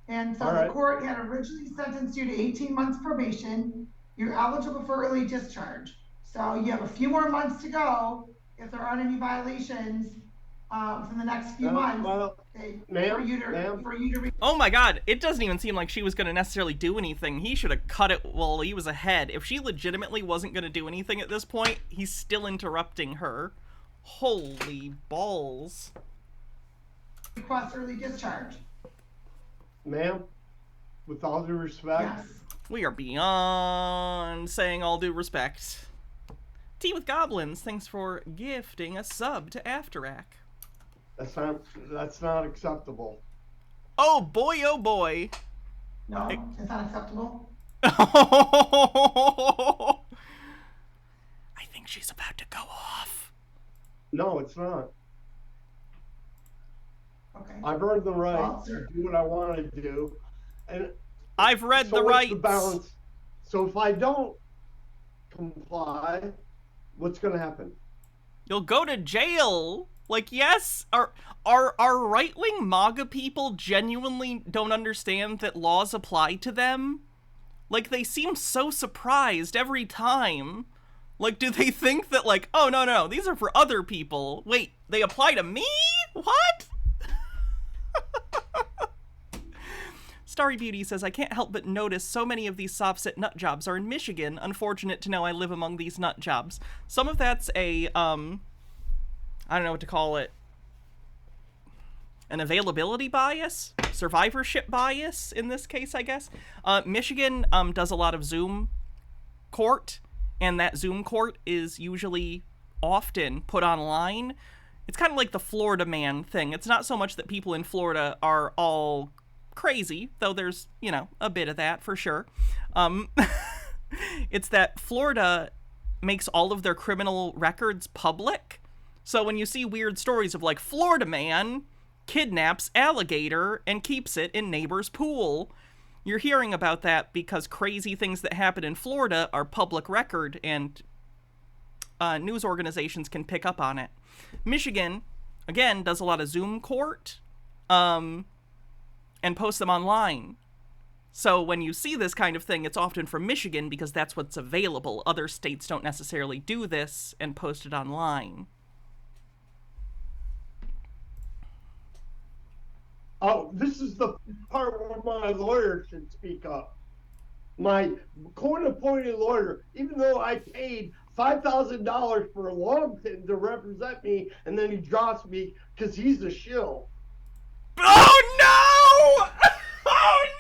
And so All the court had originally sentenced you to 18 months probation. You're eligible for early discharge. So you have a few more months to go if there aren't any violations within the next few months. For you to Oh my God, it doesn't even seem like she was going to necessarily do anything. He should have cut it while he was ahead. If she legitimately wasn't going to do anything at this point, he's still interrupting her. Holy balls. Request early discharge. Ma'am, with all due respect. Yes. We are beyond saying all due respect. Tea with Goblins, thanks for gifting a sub to Afterac. That's not acceptable. Oh boy, oh boy. No, it's not acceptable. I think she's about to go off. No, it's not. Okay. I've earned the right to do what I want to do. And I've read the rights. The balance. So if I don't, comply, what's going to happen? You'll go to jail. Like, yes, our right-wing MAGA people genuinely don't understand that laws apply to them? Like, they seem so surprised every time. Like, do they think that, like, oh, no, these are for other people. Wait, they apply to me? What? Starry Beauty says, I can't help but notice so many of these soft-sit nut jobs are in Michigan. Unfortunate to know I live among these nut jobs. Some of that's a, I don't know what to call it. An availability bias? Survivorship bias, in this case, I guess. Michigan does a lot of Zoom court, and that Zoom court is usually often put online. It's kind of like the Florida man thing. It's not so much that people in Florida are all crazy, though there's, you know, a bit of that for sure. It's that Florida makes all of their criminal records public. So when you see weird stories of, like, Florida man kidnaps alligator and keeps it in neighbor's pool, you're hearing about that because crazy things that happen in Florida are public record, and news organizations can pick up on it. Michigan, again, does a lot of Zoom court, and post them online. So when you see this kind of thing, it's often from Michigan because that's what's available. Other states don't necessarily do this and post it online. Oh, this is the part where my lawyer should speak up. My court-appointed lawyer, even though I paid $5,000 for Longton to represent me, and then he drops me because he's a shill. Oh no! Oh no!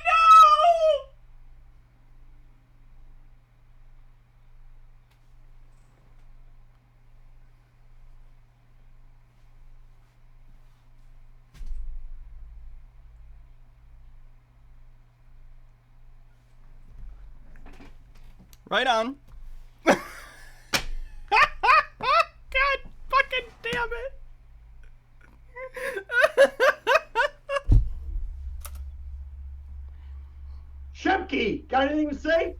Right on. God fucking damn it. Shemke, got anything to say?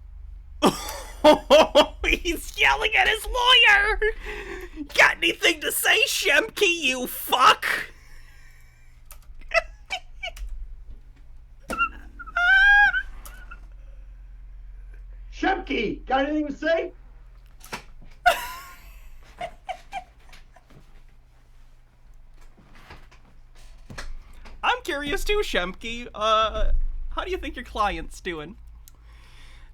He's yelling at his lawyer! Got anything to say, Shemke, you fuck? Shemke, got anything to say? I'm curious too, Shemke. How do you think your client's doing?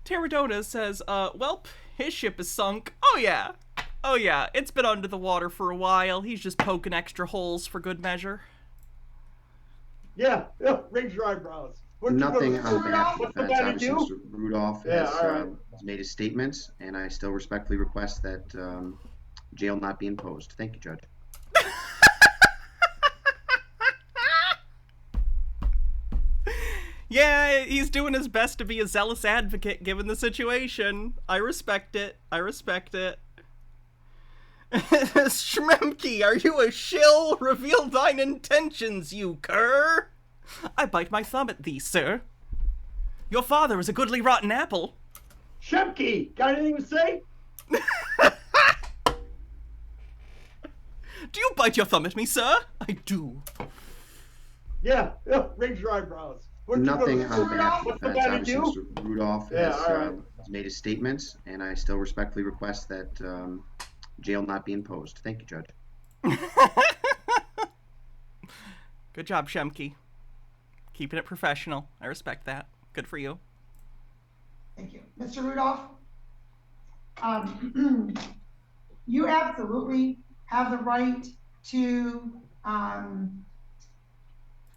Terradona says, welp, his ship is sunk. Oh yeah, it's been under the water for a while. He's just poking extra holes for good measure. Yeah, raise your eyebrows. Nothing on behalf of the What defense. gotta Obviously, do? Mr. Rudolph Yeah, has, all right. has made his statements, and I still respectfully request that jail not be imposed. Thank you, Judge. Yeah, he's doing his best to be a zealous advocate given the situation. I respect it. Shmemke, are you a shill? Reveal thine intentions, you cur! I bite my thumb at thee, sir. Your father is a goodly rotten apple. Shemke, got anything to say? Do you bite your thumb at me, sir? I do. Yeah, raise your eyebrows. Nothing on behalf of the defense. Obviously, do? Mr. Rudolph Yeah, has, all right. has made his statements, and I still respectfully request that jail not be imposed. Thank you, Judge. Good job, Shemke. Keeping it professional. I respect that. Good for you. Thank you. Mr. Rudolph, you absolutely have the right to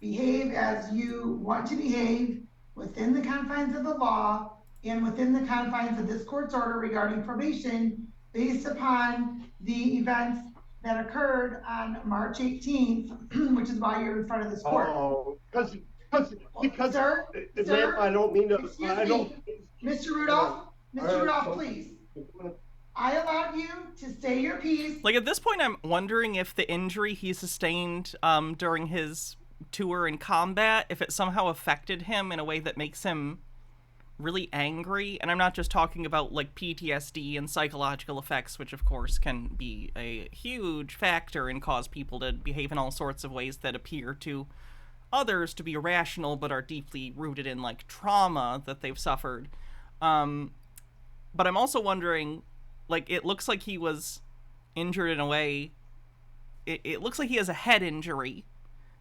behave as you want to behave within the confines of the law and within the confines of this court's order regarding probation based upon the events that occurred on March 18th, which is why you're in front of this court. Oh, because Sir, ma'am, I don't mean to. Excuse I don't. me, Mr. Rudolph, Mr. All right, Rudolph, so- please. I allowed you to say your piece. Like, at this point, I'm wondering if the injury he sustained during his tour in combat, if it somehow affected him in a way that makes him really angry, and I'm not just talking about like PTSD and psychological effects, which of course can be a huge factor and cause people to behave in all sorts of ways that appear to others to be irrational but are deeply rooted in like trauma that they've suffered. But I'm also wondering, like, it looks like he was injured in a way, it looks like he has a head injury.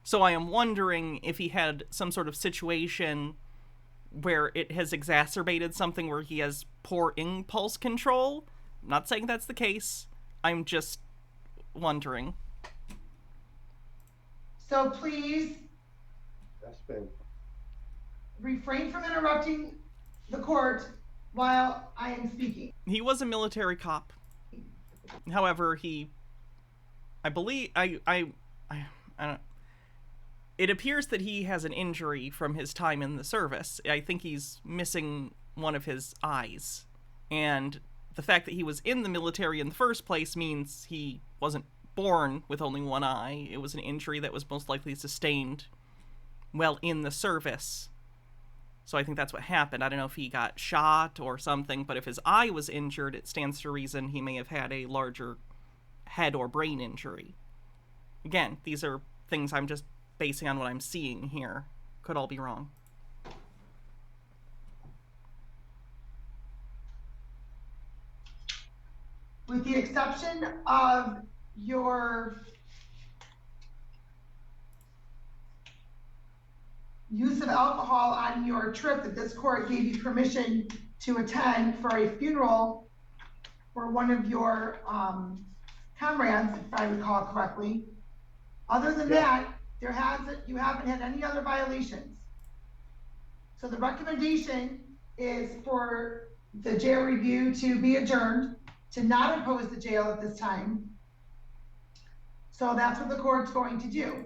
So I am wondering if he had some sort of situation where it has exacerbated something where he has poor impulse control. I'm not saying that's the case. I'm just wondering. So please That's been. refrain from interrupting the court while I am speaking. He was a military cop. However, I believe, I don't, it appears that he has an injury from his time in the service. I think he's missing one of his eyes. And the fact that he was in the military in the first place means he wasn't born with only one eye. It was an injury that was most likely sustained while in the service. So I think that's what happened. I don't know if he got shot or something, but if his eye was injured, it stands to reason he may have had a larger head or brain injury. Again, these are things I'm just basing on what I'm seeing here. Could all be wrong. With the exception of your use of alcohol on your trip that this court gave you permission to attend for a funeral for one of your comrades, if I recall correctly. Other than that, you haven't had any other violations. So the recommendation is for the jail review to be adjourned, to not impose the jail at this time. So that's what the court's going to do.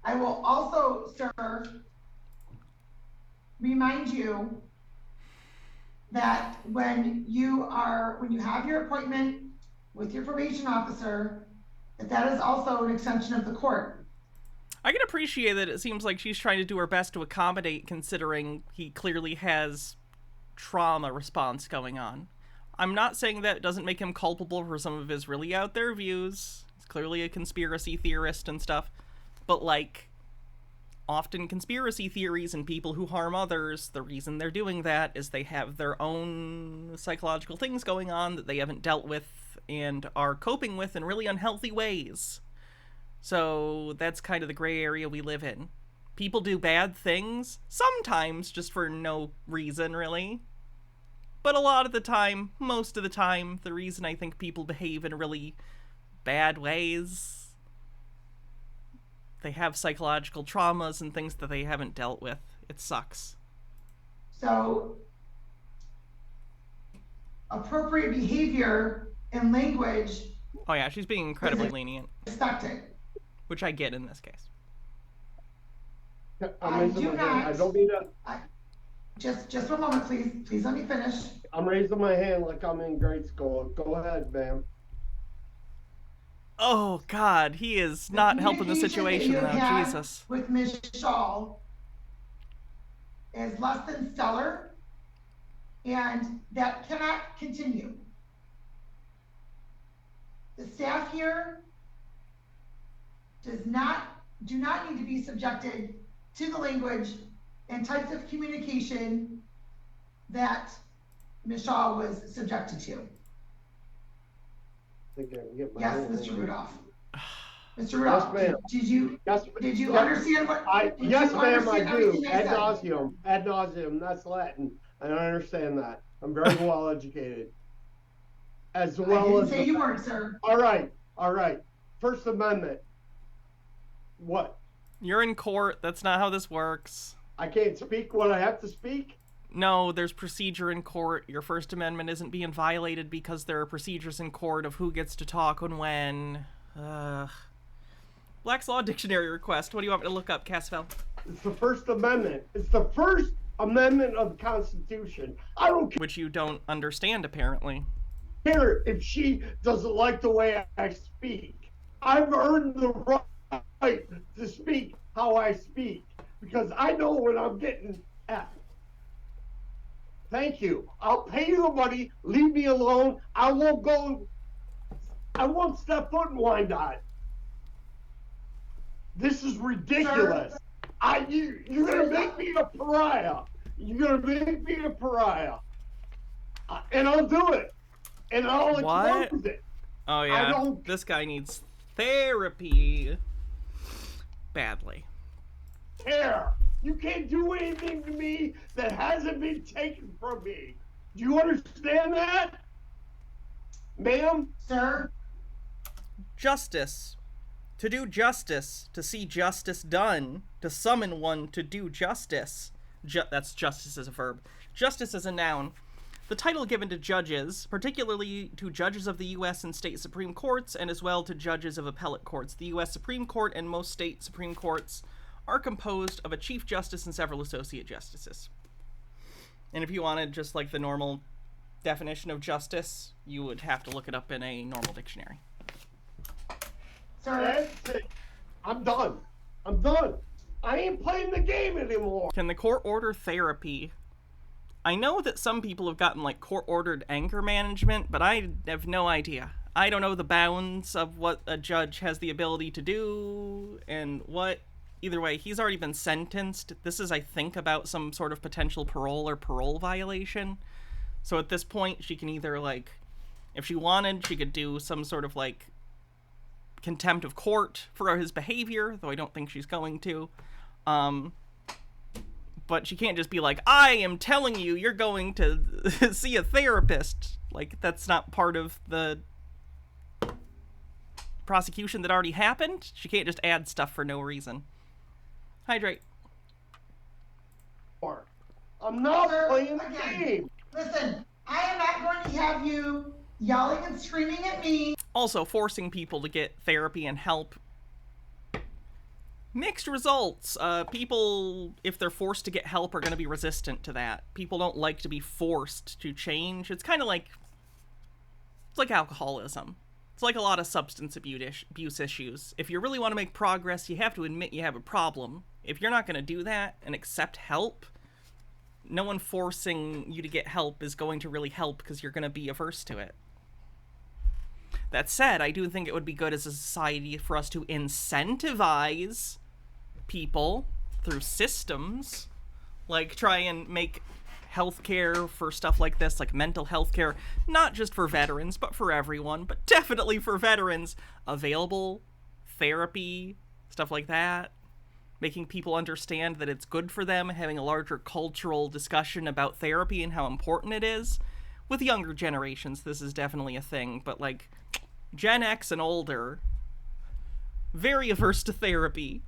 I will also, sir, remind you that when you have your appointment with your probation officer, that is also an extension of the court. I can appreciate that it seems like she's trying to do her best to accommodate, considering he clearly has trauma response going on. I'm not saying that doesn't make him culpable for some of his really out there views. He's clearly a conspiracy theorist and stuff. But, like, often conspiracy theories and people who harm others, the reason they're doing that is they have their own psychological things going on that they haven't dealt with and are coping with in really unhealthy ways. So that's kind of the gray area we live in. People do bad things, sometimes just for no reason, really. But a lot of the time, most of the time, the reason I think people behave in really bad ways, they have psychological traumas and things that they haven't dealt with. It sucks. So, appropriate behavior and language. Oh yeah, she's being incredibly lenient. Expected. Which I get in this case. I don't mean to. Just one moment, please. Please let me finish. I'm raising my hand like I'm in grade school. Go ahead, ma'am. Oh God, he is not helping the situation though. Jesus. With Ms. Shaw is less than stellar, and that cannot continue. The staff here do not need to be subjected to the language and types of communication that Ms. Shaw was subjected to. Yes, Mr. Rudolph. Mr. Rudolph, yes, did you understand what? Yes, ma'am, I do. Ad nauseum. That's Latin. I understand that. I'm very well educated. As well I didn't as say you weren't, sir. All right. First Amendment. What? You're in court. That's not how this works. I can't speak what I have to speak? No, there's procedure in court. Your First Amendment isn't being violated because there are procedures in court of who gets to talk and when. Black's Law Dictionary request. What do you want me to look up, Cassville? It's the First Amendment. It's the First Amendment of the Constitution. I don't care. Which you don't understand, apparently. Care if she doesn't like the way I speak. I've earned the right to speak how I speak because I know when I'm getting at. Thank you. I'll pay you the money. Leave me alone. I won't go. I won't step foot in Wyandotte. This is ridiculous. You're gonna make me a pariah. You're gonna make me a pariah. And I'll do it. And I'll expose it. Oh yeah, this guy needs therapy badly. Care. You can't do anything to me that hasn't been taken from me. Do you understand that? Ma'am? Sir? Justice. To do justice. To see justice done. To summon one to do justice. That's justice as a verb. Justice as a noun. The title given to judges, particularly to judges of the U.S. and state Supreme Courts, and as well to judges of appellate courts. The U.S. Supreme Court and most state Supreme Courts are composed of a Chief Justice and several Associate Justices. And if you wanted just like the normal definition of justice, you would have to look it up in a normal dictionary. Sir, I'm done. I'm done. I ain't playing the game anymore. Can the court order therapy? I know that some people have gotten like court-ordered anger management, but I have no idea. I don't know the bounds of what a judge has the ability to do and what. Either way, he's already been sentenced. This is, I think, about some sort of potential parole or parole violation. So at this point, she can either, like, if she wanted, she could do some sort of, like, contempt of court for his behavior, though I don't think she's going to. But she can't just be like, I am telling you, you're going to see a therapist. Like, that's not part of the prosecution that already happened. She can't just add stuff for no reason. Hydrate. I'm not playing the game. Listen, I am not going to have you yelling and screaming at me. Also, forcing people to get therapy and help. Mixed results. People, if they're forced to get help, are going to be resistant to that. People don't like to be forced to change. It's kind of like, it's like alcoholism. It's like a lot of substance abuse issues. If you really want to make progress, you have to admit you have a problem. If you're not going to do that and accept help, no one forcing you to get help is going to really help because you're going to be averse to it. That said, I do think it would be good as a society for us to incentivize people through systems, like try and make healthcare for stuff like this, like mental health care, not just for veterans, but for everyone, but definitely for veterans, available, therapy, stuff like that, making people understand that it's good for them, having a larger cultural discussion about therapy and how important it is. With younger generations, this is definitely a thing, but like Gen X and older, very averse to therapy.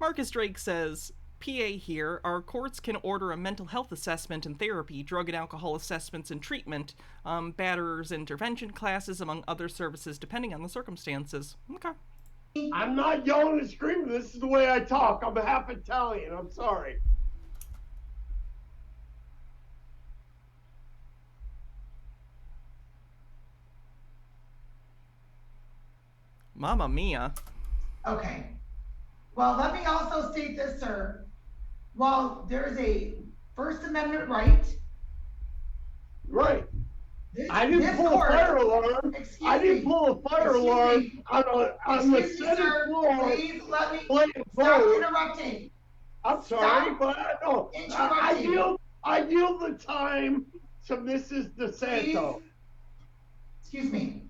Marcus Drake says, PA here, our courts can order a mental health assessment and therapy, drug and alcohol assessments and treatment, batterers intervention classes, among other services, depending on the circumstances. Okay. I'm not yelling and screaming. This is the way I talk. I'm half Italian. I'm sorry. Mamma mia. Okay. Well, let me also state this, sir. While there is a First Amendment right. Right. I didn't pull a fire alarm. I didn't pull a fire alarm on the Senate floor. Please let me stop interrupting. I'm sorry, but I yield the time to Mrs. DeSanto. Please. Excuse me.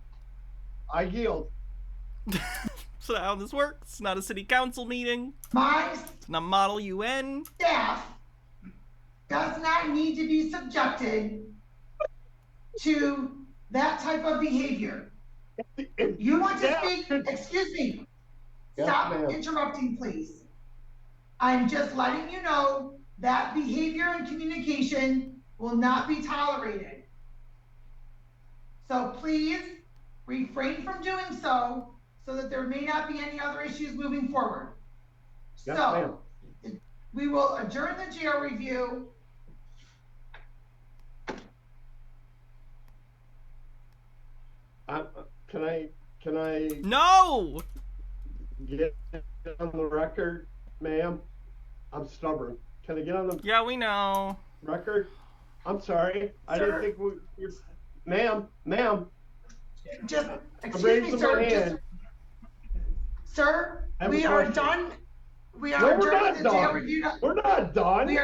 I yield. So how this works, not a city council meeting. It's not Model UN. Staff does not need to be subjected to that type of behavior. You want to speak? Excuse me. Stop interrupting, please. I'm just letting you know that behavior and communication will not be tolerated. So please refrain from doing so that there may not be any other issues moving forward. Yes, so we will adjourn the jail review. Can I? No! Get on the record, ma'am? I'm stubborn. Can I get on the? Yeah, we know. Record? I'm sorry. I didn't think we. Ma'am. Just I'm excuse raising me, sir. my Just, hand. sir, I have a we are question. done. We No, are we're adjourning not the jail done. review. We're not done. We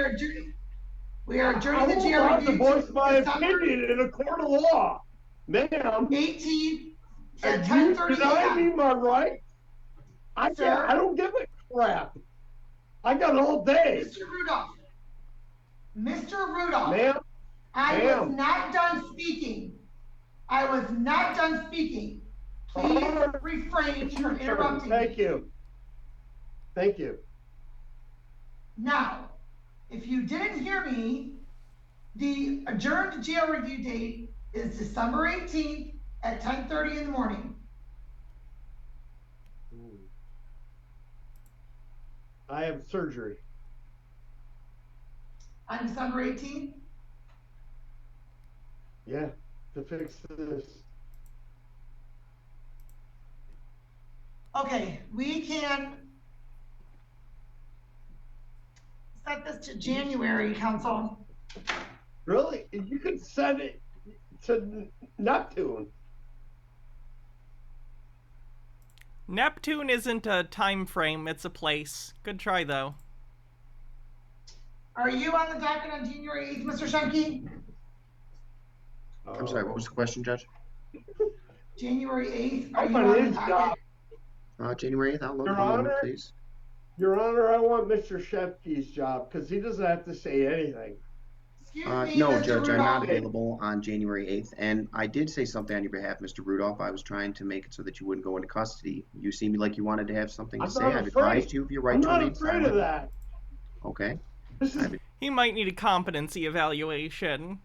are adjourning the I'm jail allowed review to voice my December opinion in a court of law, ma'am. 18th at And you 10:30 deny me a.m. my right? I don't give a crap. I got all day. Mr. Rudolph, Ma'am. I was not done speaking. Please refrain from interrupting Thank me. you. Thank you. Now, if you didn't hear me, the adjourned jail review date is December 18th at 10:30 in the morning. I have surgery. On December 18th? Yeah, to fix this. Okay, we can set this to January, council. Really? You could send it to Neptune. Neptune isn't a time frame, it's a place. Good try, though. Are you on the docket on January 8th, Mr. Shunke? I'm sorry, what was the question, Judge? January 8th, are you on the docket? January 8th, I'll look. Your One moment, Honor? please. Your Honor, I want Mr. Shepke's job because he doesn't have to say anything. No, Judge, I'm not available on January 8th, and I did say something on your behalf, Mr. Rudolph. I was trying to make it so that you wouldn't go into custody. You seemed like you wanted to have something to I'm say. not I've afraid. advised you of your right to remain silent. I'm not afraid of that. Okay. He might need a competency evaluation.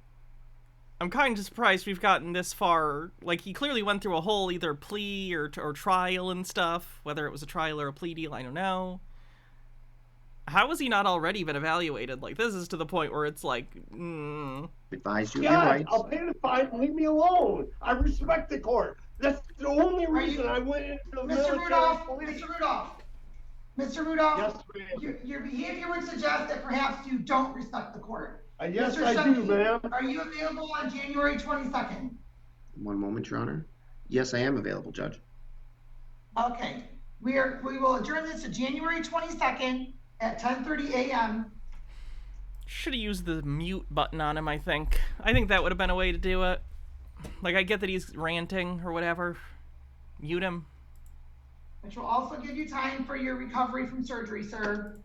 I'm kind of surprised we've gotten this far. Like, he clearly went through a whole either plea or trial and stuff. Whether it was a trial or a plea deal, I don't know. How has he not already been evaluated? Like, this is to the point where it's like, Advised you of Yeah, your rights. I'll pay the fine. Leave me alone. I respect the court. That's the only reason I went into the military. Mr. Rudolph, Yes, ma'am. your behavior would suggest that perhaps you don't respect the court. Yes, Mr. I do, Shunke, ma'am. Are you available on January 22nd? One moment, Your Honor. Yes, I am available, Judge. Okay, we will adjourn this to January 22nd at 10:30 a.m. should have used the mute button on him, I think. I think that would have been a way to do it. Like, I get that he's ranting or whatever. Mute him. Which will also give you time for your recovery from surgery, sir.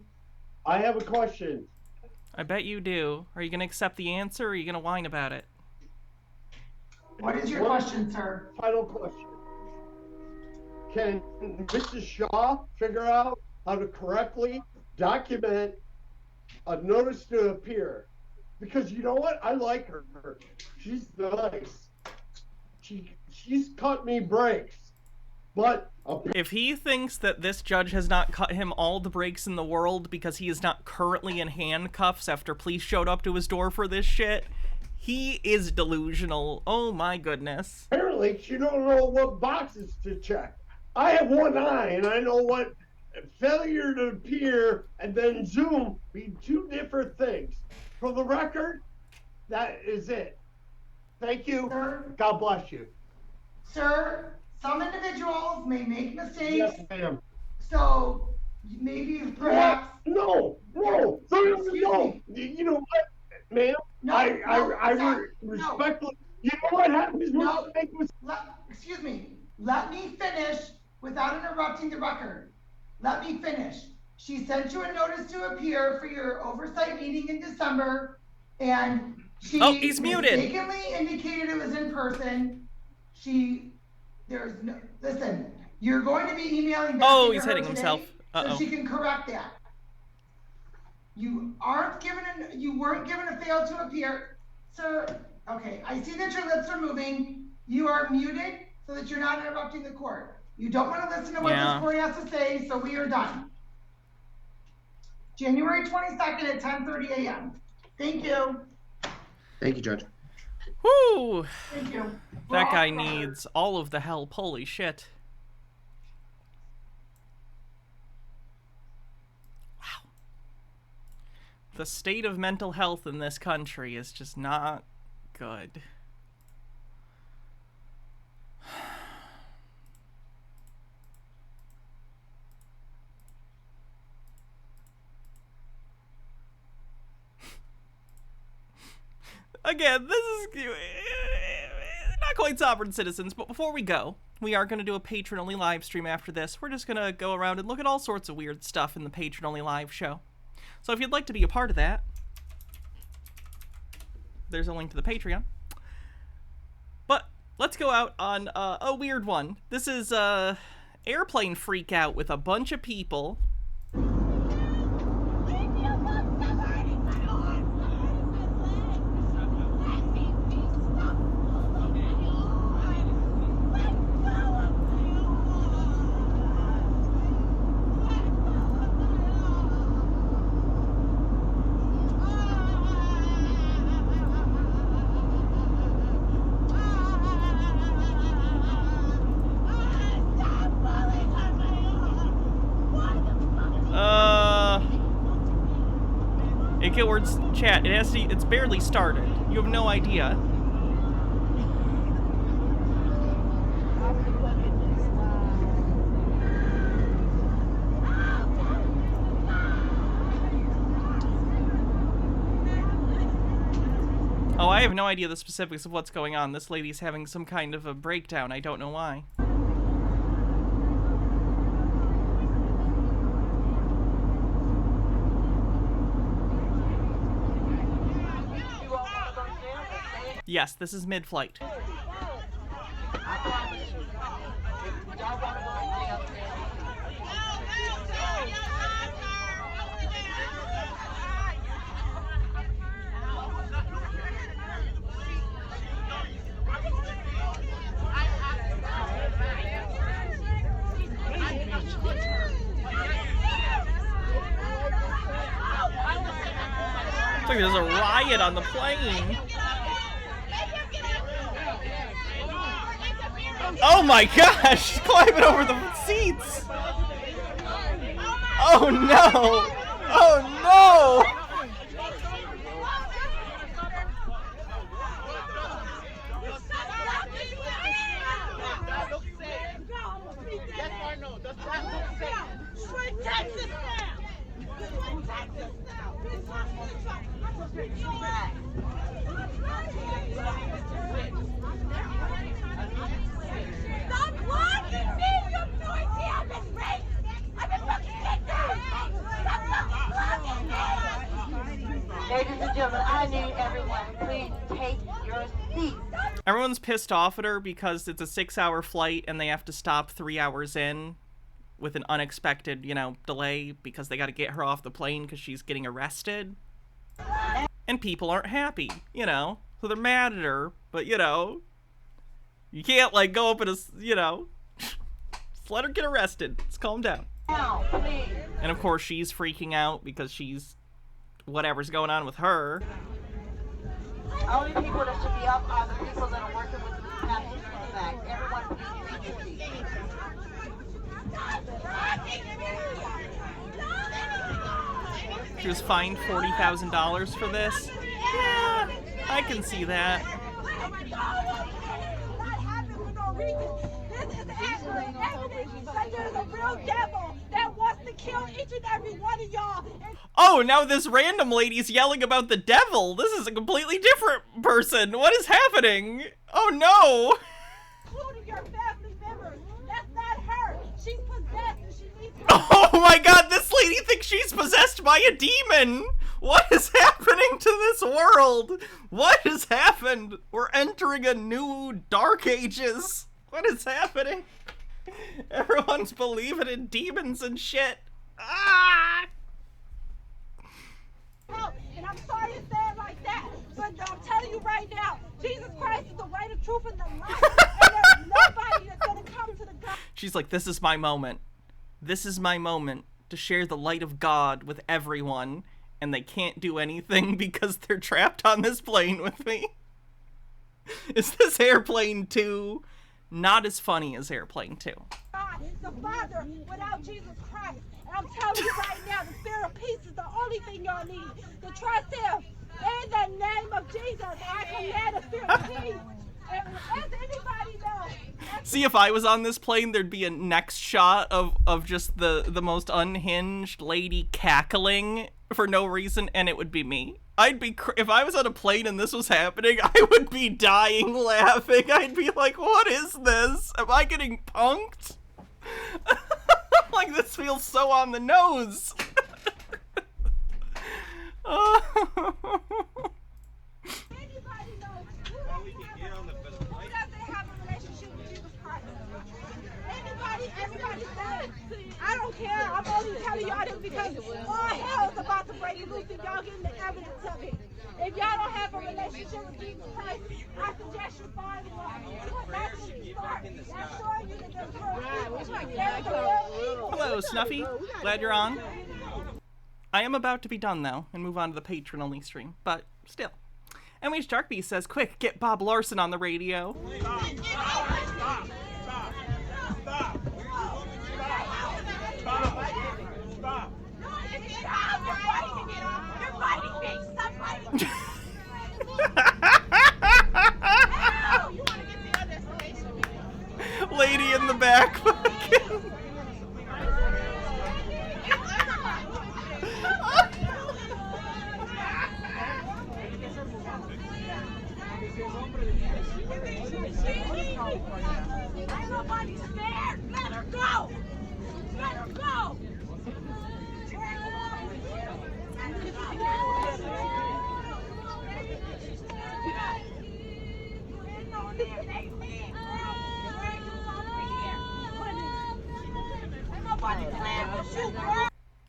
I have a question. I bet you do. Are you going to accept the answer, or are you going to whine about it? What is your question, sir? Final question. Can Mrs. Shaw figure out how to correctly document a notice to appear? Because you know what? I like her. She's nice. She's cut me breaks. But if he thinks that this judge has not cut him all the breaks in the world because he is not currently in handcuffs after police showed up to his door for this shit, he is delusional. Oh my goodness. Apparently, she don't know what boxes to check. I have one eye, and I know what failure to appear and then Zoom be two different things. For the record, that is it. Thank you. Sir? God bless you. Sir, some individuals may make mistakes. Yes, ma'am. So maybe perhaps. No. You know what, ma'am? I respectfully. You know what happens when you make mistakes? Excuse me. Let me finish without interrupting the record. Let me finish. She sent you a notice to appear for your oversight meeting in December, and she he's muted. mistakenly indicated it was in person. Listen, you're going to be emailing back to he's her hitting today, himself. so she can correct that. You weren't given a fail to appear, sir. Okay, I see that your lips are moving. You are muted so that you're not interrupting the court. You don't want to listen to what this court has to say, so we are done. January 22nd at 10:30 a.m. Thank you. Thank you, Judge. Whoo! Thank you. That guy needs all of the help. Holy shit. Wow. The state of mental health in this country is just not good. Again, this is not quite Sovereign Citizens, but before we go, we are going to do a patron-only live stream after this. We're just going to go around and look at all sorts of weird stuff in the patron-only live show. So if you'd like to be a part of that, there's a link to the Patreon. But let's go out on a weird one. This is airplane freak out with a bunch of people. Words chat. It's barely started. You have no idea. Oh, I have no idea the specifics of what's going on. This lady's having some kind of a breakdown. I don't know why. Yes, this is mid-flight. It's like there's a riot on the plane. Oh my gosh, she's climbing over the seats! Oh no! Oh no! Ladies and gentlemen, I need everyone, please take your seats. Everyone's pissed off at her because it's a 6-hour flight and they have to stop 3 hours in with an unexpected, delay because they got to get her off the plane because she's getting arrested. And people aren't happy, so they're mad at her, but, you can't, go up and, just let her get arrested. Let's calm down. Now, please. And, of course, she's freaking out because she's whatever's going on with her. Only people that should be up are the people that are working with the passengers in the back. Everyone, please take your seats. She was fined $40,000 for this. Yeah, I can see that. There's a real devil that wants to kill each and every one of y'all. Oh, now this random lady's yelling about the devil. This is a completely different person. What is happening? Oh no! Including your family members. That's not her. She's possessed and she needs help. Oh my god, this lady thinks she's possessed by a demon! What is happening to this world? What has happened? We're entering a new Dark Ages. What is happening? Everyone's believing in demons and shit. Ah! And I'm sorry to say it like that, but I'm telling you right now, Jesus Christ is the way, the truth, and the life. And there's nobody that's gonna come to the God. She's like, this is my moment. This is my moment to share the light of God with everyone, and they can't do anything because they're trapped on this plane with me. Is this Airplane 2? Not as funny as Airplane 2. God, the Father, without Jesus Christ. And I'm telling you right now, the spirit of peace is the only thing y'all need. To trust him. In the name of Jesus, I command the spirit of peace. And as anybody knows, See, if I was on this plane, there'd be a next shot of just the most unhinged lady cackling for no reason, and it would be me. I'd be, if I was on a plane and this was happening, I would be dying laughing. I'd be like, what is this? Am I getting punked? Like, this feels so on the nose. anybody knows who doesn't have a relationship with Jesus Christ. Everybody says, I don't care. I'm only telling y'all this because all hell is about to break loose and y'all getting the evidence of it. If y'all don't have a relationship with Jesus Christ, I suggest you find one. That's when you start. That's showing you that there's real. Hello, Snuffy. Glad you're on. I am about to be done, though, and move on to the patron-only stream, but still. MH Darkbeast says, quick, get Bob Larson on the radio. Stop. You're fighting me. Stop fighting me. Lady in the back. Ain't nobody scared. Let her go. Let her go.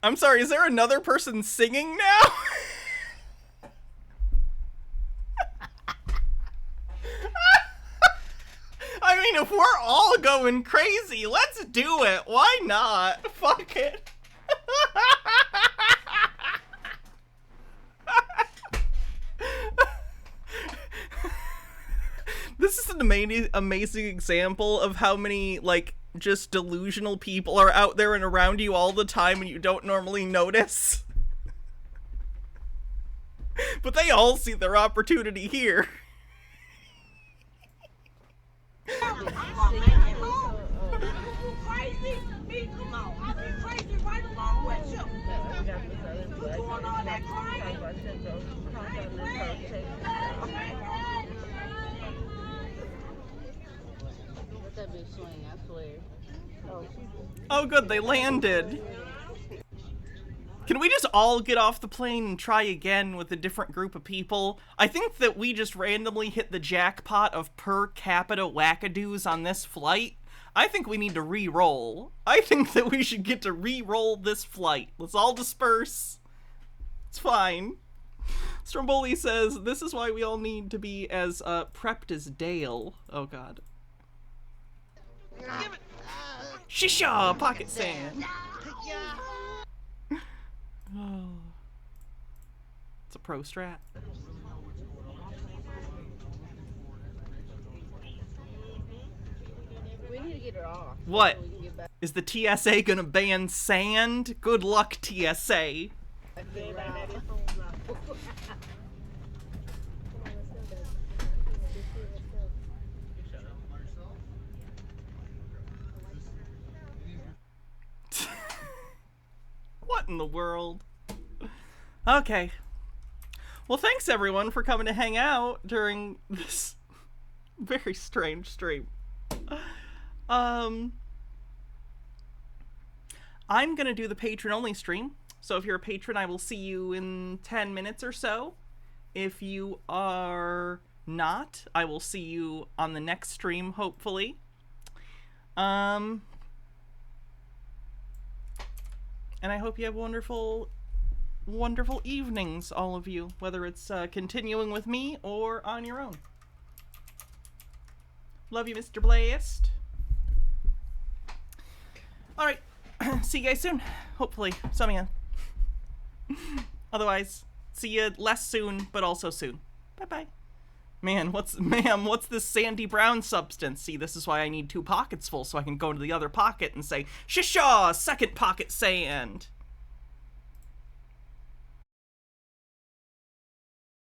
I'm sorry, is there another person singing now? I mean, if we're all going crazy, let's do it. Why not? Fuck it. This is an amazing example of how many, like, just delusional people are out there and around you all the time and you don't normally notice. But they all see their opportunity here. Oh good, they landed. Can we just all get off the plane and try again with a different group of people? I think that we just randomly hit the jackpot of per capita wackadoos on this flight. I think we need to re-roll. I think that we should get to re-roll this flight. Let's all disperse. It's fine. Stromboli says, this is why we all need to be as prepped as Dale. Oh god. Shisha! Pocket sand! Oh. It's a pro strat. We need to get it off. What? So we can get back. Is the TSA gonna ban sand? Good luck, TSA. What in the world? Okay. Well, thanks everyone for coming to hang out during this very strange stream. I'm gonna do the patron only stream. So if you're a patron, I will see you in 10 minutes or so. If you are not, I will see you on the next stream, hopefully. And I hope you have wonderful, wonderful evenings, all of you, whether it's continuing with me or on your own. Love you, Mr. Blast. Alright, see you guys soon. Hopefully, some of you. Otherwise, see you less soon, but also soon. Bye-bye. Ma'am, what's this sandy brown substance? See, this is why I need 2 pockets full, so I can go into the other pocket and say, Shishaw, second pocket sand.